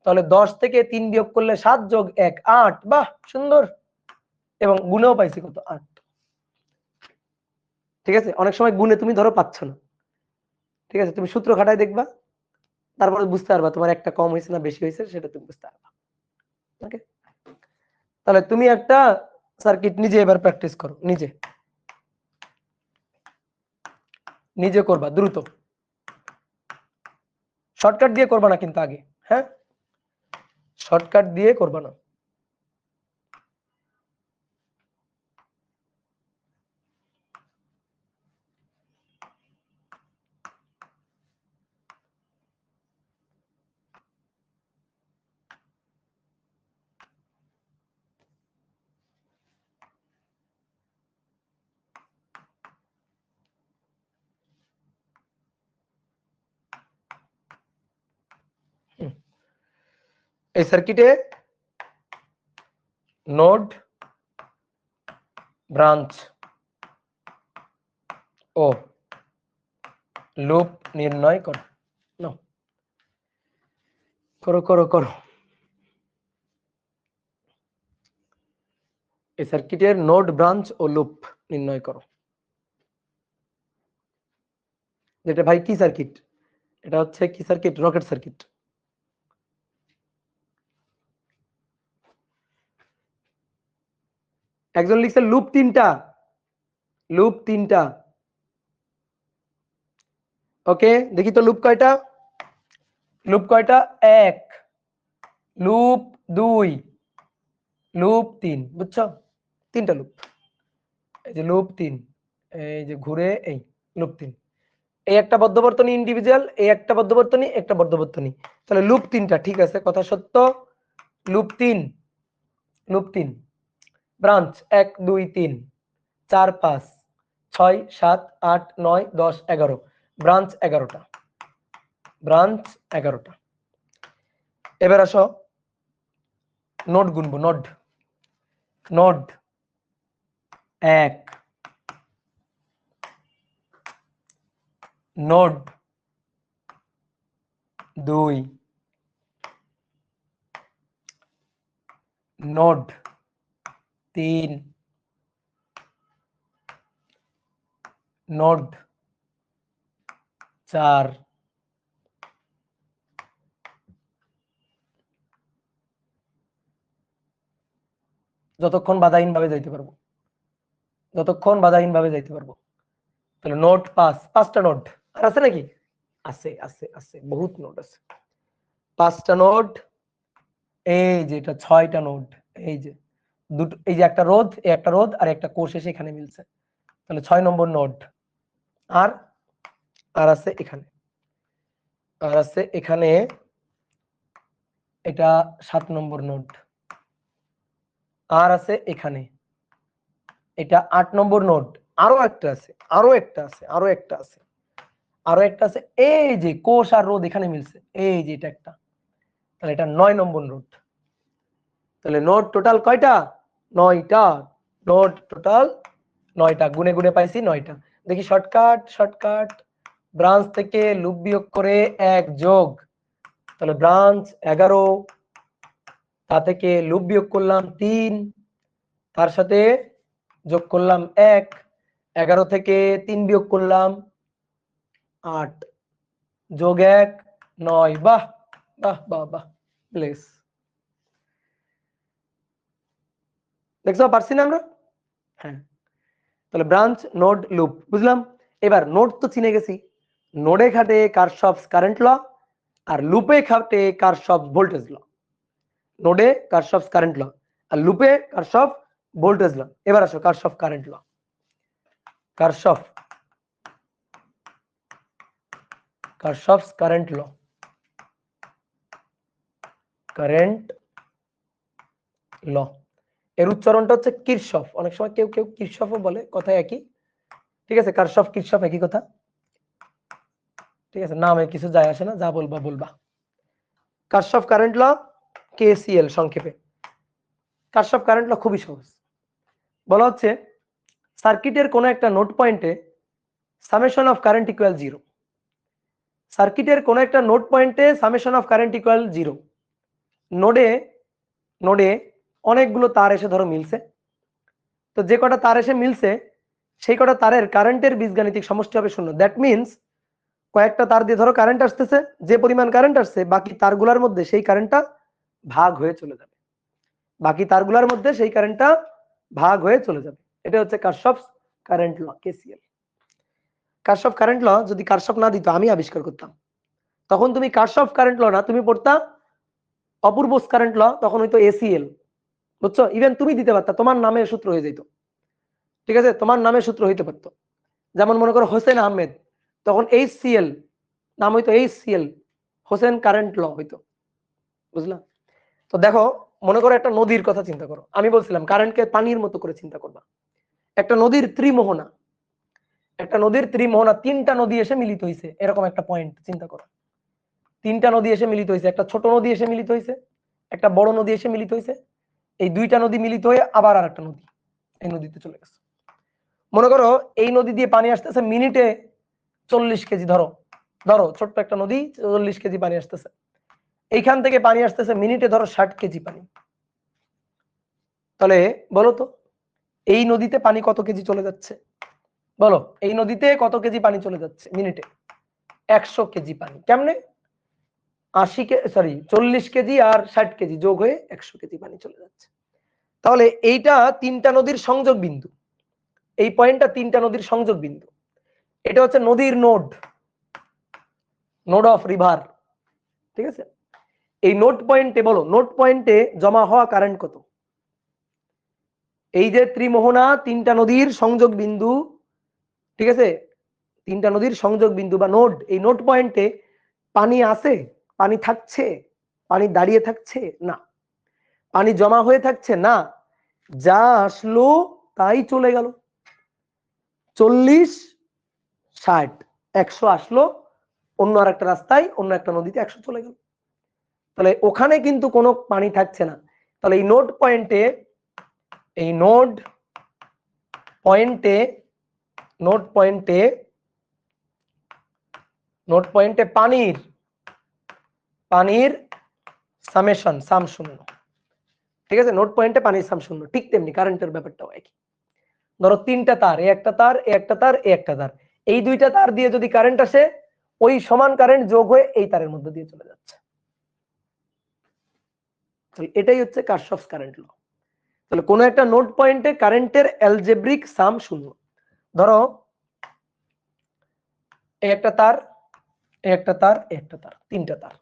তাহলে 10 থেকে 3 বিয়োগ করলে 7 যোগ 1 8। বাহ সুন্দর। এবং গুণেও পাইছি কত? 8। ঠিক আছে, অনেক সময় গুণে তুমি ধরো পাচ্ছ না, ঠিক আছে, তুমি সূত্র খাটায় দেখবা, তারপরে বুঝতে পারবা তোমার একটা কম হয়েছে না বেশি হয়েছে, সেটা তুমি বুঝতে পারবা। ওকে, তাহলে তুমি একটা সার্কিট নিজে এবার প্র্যাকটিস করো, নিজে করবা দ্রুত, শর্টকাট দিয়ে করবা না কিন্তু আগে, হ্যাঁ শর্টকাট দিয়ে করবা না। এই সার্কিটে নোড, ব্রাঞ্চ ও লুপ নির্ণয় করো। নাও, করো করো করো। এই সার্কিটের নোড, ব্রাঞ্চ ও লুপ নির্ণয় করো। যেটা ভাই কি সার্কিট? এটা হচ্ছে কি সার্কিট? Rocket circuit. একজন লিখছে লুপ 3টা, লুপ 3টা। ওকে, দেখি তো লুপ কয়টা? লুপ কয়টা? 1, লুপ 2, লুপ 3। বুঝছো? 3টা লুপ। এই যে লুপ 3, এই যে ঘুরে এই লুপ 3। এই একটা বদ্ধবর্তনী ইন্ডিভিজুয়াল, এই একটা বদ্ধবর্তনী, একটা বদ্ধবর্তনী। তাহলে লুপ 3টা, ঠিক আছে, কথা সত্য। লুপ 3, লুপ 3, ব্রাঞ্চ 1 2 3 4 5 6 7 8 9 10 11, ব্রাঞ্চ 11টা, ব্রাঞ্চ 11টা। এবার আসো নোড গুনবো, node, node 1, node 2, node 3, node 4, যতক্ষণ বাধাহীন ভাবে যাইতে পারবো, যতক্ষণ বাধাহীন ভাবে যাইতে পারবো। তাহলে নোড 5, 5টা নোড। আর আছে নাকি? আছে আছে আছে, বহুত নোড আছে। 5টা নোড। এই যে এটা 6টা নোড। এই যে দুটো, এই যে একটা রোধ, এই একটা রোধ আর একটা কোষ এসে এখানে মিলছে, তাহলে 6 নম্বর নোড। আর আর আছে এখানে, আর আছে এখানে এটা 7 নম্বর নোড, আর আছে এখানে এটা 8 নম্বর নোড, আরো একটা আছে, আরো একটা আছে, আরো একটা আছে, আরো একটা আছে, এই যে কোষ আর রোধ এখানে মিলছে, এই যে এটা একটা, তাহলে এটা 9 নম্বর নোড। তাহলে নোড টোটাল কয়টা? 9টা। নোড টোটাল 9টা, গুনে গুনে পাইছি 9টা। দেখি শর্টকাট, শর্টকাট ব্রাঞ্চ থেকে লুপ বিয়োগ করে 1 যোগ, তাহলে ব্রাঞ্চ 11, তা থেকে লুপ বিয়োগ করলাম 3, তার সাথে যোগ করলাম 1, 11 থেকে 3 বিয়োগ করলাম 8, যোগ 1 9। বাহ বাহ বাহ বাহ, প্লেস দেখছো পারছি না আমরা? হ্যাঁ, তাহলে ব্রাঞ্চ নোড লুপ বুঝলাম। এবার নোড তো চিনে গেছি, নোডে খাটে কারশফস কারেন্ট ল, আর লুপে খাটে কারশফস ভোল্টেজ ল। নোডে কারশফস কারেন্ট ল আর লুপে কারশফ ভোল্টেজ ল। এবার আসো Kirchhoff current law. Kirchhoff's current law, current law এর উচ্চারণটা হচ্ছে কিরশফ, অনেক সময় কেউ কেউ কিরশফও বলে, কথা একই। ঠিক আছে, কারশফ কিরশফ একই কথা। ঠিক আছে, নামে কিছু যায় আসে না, যা বলবা বলবা। কারশফ কারেন্ট ল, কেসিএল সংক্ষেপে। কারশফ কারেন্ট ল খুবই সহজ, বলা হচ্ছে সার্কিটের কোন একটা নোড পয়েন্টে সামেশন অফ কারেন্ট ইকুয়াল 0। সার্কিটের কোন একটা নোড পয়েন্টে সামেশন অফ কারেন্ট ইকুয়াল 0। নোডে নোডে অনেকগুলো তার এসে ধরো মিলছে, তো যে কটা তার এসে মিলছে সেই কটা তারের কারেন্টের বীজগাণিতিক সমষ্টি হবে 0। দ্যাট মিনস কয়েকটা তার দিয়ে ধরো কারেন্ট আসতেছে, যে পরিমাণ কারেন্ট আসছে বাকি তারগুলোর মধ্যে সেই কারেন্টটা ভাগ হয়ে চলে যাবে, বাকি তারগুলোর মধ্যে সেই কারেন্টটা ভাগ হয়ে চলে যাবে। এটা হচ্ছে Kirchhoff's current law, KCL. Kirchhoff current law যদি কারশফ না দিত, আমি আবিষ্কার করতাম, তখন তুমি কারশফ কারেন্ট ল না, তুমি পড়তা অপূর্বস কারেন্ট ল, তখন হয়তো এসিএল। বুঝছো? ইভেন তুমি দিতে পারতা, তোমার নামে সূত্র হয়ে যেত। ঠিক আছে, তোমার নামে সূত্র হইতে পারতো, যেমন মনে করো হোসেন আহমেদ, তখন HCL নাম হইতো HCL, হোসেন কারেন্ট ল হইতো। বুঝলা? তো দেখো, মনে করো একটা নদীর কথা চিন্তা করো, আমি বলছিলাম কারেন্টকে পানির মতো করে চিন্তা করবা। একটা নদীর ত্রিমোহনা, একটা নদীর ত্রিমোহনা, 3টা নদী এসে মিলিত হয়েছে, এরকম একটা পয়েন্ট চিন্তা করো। 3টা নদী এসে মিলিত হয়েছে, একটা ছোট নদী এসে মিলিত হয়েছে, একটা বড় নদী এসে মিলিত হয়েছে, এই 2টা নদী মিলিত হয়ে আবার আর একটা নদী এই নদীতে চলে গেছে। মনে করো এই নদী দিয়ে পানি আসতেছে মিনিটে 40 কেজি, ধরো ধরো ছোট্ট একটা নদী 40 কেজি পানি আসতেছে, এইখান থেকে পানি আসতেছে মিনিটে ধরো 60 কেজি পানি। তাহলে বলো তো এই নদীতে পানি কত কেজি চলে যাচ্ছে? বলো, এই নদীতে কত কেজি পানি চলে যাচ্ছে মিনিটে? 100 কেজি পানি। কেমনে? 40 কেজি আর 60 কেজি যোগ হয়ে 100 কেজি পানি চলে যাচ্ছে। তাহলে এইটা 3টা নদীর সংযোগ বিন্দু, এই পয়েন্টটা 3টা নদীর সংযোগ বিন্দু, এটা হচ্ছে নদীর নোড, নোড অফ রিভার। ঠিক আছে, এই নোড পয়েন্টে বলো, নোড পয়েন্টে জমা হওয়া কারেন্ট কত? এই যে ত্রিমোহনা 3টা নদীর সংযোগ বিন্দু, ঠিক আছে, 3টা নদীর সংযোগ বিন্দু বা নোড, এই নোড পয়েন্টে পানি আছে, পানি থাকছে, পানি দাঁড়িয়ে থাকছে না, পানি জমা হয়ে থাকছে না, যা আসলো তাই চলে গেল। 40 60 100 আসলো, অন্য আর একটা রাস্তায় অন্য একটা নদীতে 100 চলে গেল, তাহলে ওখানে কিন্তু কোনো পানি থাকছে না। তাহলে এই নোড পয়েন্টে, এই নোড পয়েন্টে নোড পয়েন্টে নোড পয়েন্টে পানির পানির সামেশন সাম 0। ঠিক আছে, নোড পয়েন্টে পানির সাম 0। ঠিক তেমনি কারেন্টের ব্যাপারটাও একই। ধরো 3টা তার, এ একটা তার, এ একটা তার, এ একটা তার, এই 2টা তার দিয়ে যদি কারেন্ট আসে, ওই সমান কারেন্ট যোগ হয়ে এই তারের মধ্যে দিয়ে চলে যাচ্ছে। তাহলে এটাই হচ্ছে কারশফস কারেন্ট ল। তাহলে কোন একটা নোড পয়েন্টে কারেন্টের অ্যালজেব্রিক সাম 0। ধরো এই একটা তার, এই একটা তার, এই একটা তার, 3টা তার,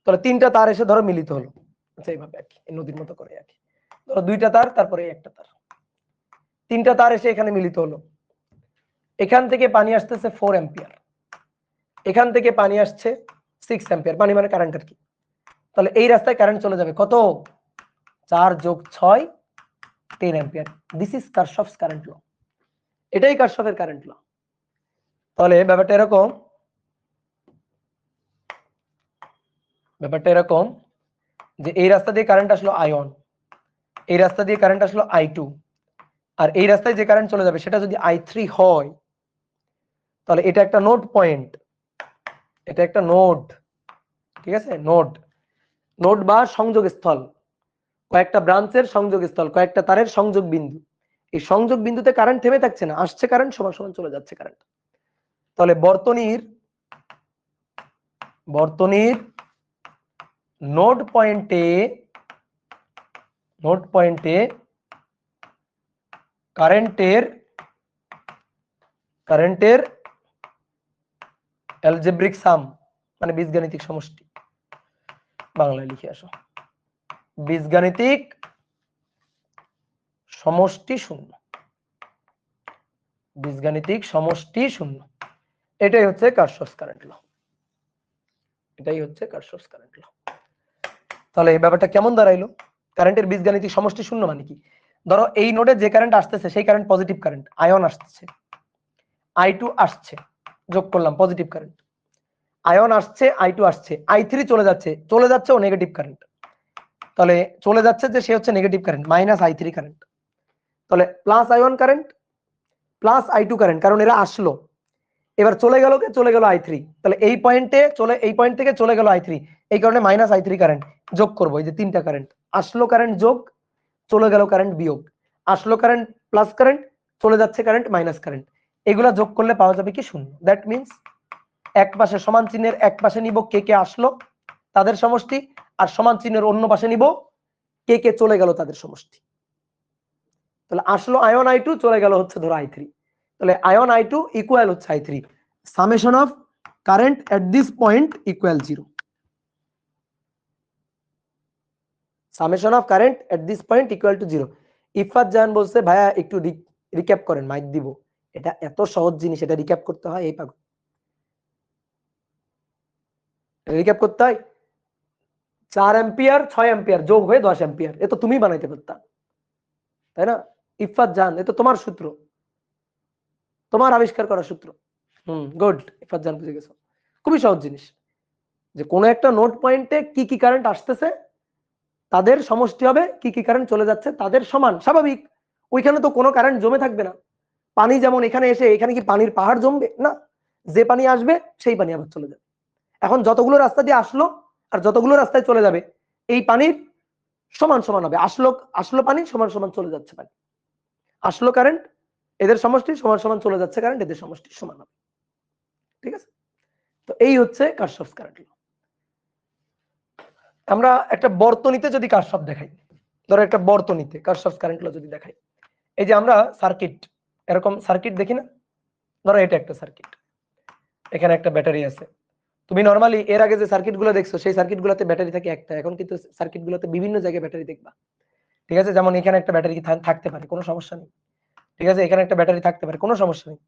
তাহলে 3টা তার এসে ধরো মিলিত হলো, আচ্ছা এইভাবে একই, এই নদীর মতো করে একই। ধরো 2টা তার, তারপরে একটা তার, 3টা তার এসে এখানে মিলিত হলো, এখান থেকে পানি আসতেছে 4 অ্যাম্পিয়ার, এখান থেকে পানি আসছে 6 অ্যাম্পিয়ার, পানি মানে কারেন্ট আর কি। তাহলে এই রাস্তায় কারেন্ট চলে যাবে কত, 4 যোগ 6 10 ampere. This is Kirchhoff's current law, এটাই কারশফের কারেন্ট ল। তাহলে ব্যাপারটা এরকম যে এই রাস্তা দিয়ে কারেন্ট আসলো I1, এই রাস্তা দিয়ে কারেন্ট আসলো I2, আর এই রাস্তায় যে কারেন্ট চলে যাবে সেটা যদি I3 হয়, তাহলে এটা একটা নোড পয়েন্ট, এটা একটা নোড, ঠিক আছে, নোড, নোড বা সংযোগ স্থল, কয়েকটা ব্রাঞ্চের সংযোগ স্থল, কয়েকটা তারের সংযোগ বিন্দু। এই সংযোগ বিন্দুতে কারেন্ট থেমে থাকছে না, আসছে কারেন্ট, সমান সমান চলে যাচ্ছে কারেন্ট। তাহলে বর্তনীর নোড পয়েন্টে কারেন্টের অ্যালজেব্রিক সাম মানে বীজগাণিতিক সমষ্টি, বাংলায় লিখে আসো, বীজগাণিতিক সমষ্টি শূন্য, বীজগাণিতিক সমষ্টি শূন্য। এটাই হচ্ছে কারশফস কারেন্ট ল, এটাই হচ্ছে কারশফস কারেন্ট ল। তাহলে এই ব্যাপারটা কেমন দাঁড়াইলো, কারেন্টের বীজগাণিতিক সমষ্টি শূন্য মানে কি? ধরো এই নোডে যে কারেন্ট আসতেছে সেই কারেন্ট পজিটিভ কারেন্ট, আয়ন আসছে, I2 আসছে, যোগ করলাম পজিটিভ কারেন্ট, আয়ন আসছে, I2 আসছে, I3 চলে যাচ্ছে ও নেগেটিভ কারেন্ট, তাহলে চলে যাচ্ছে যে সে হচ্ছে নেগেটিভ কারেন্ট, -I3 কারেন্ট। তাহলে plus I1 current plus I2 current, কারণ এরা আসলো, এবার চলে গেল I3, তাহলে এই পয়েন্ট থেকে চলে গেল I3, এই কারণে -I3 কারেন্ট যোগ করব। এই যে তিনটা কারেন্ট, আসলো কারেন্ট যোগ, চলে গেল কারেন্ট বিয়োগ, আসলো কারেন্ট প্লাস কারেন্ট, চলে যাচ্ছে কারেন্ট মাইনাস কারেন্ট, এগুলা যোগ করলে পাওয়া যাবে কি শূন্য। দ্যাট মিন্স এক পাশে সমান চিহ্নের এক পাশে নিব কে কে আসলো তাদের সমষ্টি, আর সমান চিহ্নের অন্য পাশে নিব কে কে চলে গেল তাদের সমষ্টি। তাহলে আসলো আয়ন I2, চলে গেল হচ্ছে ধরো I3, তাহলে আয়ন I2 ইকুয়াল হচ্ছে I3, summation of current at this point equal 0, summation of current at this point equal to 0। Ifat Jahan বলছে ভাইয়া একটু রিক্যাপ করেন, মাইক দিব, এটা এত সহজ জিনিস, এটা রিক্যাপ করতে হয়, এই পাগল রিক্যাপ করতে হয়। 4 অ্যাম্পিয়ার 6 অ্যাম্পিয়ার যোগ হয়ে 10 অ্যাম্পিয়ার, এ তো তুমি বানাইতে পারতা, তাই না? ইফাত জাহান, এ তো তোমার সূত্র, তোমার আবিষ্কার করা সূত্র। গুড, ইফাত জাহান বুঝে গেছো, খুবই সহজ জিনিস, যে কোনো একটা নোড পয়েন্টে কি কি কারেন্ট আসতেছে তাদের সমষ্টি হবে, কি কি কারেন্ট চলে যাচ্ছে তাদের সমান। স্বাভাবিক, ওইখানে তো কোনো কারেন্ট জমে থাকবে না, পানি যেমন এখানে এসে এখানে কি পানির পাহাড় জমবে না, যে পানি আসবে সেই পানি আবার চলে যাবে। এখন যতগুলো রাস্তা দিয়ে আসলো আর যতগুলো রাস্তায় চলে যাবে এই পানির সমান সমান হবে, আসলো পানি সমান সমান চলে যাচ্ছে পানি, আসলো কারেন্ট এদের সমষ্টি সমান সমান চলে যাচ্ছে কারেন্ট এদের সমষ্টি সমান হবে, ঠিক আছে? তো এই হচ্ছে কারশফস কারেন্ট ল। আমরা একটা বর্তনীতে যদি কারশফ দেখাই, ধরো একটা বর্তনীতে কারশফস কারেন্ট ল যদি দেখাই, এই যে আমরা সার্কিট, এরকম সার্কিট দেখি না, ধরো এটা একটা সার্কিট, এখানে একটা ব্যাটারি আছে, তুমি নরমালি এর আগে যে সার্কিটগুলো দেখছো সেই সার্কিটগুলোতে ব্যাটারি থাকে একটা, এখন কিন্তু সার্কিটগুলোতে বিভিন্ন জায়গায় ব্যাটারি দেখবা, ঠিক আছে? যেমন এখানে একটা ব্যাটারি থাকতে পারে, কোনো সমস্যা নেই, ঠিক আছে? এখানে একটা ব্যাটারি থাকতে পারে, কোনো সমস্যা নেই।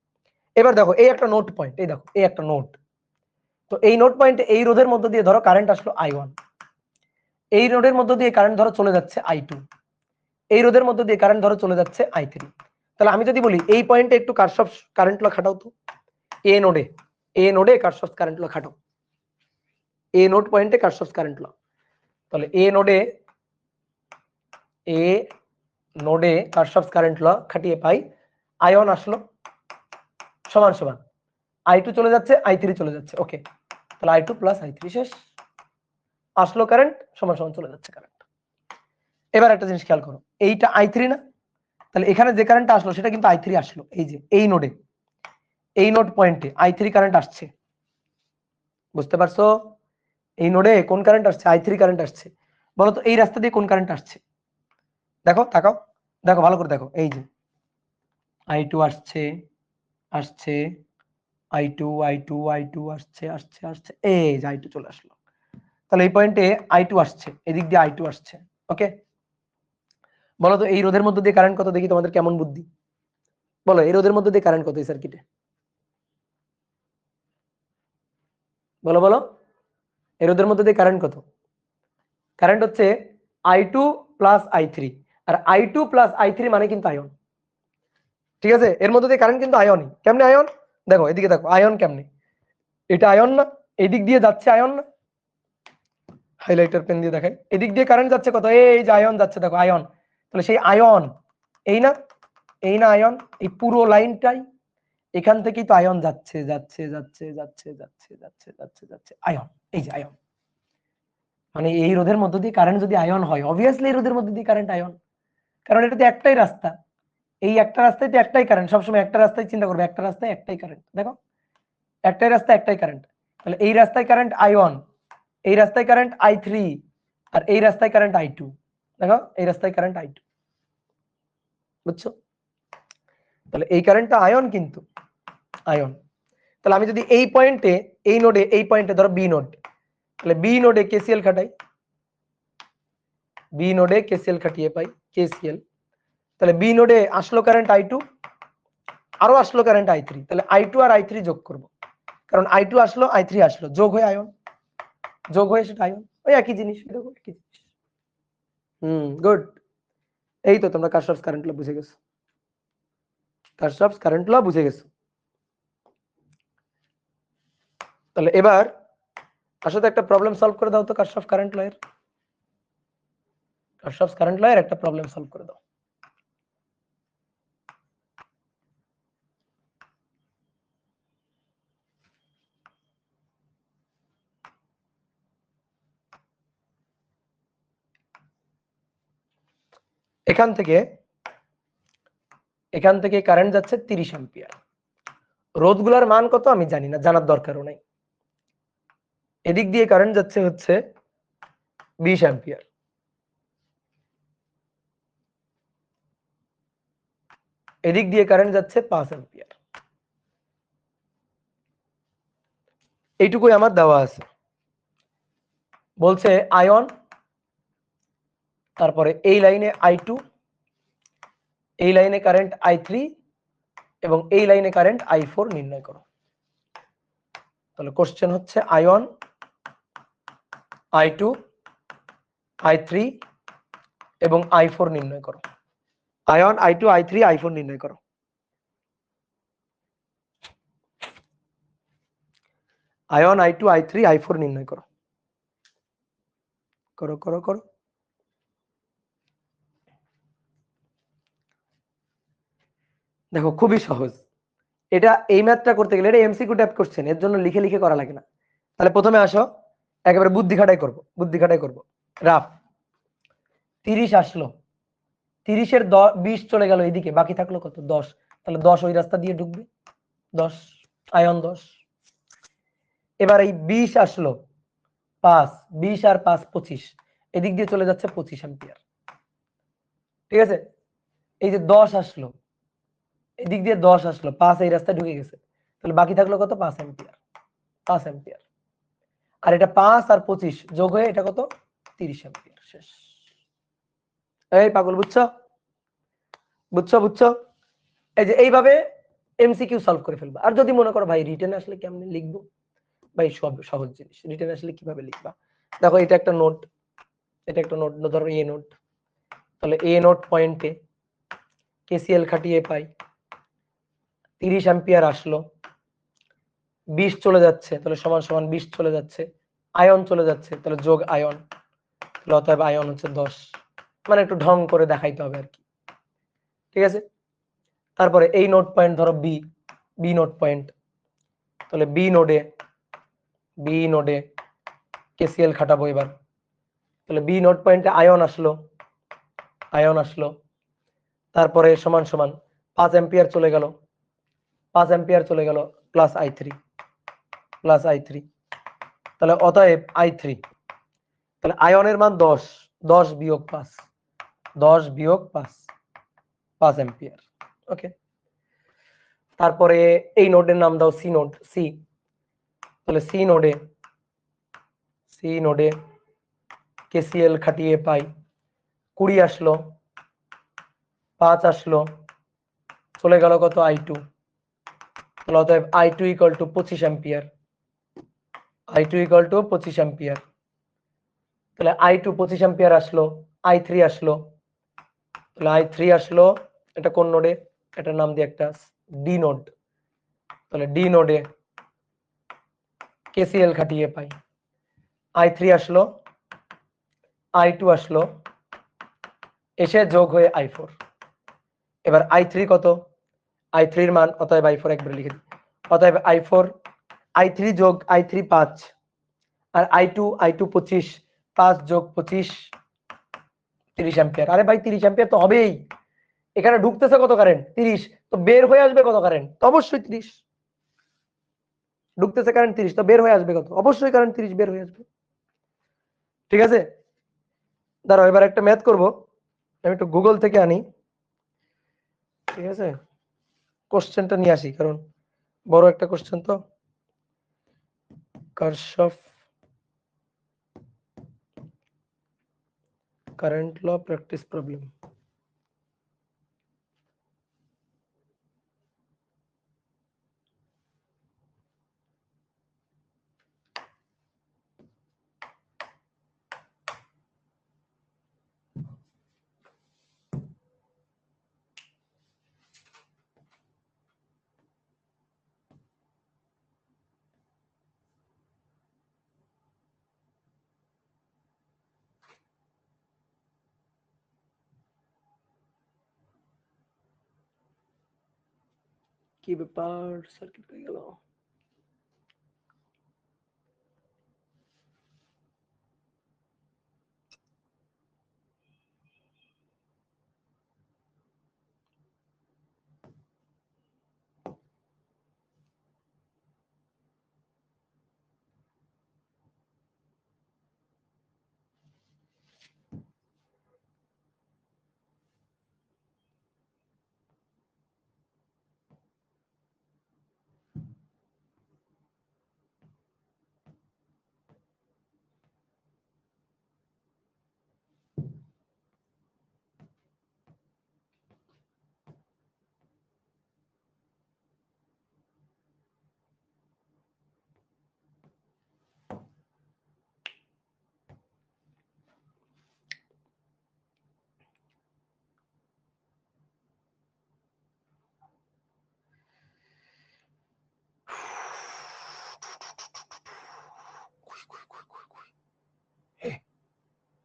এবার দেখো এই একটা নোড পয়েন্ট, এই দেখো এই একটা নোড, তো এই নোড পয়েন্টে এই রোধের মধ্য দিয়ে ধরো কারেন্ট আসলো I1, এই রোধের মধ্য দিয়ে কারেন্ট ধরো চলে যাচ্ছে I2, এই রোধের মধ্য দিয়ে কারেন্ট ধরো চলে যাচ্ছে I3। তাহলে আমি যদি বলি এই পয়েন্টে একটু কারশফস কারেন্ট ল খাটাও তো, এ নোডে কারশফস কারেন্ট ল খাটাও, এ নোড পয়েন্টে কারশফস কারেন্ট ল। তাহলে এ নোডে কারশফস কারেন্ট ল খাটিয়ে পাই, আয়ন আসলো সমান সমান I2 চলে যাচ্ছে I3 চলে যাচ্ছে, ওকে, তাহলে I2 প্লাস I3 শেষ, আসলো কারেন্ট সমান সমান চলে যাচ্ছে কারেন্ট। এবার একটা জিনিস খেয়াল করো, এইটা I3 না, তাহলে এখানে যে কারেন্ট আসলো সেটা কিন্তু I3 আসলো, এই যে এই নোডে এই নোড পয়েন্টে I3 কারেন্ট আসছে, বুঝতে পারছো? এই নোডে কোন কারেন্ট আসছে, I3 কারেন্ট আসছে। বলো তো এই রাস্তা দিয়ে কোন কারেন্ট আসছে, দেখো তাকাও, দেখো ভালো করে দেখো, এই যে I2 আসছে আসছে, I2 আসছে আসছে আসছে, এই যে I2 চলে আসলো, তাহলে এই পয়েন্টে I2 আসছে, এদিক দিয়ে I2 আসছে, ওকে। বলো তো এই রোধের মধ্যে দিয়ে কারেন্ট কত, দেখি তোমাদের কেমন বুদ্ধি, বলো এই রোধের মধ্যে দিয়ে কারেন্ট কত এই সার্কিটে, বলো বলো, এই রোধের মধ্যে দিয়ে কারেন্ট কত? কারেন্ট হচ্ছে I2 প্লাস I3, আর I2 প্লাস I3 মানে কিন্তু আয়ন। ঠিক আছে, এর মধ্যে দিয়ে কারেন্ট কিন্তু আয়নই। কেমনে আয়ন? দেখো এদিকে দেখো, আয়ন কেমনে, এটা আয়ন না, এদিক দিয়ে যাচ্ছে আয়ন না, হাইলাইটার পেন দিয়ে দেখাই, এদিক দিয়ে কারেন্ট যাচ্ছে কত, এই যে আয়ন যাচ্ছে, দেখো আয়ন, তাহলে সেই আয়ন এই না, এই না আয়ন, এই পুরো লাইনটাই, এখান থেকেই তো আয়ন যাচ্ছে যাচ্ছে যাচ্ছে যাচ্ছে যাচ্ছে যাচ্ছে যাচ্ছে যাচ্ছে আয়ন, এই যে আয়ন, মানে এই রোধের মধ্য দিয়ে কারেন্ট যদি আয়ন হয়, অবভিয়াসলি এই রোধের মধ্য দিয়ে কারেন্ট আয়ন, কারণ এটাতে একটাই রাস্তা, এই একটা রাস্তায় তো একটাই কারেন্ট, সবসময় একটা রাস্তায় চিন্তা করবে, একটা রাস্তায় একটাই কারেন্ট, দেখো একটাই রাস্তা একটাই কারেন্ট, তাহলে এই রাস্তায় কারেন্ট I1, এই রাস্তায় কারেন্ট I3, আর এই রাস্তায় কারেন্ট I2, দেখো এই রাস্তায় কারেন্ট I2, বুঝছো? তাহলে এই কারেন্টটা আয়ন, কিন্তু আয়ন। তাহলে আমি যদি এই পয়েন্টে, এই নোডে, এই পয়েন্টে ধরো বি নোড, তাহলে বি নোডে কেসিএল খাটাই, বি নোডে কেসিএল খাটিয়ে পাই কেসিএল, তাহলে বি নোডে আসলো কারেন্ট I2, আরো আসলো কারেন্ট I3, তাহলে I2 আর I3 যোগ করব, কারণ I2 আসলো I3 আসলো, যোগ হয়ে আয়ন, যোগ হয়ে সেটা আয়ন, ওই একই জিনিস, দেখো একই জিনিস। গুড। এই তো তোমরা কারশফস কারেন্ট ল বুঝে গেছো, কারশফস কারেন্ট ল বুঝে গেছো। তাহলে এবার আসলে একটা প্রবলেম সলভ করে দাও তো, কারশফস কারেন্ট ল এর, কারশফস কারেন্ট ল এর একটা প্রবলেম সলভ করে দাও। এখান থেকে কারেন্ট যাচ্ছে 30 অ্যাম্পিয়ার, রোধগুলোর মান কত আমি জানি না, জানার দরকারও নাই। এদিক দিয়ে কারেন্ট যাচ্ছে হচ্ছে 20 অ্যাম্পিয়ার, এদিক দিয়ে কারেন্ট যাচ্ছে 5 অ্যাম্পিয়ার, এইটুকুই আমার দেওয়া আছে। বলছে আয়ন, তারপরে এই লাইনে I2, এই লাইনে কারেন্ট I3 এবং এই লাইনে কারেন্ট I4 নির্ণয় করো। তাহলে কোশ্চেন হচ্ছে আয়ন, I2, I3 এবং I4 নির্ণয় করো। আয়ন, I2, I3, I4 নির্ণয় করো। আয়ন, I2, I3, I4 নির্ণয় করো, করো করো করো। দেখো খুবই সহজ, এটা এই ম্যাথটা করতে গেলে এটা এমসিকিউ টাইপ কোশ্চেন, এর জন্য লিখে লিখে করা লাগে না। তাহলে প্রথমে আসো, একেবারে বুদ্ধি খাটাই করব, বুদ্ধি খাটাই করব। রাফ 30 আসলো, 30-এর 20 চলে গেল এইদিকে, বাকি থাকলো কত 10, তাহলে 10 ওই রাস্তা দিয়ে ঢুকবে, 10 আয়ন 10। এবার এই 20 আসলো 5, 20 আর 5 25, এদিক দিয়ে চলে যাচ্ছে 25 অ্যাম্পিয়ার। ঠিক আছে, এই যে 10 আসলো, এদিক দিয়ে 10 আসলো, 5 এই রাস্তায় ঢুকে গেছে, তাহলে বাকি থাকলো কত 5 অ্যাম্পিয়ার, 5 অ্যাম্পিয়ার। আর এটা 5 আর 25 যোগ হয়ে এটা কত 30 অ্যাম্পিয়ার। শেষ। এই পাগল, বুঝছো বুঝছো বুঝছো? এই যে এইভাবে এমসিকিউ সলভ করে ফেলবা। আর যদি মনে করো ভাই রিটেন আসলে কেমনে লিখবো, ভাই সব সহজ জিনিস, রিটেন আসলে কিভাবে লিখবা। দেখো এটা একটা নোট, এটা একটা নোট, ধরো এ নোট, তাহলে এ নোট পয়েন্টে কেসিএল খাটিয়ে পাই 30 অ্যাম্পিয়ার আসলো, 20 চলে যাচ্ছে, তাহলে সমান সমান 20 চলে যাচ্ছে, আয়ন চলে যাচ্ছে, তাহলে যোগ আয়ন, তাহলে অতএব আয়ন হচ্ছে 10, মানে একটু ঢং করে দেখাইতে হবে আর কি। ঠিক আছে, তারপরে এই নোট পয়েন্ট ধরো বি, বি নোট পয়েন্ট, তাহলে বি নোডে কেসিএল খাটাবো এবার, তাহলে বি নোট পয়েন্টে আয়ন আসলো, তারপরে সমান সমান 5 অ্যাম্পিয়ার চলে গেল, 5 অ্যাম্পিয়ার চলে গেল, প্লাস I3, তাহলে অতএব I3, তাহলে আয়নের মান 10, 10 বিয়োগ 5, 10 বিয়োগ 5 অ্যাম্পিয়ার। ওকে, তারপরে এই নোডের নাম দাও সি নোড, সি, তাহলে সি নোডে কেসিএল খাটিয়ে পাই 20 আসলো, 5 আসলো, চলে গেল কত I2, তাহলে অতএব I2 equal two 25 ampere, I2 equal two 25 ampere. তাহলে i2 25 অ্যাম্পিয়ার আসলো, i3 আসলো, তাহলে i3 আসলো, এটা কোন নোডে, এটার নাম দিয়ে একটা ডি নোড, তাহলে ডি নোডে কেসিএল খাটিয়ে পাই i3 আসলো, i2 আসলো, এসে যোগ হয়ে i4। এবার i3 কত, i3 এর মান অতএব i4 একবারে লিখে দিই, অতএব i4 i3 যোগ i3 5 আর i2 25, 5 যোগ 25 30 অ্যাম্পিয়ার। আরে ভাই 30 অ্যাম্পিয়ার তো হবেই, এখানে ঢুকতেছে কত কারেন্ট 30, তো বের হয়ে আসবে কত কারেন্ট, তো অবশ্যই 30। ঢুকতেছে কারেন্ট 30, তো বের হয়ে আসবে কত, অবশ্যই কারেন্ট 30 বের হয়ে আসবে। ঠিক আছে, দাঁড়াও এবার একটা ম্যাথ করব, আমি একটু গুগল থেকে আনি। ঠিক আছে, কোশ্চেনটা নিয়ে আসি, কারণ বড় একটা কোশ্চেন তো। Kirchhoff current law practice problem. কি ব্যাপার, সার্কিট হয়ে গেল।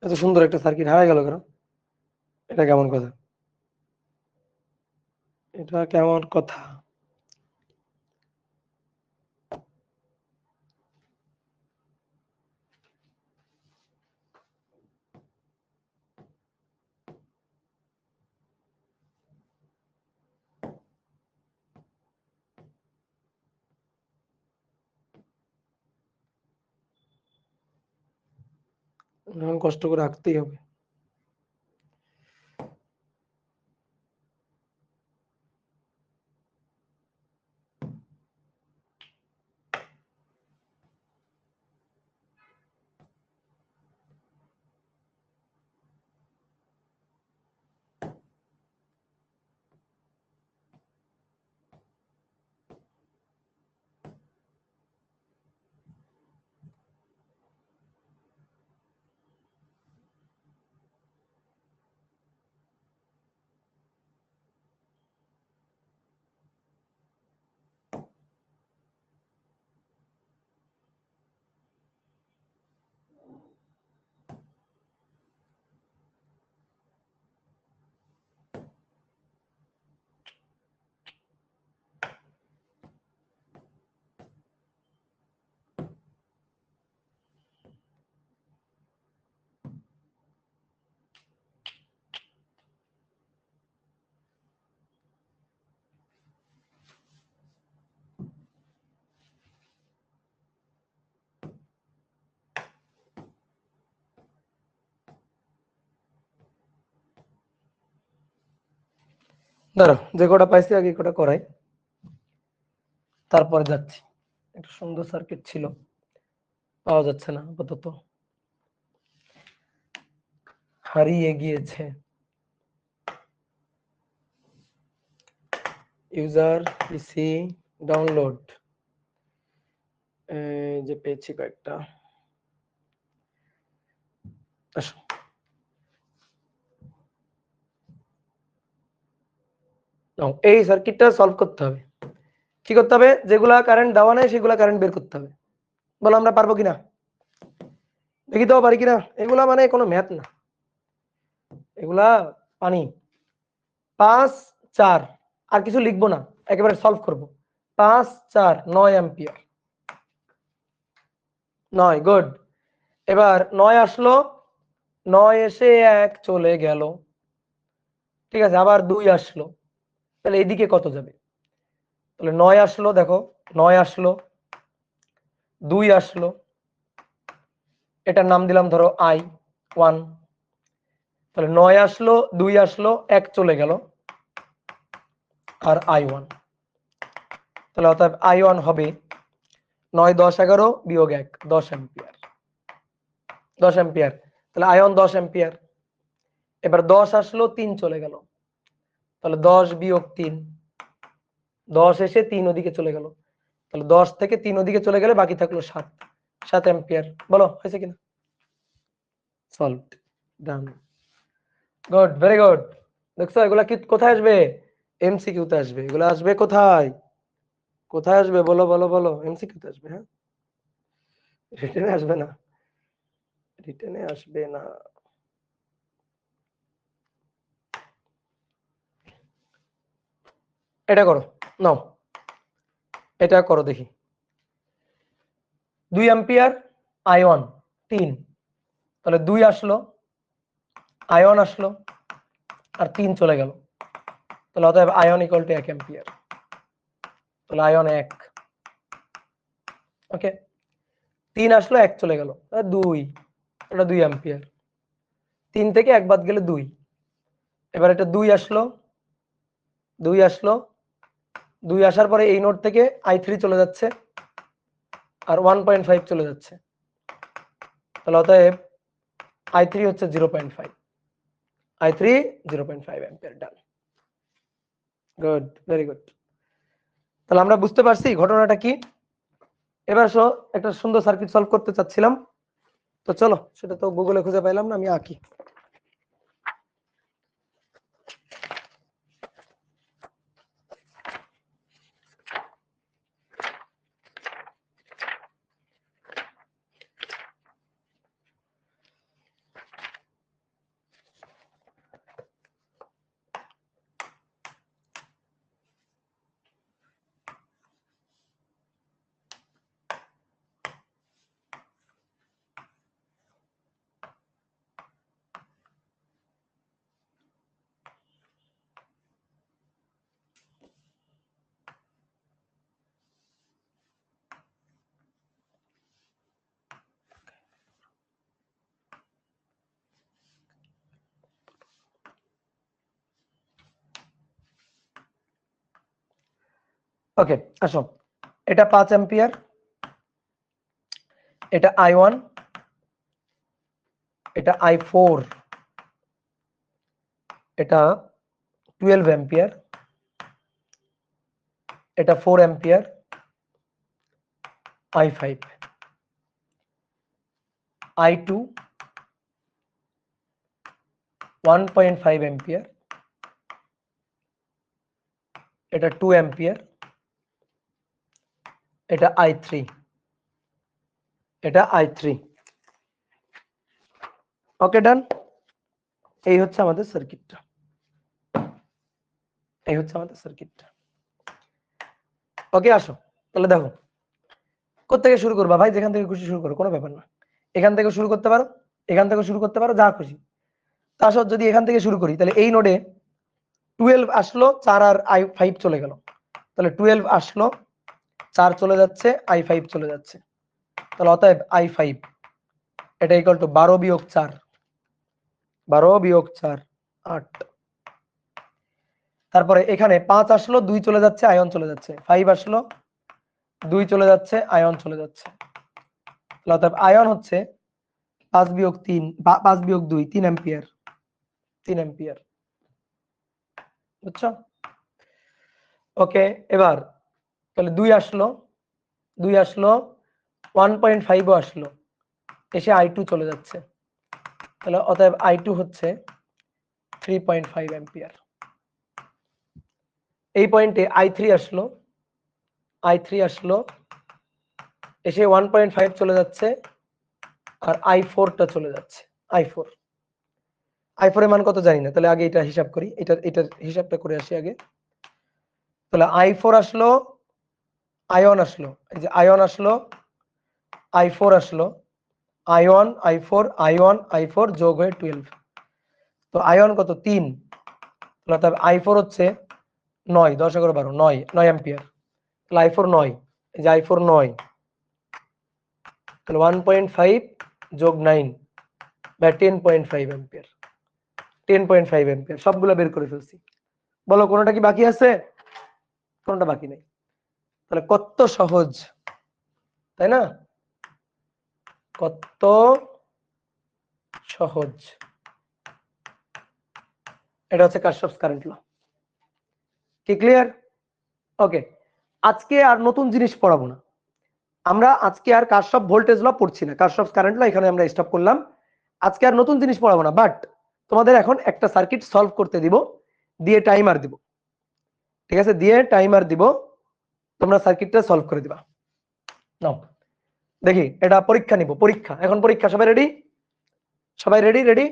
এত সুন্দর একটা সার্কিট হারাই গেল কেন, এটা কেমন কথা, এটা কেমন কথা। এখন কষ্ট করে আঁকতেই হবে। দাঁড়াও, যে কটা পাইছি আগে কটা করাই, তারপরে যাচ্ছি। একটা সুন্দর সার্কিট ছিল, পাওয়া যাচ্ছে না আপাতত, হারিয়ে গিয়েছে। ইউজার পিসি ডাউনলোড, যে পেয়েছি কয়েকটা। আসো এই সার্কিটটা সলভ করতে হবে। কি করতে হবে? যেগুলা কারেন্ট দেওয়া নেই সেগুলা কারেন্ট বের করতে হবে। বলো আমরা পারবো কিনা, দেখি তো পারি কিনা। এগুলা মানে কোনো ম্যাথ না, এগুলা পানি। 5 4 আর কিছু লিখবো না, একেবারে সলভ করব। 5 4 9 অ্যাম্পিয়ার। 9 গুড। এবার 9 আসলো, 9 এসে 1 চলে গেল, ঠিক আছে। আবার 2 আসলো, তাহলে এইদিকে কত যাবে? তাহলে 9 আসলো, দেখো 9 আসলো, 2 আসলো, এটার নাম দিলাম ধরো I1। তাহলে 9 আসলো, 2 আসলো, 1 চলে গেল, আর I1। তাহলে অর্থাৎ I1 হবে 9 10 11 বিয়োগ 1 10 অ্যাম্পিয়ার। 10 অ্যাম্পিয়ার, তাহলে I1 10 অ্যাম্পিয়ার। এবার 10 আসলো, 3 চলে গেল, তাহলে 10 বিয়োগ 3, 10 এসে 3 ওদিকে চলে গেল, তাহলে 10 থেকে 3 ওদিকে চলে গেলে বাকি থাকলো 7, 7 অ্যাম্পিয়ার। বলো হয়েছে কিনা? সলভড, ডান, গুড, ভেরি গুড। দেখছো এগুলা কি কোথায় আসবে? এমসিকিউ তে আসবে। এগুলো আসবে কোথায়? কোথায় আসবে বলো বলো বলো? এমসিকিউ তে আসবে। হ্যাঁ, রিটেনে আসবে না, রিটেনে আসবে না। এটা করো, নাও এটা করো দেখি। 2 অ্যাম্পিয়ার, I1 3, তাহলে 2 আসলো, I1 আসলো, আর 3 চলে গেল, তাহলে অতএব I1 ইকুয়াল টু 1 অ্যাম্পিয়ার। তাহলে I1 1, ওকে। 3 আসলো, 1 চলে গেল, 2, এটা 2 অ্যাম্পিয়ার। 3 থেকে 1 বাদ গেলে 2। এবার এটা 2 আসলো, 2 আসলো, 2 আসার পরে এই নোড থেকে I3 চলে যাচ্ছে, আর 1.5 চলে যাচ্ছে, তাহলে অতএব I3 হচ্ছে 0.5, I3 0.5 অ্যাম্পিয়ার। ডান, গুড, ভেরি গুড। তাহলে আমরা বুঝতে পারছি ঘটনাটা কি। এবার একটা সুন্দর সার্কিট সলভ করতে চাচ্ছিলাম, তো চলো সেটা তো গুগলে খুঁজে পাইলাম না, আমি আঁকি। ওকে, আসো। এটা 5 অ্যাম্পিয়ার, এটা I1, এটা I4, এটা 12 অ্যাম্পিয়ার, এটা 4 অ্যাম্পিয়ার, I5, I2 1.5 অ্যাম্পিয়ার, এটা 2 অ্যাম্পিয়ার, এটা I3, এটা I3। ওকে, ডান। এই হচ্ছে আমাদের সার্কিটটা, এই হচ্ছে আমাদের সার্কিটটা। ওকে, আসো তাহলে দেখো কোত্থেকে শুরু করবা ভাই, যেখান থেকে খুশি শুরু করো, কোনো ব্যাপার না। এখান থেকে শুরু করতে পারো, এখান থেকে শুরু করতে পারো, যা খুশি। তা আসো যদি এখান থেকে শুরু করি, তাহলে এই নোডে 12 আসলো, 4 আর I5 চলে গেল, তাহলে 12 আসলো, 4 চলে যাচ্ছে, I5 চলে যাচ্ছে, তাহলে অতএব I5 এটা ইকুয়াল টু 12 বিয়োগ 4, 12 বিয়োগ 4 8। তারপরে এখানে 5 আসলো, 2 চলে যাচ্ছে, I1 চলে যাচ্ছে, 5 আসলো, 2 চলে যাচ্ছে, I1 চলে যাচ্ছে, তাহলে অতএব I1 হচ্ছে 5 বিয়োগ 3, 5 বিয়োগ 2 3 অ্যাম্পিয়ার, 3 অ্যাম্পিয়ার। বুঝছো? ওকে, এবার তাহলে 2 আসলো, 2 আসলো, 1.5 আসলো, এসে I2 চলে যাচ্ছে, তাহলে অতএব I2 হচ্ছে 3.5 অ্যাম্পিয়ার। এই পয়েন্টে I3 আসলো, এসে 1.5 চলে যাচ্ছে, আর I4টা চলে যাচ্ছে। I4 এর মান কত জানি না, তাহলে আগে এটা হিসাব করি, এটার হিসাবটা করে আসি আগে। তাহলে I4 আসলো, আয়ন আসলো, এই যে আয়ন আসলো, I4 আসলো, I1 I4 যোগ হয়ে 12। তো আয়ন কত? 3। তাহলে I4 হচ্ছে 9, 10 11 12, 9 অ্যাম্পিয়ার। তাহলে I4 9, এই যে I4 9, তাহলে 1.5 যোগ 9 বা 10.5 অ্যাম্পিয়ার। 10.5 অ্যাম্পিয়ার সবগুলো বের করে ফেলছি। বলো কোনোটা কি বাকি আছে? কোনোটা বাকি নেই। তাহলে কত সহজ, তাই না? কত সহজ। এটা হচ্ছে কারশফস কারেন্ট ল। কি ক্লিয়ার? ওকে, আজকে আর নতুন জিনিস পড়াবো না আমরা। আজকে আর কারশফ ভোল্টেজ ল পড়ছি না, কারশফস কারেন্ট ল এখানে আমরা স্টপ করলাম। আজকে আর নতুন জিনিস পড়াবো না, বাট তোমাদের এখন একটা সার্কিট সলভ করতে দিব, দিয়ে টাইমার দিব। ঠিক আছে, দিয়ে টাইমার দিব, তোমরা সার্কিটটা সলভ করে দিবা। নাও দেখি, এটা পরীক্ষা নিব, পরীক্ষা। এখন পরীক্ষা, সবাই রেডি? সবাই রেডি? রেডি?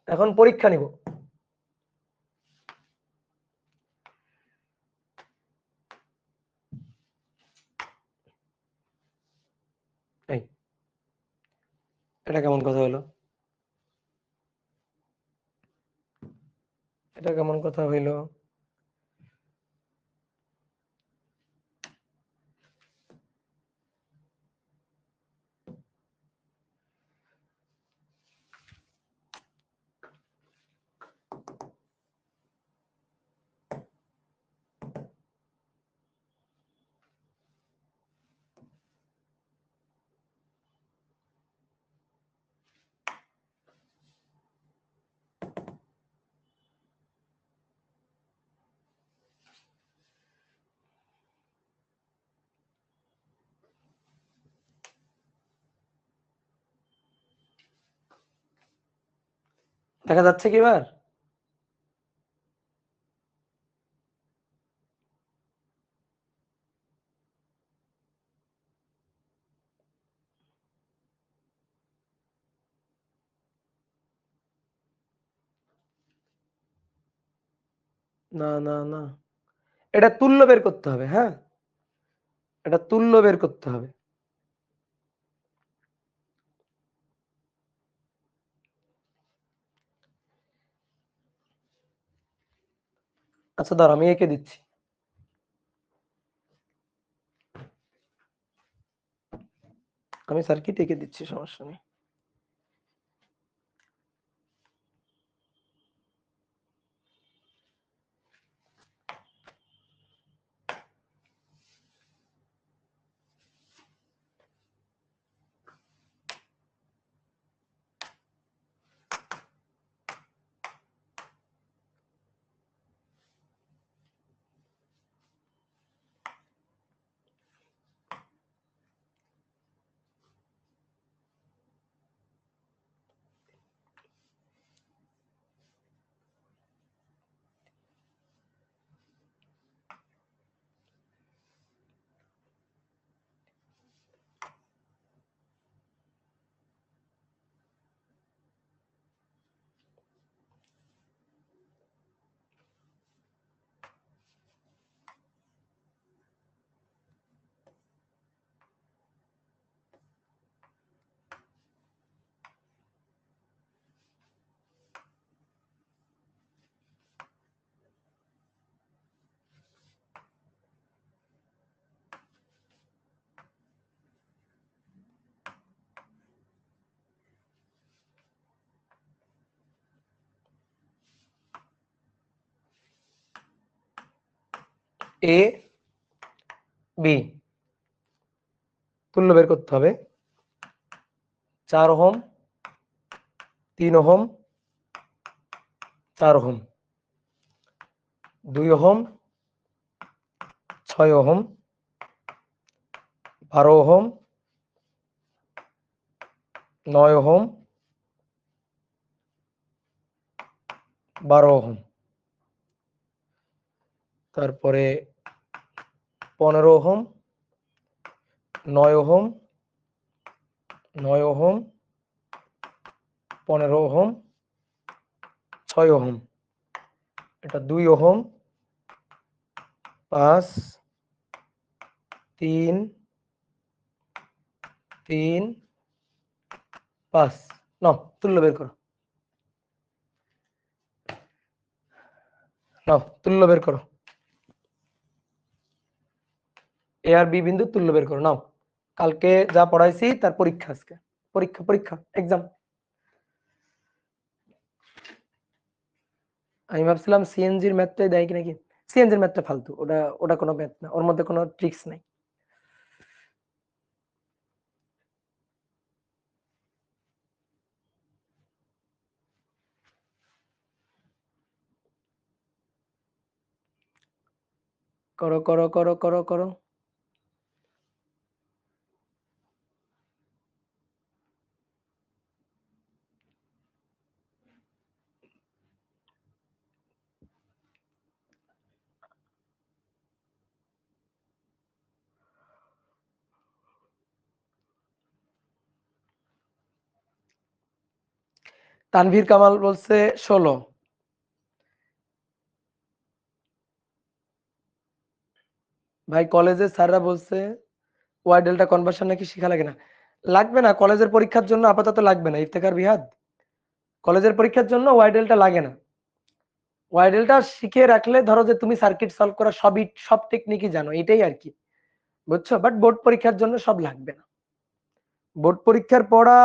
এখন পরীক্ষা নিব। এই এটা কেমন কথা হলো? এটা কেমন কথা হইলো? দেখা যাচ্ছে কি এবার? না না না, এটা তুল্য বের করতে হবে। হ্যাঁ, এটা তুল্য বের করতে হবে। আচ্ছা ধর, আমি এঁকে দিচ্ছি। আমি সার্কিট এঁকে দিচ্ছি, সমস্যা নেই। এ বি তুল্য বের করতে হবে। 4 ohm, 3 ohm, 4 ohm, 2 ohm, 6 ohm, 12 ohm, 9 ohm, 12 ohm, তারপরে 15 ohm, 9 ohm, 9 ohm, 15 ohm, 6 ohm, এটা 2 ওহম, 5, 3, 3, 5। নাও তুল্য বের করো, নাও তুল্য বের করো, এ আর বি বিন্দু তুল্য বের করো। নাও কালকে যা পড়াইছি তার পরীক্ষা, আজকে পরীক্ষা পরীক্ষা এক্সাম। আমি ভাবছিলাম সিএনজির ম্যাথটাই দেয় কি নাকি, সিএনজির ম্যাথটা ফালতু, ওটা ওটা কোনো ম্যাথ না, ওর মধ্যে কোনো ট্রিক্স নাই। করো করো করো করো করো। তানভীর কামাল বলছে 16। ভাই কলেজের স্যাররা বলছে ওয়াই ডেল্টা কনভার্সন নাকি শিখা লাগে না। লাগবে না, কলেজের পরীক্ষার জন্য আপাতত লাগবে না ইফতেখার বিহাদ, কলেজের পরীক্ষার জন্য ওয়াই ডেল্টা লাগে না। ওয়াই ডেল্টা শিখে রাখলে ধরো যে তুমি সার্কিট সলভ করা সব টেকনিকই জানো, এটাই আর কি, বুঝছো। বাট বোর্ড পরীক্ষার জন্য সব লাগবে না, বোর্ড পরীক্ষার পড়া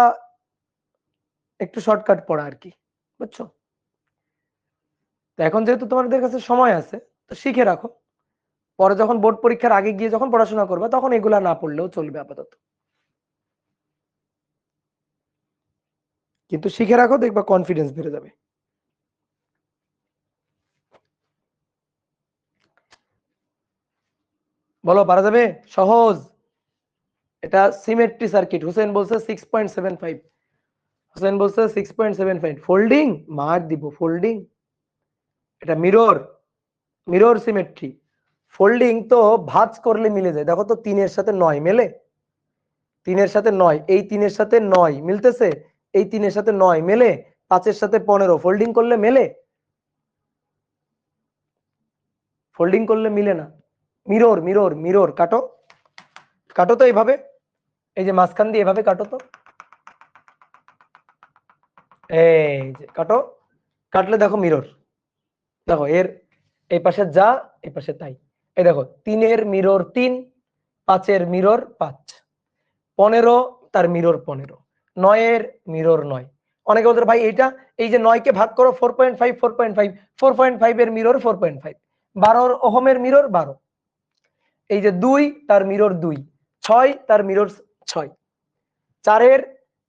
একটু শর্টকাট পড়া আর কি, বুঝছো। তো এখন যেহেতু তোমাদের কাছে সময় আছে, তো শিখে রাখো, পরে যখন বোর্ড পরীক্ষার আগে গিয়ে যখন পড়াশোনা করবে তখন এগুলা না পড়লেও চলবে আপাতত, কিন্তু শিখে রাখো, দেখবা কনফিডেন্স বেড়ে যাবে। বলো পারা যাবে? সহজ, এটা সিমেট্রি সার্কিট। হুসেন বলছে 6.75, হুসেন বলছে 6.75। ফোল্ডিং মার দিব, ফোল্ডিং, এটা মিরর, মিরর সিমেট্রি। ফোল্ডিং তো ভাঁজ করলে মিলে যায়, দেখো তো 3-এর সাথে 9 মেলে, 3-এর সাথে 9, এই 3-এর সাথে 9 মিলতেছে, এই 3-এর সাথে 9 মেলে, 5-এর সাথে 15 ফোল্ডিং করলে মেলে, ফোল্ডিং করলে মিলে না। মিরর মিরর মিরর, কাটো, কাটো তো এইভাবে, এই যে মাঝখান দিয়ে এভাবে কাটো তো, এই যে কাটো, কাটলে দেখো মিরর, দেখো এর এই পাশে যা এই পাশে তাই। এই দেখো 3-এর মিরর 3, 5-এর মিরর 5, 15 তার মিরর 15, 9-এর মিরর 9। অনেকে বলতে ভাই এইটা, এই যে 9-কে ভাগ করো 4.5, 4.5, 4.5 এর মিরর 4.5, 12 ওহমের মিরর 12, এই যে 2 তার মিরর 2, 6 তার মিরর 6, 4-এর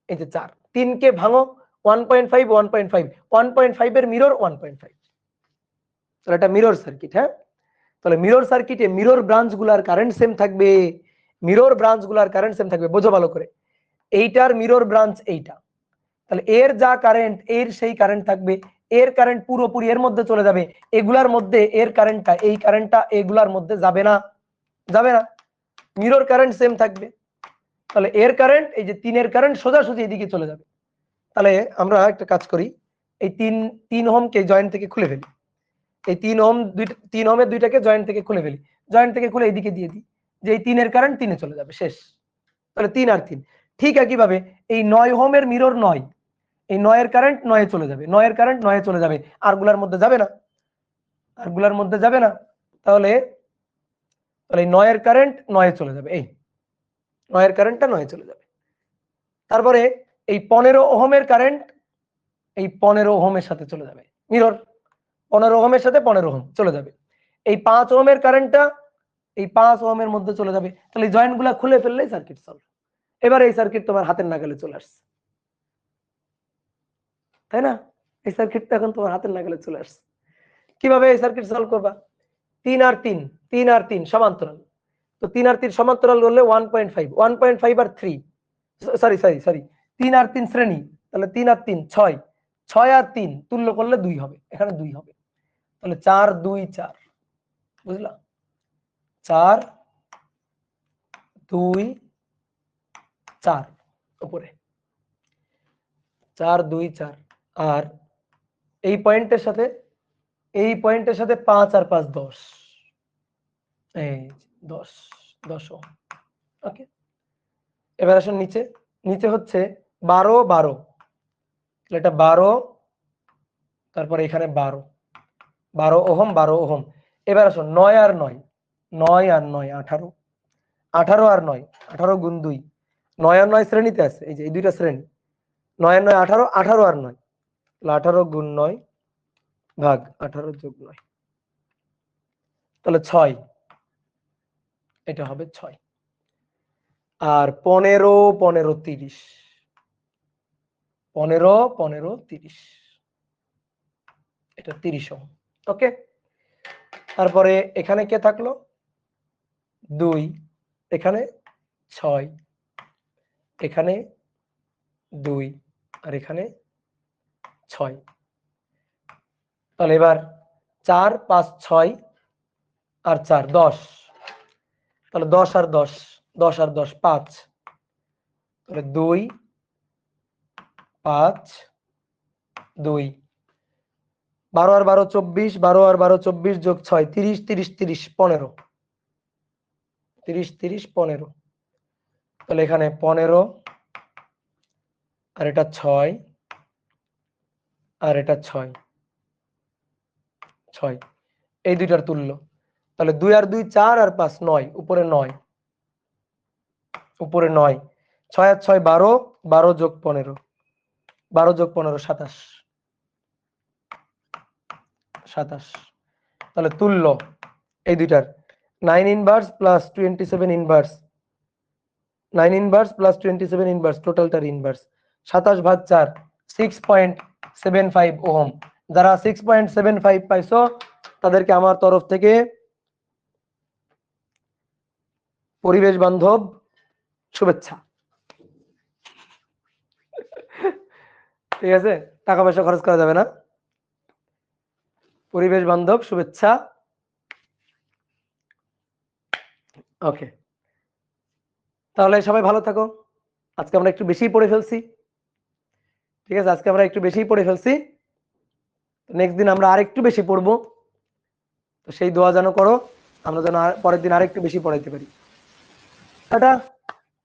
এই যে 4, 3-কে ভাঙো 1.5, 1.5, 1.5 এর মিরর 1.5, তাহলে এটা মিরর সার্কিট। হ্যাঁ, তাহলে মিরর সার্কিটে মিরর ব্রাঞ্চ গুলার কারেন্ট সেম থাকবে, মিরর ব্রাঞ্চ গুলার কারেন্ট সেম থাকবে, বোঝো ভালো করে। এইটার মিরর ব্রাঞ্চ এইটা, তাহলে এর যা কারেন্ট এর সেই কারেন্ট থাকবে, এর কারেন্ট পুরোপুরি এর মধ্যে চলে যাবে, এগুলার মধ্যে এর কারেন্টটা, এই কারেন্টটা এগুলার মধ্যে যাবে না, যাবে না, মিরর কারেন্ট সেম থাকবে। তাহলে এর কারেন্ট, এই যে 3-এর কারেন্ট সোজাসুজি এদিকে চলে যাবে। তাহলে আমরা একটা কাজ করি, এই 3 ওহমকে জয়েন্ট থেকে খুলে ফেলি, এই 3 ওহমের দুইটাকে জয়েন্ট থেকে খুলে ফেলি, জয়েন্ট থেকে খুলে এইদিকে দিয়ে দিই, যে এই 3-এর কারেন্ট 3-এ চলে যাবে, শেষ। তাহলে 3 আর 3। ঠিক একইভাবে এই 9 ওহমের মিরর 9, এই 9-এর কারেন্ট 9-এ চলে যাবে, 9-এর কারেন্ট 9-এ চলে যাবে, আর গুলার মধ্যে যাবে না, আর গুলার মধ্যে যাবে না। তাহলে তাহলে 9-এর কারেন্ট 9-এ চলে যাবে, এই 9-এর কারেন্টটা 9-এ চলে যাবে। তারপরে এই 15 ওহমের কারেন্ট এই 15 ওহমের সাথে চলে যাবে, মিরর 15 ওহমের সাথে 15 ওহম চলে যাবে। এই 5 ওহমের কারেন্টটা এই 5 ওহমের মধ্যে চলে যাবে। তাহলে জয়েন্ট গুলা খুলে ফেললেই সার্কিট সলভ। এবার এই সার্কিট তোমার হাতের নাগালে চলে আসছে, তাই না? এই সার্কিটটা এখন তোমার হাতের নাগালে চলে আসছে। কিভাবে এই সার্কিট সলভ করবা? 3 আর 3, 3 আর 3 সমান্তরাল, তো 3 আর 3 সমান্তরাল করলে 1.5, 1.5 আর 3, সরি সরি সরি 3 আর 3 শ্রেণী, তাহলে 3 আর 3 6, 6 আর 3 তুল্য করলে 2 হবে, এখানে 2 হবে, তাহলে 4 2 4, বুঝলা? 4 2 4 উপরে 4 2 4, আর এই পয়েন্টের সাথে 5 আর 5 10, এই 10 10 ওহম। ওকে, এবার আসুন নিচে, নিচে হচ্ছে 12 12, তাহলে এটা 12, তারপরে এখানে 12 12 ওহম 12 ওহম। এবার আসুন 9 আর 9, 9 আর 9 18, 18 আর 9 18 গুণ 2, 9 আর 9 শ্রেণীতে আছে, এই যে এই দুইটা শ্রেণী, 9 আর 9 18, 18 আর 9, তাহলে 18 গুণ 9 ভাগ 18 যোগ 9, তাহলে 6, এটা হবে 6। আর 15 15 30, 15 15 30, এটা 30 ওহম। ওকে, তারপরে এখানে কে থাকলো? 2, এখানে 6, এখানে 2, আর এখানে 6, তাহলে এবার 4 5 6 আর 4 10, তাহলে 10 আর 10, 10 আর 10 5, তাহলে 2 5 2, 12 আর 12 24, 12 আর 12 24 যোগ 6 30, 30 30 15, 30 30 15, তাহলে এখানে 15 আর এটা 6 আর এটা 6 6, এই দুইটার তুল্য, তাহলে 2 আর 2 4 আর 5 9, উপরে 9, উপরে 9, 6 আর 6 12, 12 যোগ 15, 12 যোগ 15 27, 27, তাহলে তুল্য এই দুইটার 9 inverse plus 27 inverse, 9 inverse plus 27 inverse, টোটালটার ইনভার্স, 27 ভাগ 4 6.75 ওহম। যারা 6.75 পাইছো তাদেরকে আমার তরফ থেকে পরিবেশ বান্ধব শুভেচ্ছা। ঠিক আছে, টাকা পয়সা খরচ করা যাবে না, পরিবেশ বান্ধব শুভেচ্ছা। ওকে, তাহলে সবাই ভালো থাকো। আজকে আমরা একটু বেশি পড়ে ফেলছি, ঠিক আছে, আজকে আমরা একটু বেশি পড়ে ফেলছি, নেক্সট দিন আমরা আরেকটু বেশি পড়বো, তো সেই দোয়া যেন করো, আমরা যেন পরের দিন আরেকটু বেশি পড়াইতে পারি। টাটা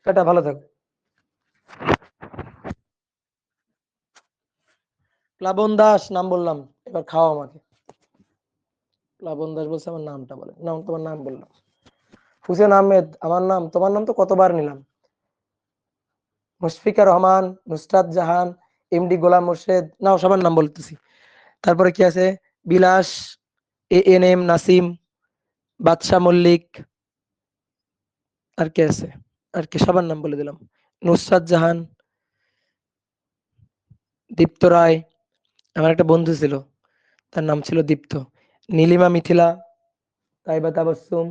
টাটা, ভালো থাকো। প্লাবন দাস নাম বললাম, এবার খাও আমাকে। প্লাবন দাস বলছে আমার নামটা বলে, নাম, তোমার নাম বললাম। হুসেন আহমেদ আমার নাম, তোমার নাম তো কতবার নিলাম। মুশফিকা রহমান, নুসরাত জাহান, এমডি গোলাম মোর্শেদ, নাও সবার নাম বলতেছি। তারপরে কি আছে? বিলাস, এএনএম নাসিম, বাদশাহ মল্লিক, আর কে আছে? আর কি, সবার নাম বলে দিলাম। নুসরাত জাহান, দীপ্ত রায়, আমার একটা বন্ধু ছিল, তার নাম ছিল Dipto. Nilima Mithila, Taiba Tabassum,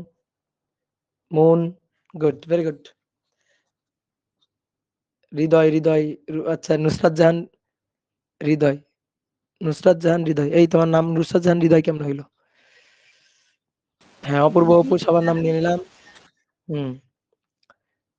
Moon, good, very good. Hridoy Hridoy, আচ্ছা নুসরাত জাহান হৃদয়, নুসরাত জাহান হৃদয়, এই তোমার নাম নুসরাত জাহান হৃদয় কেমন হইলো? হ্যাঁ, অপূর্ব অপু, সবার নাম নিয়ে নিলাম। হুম।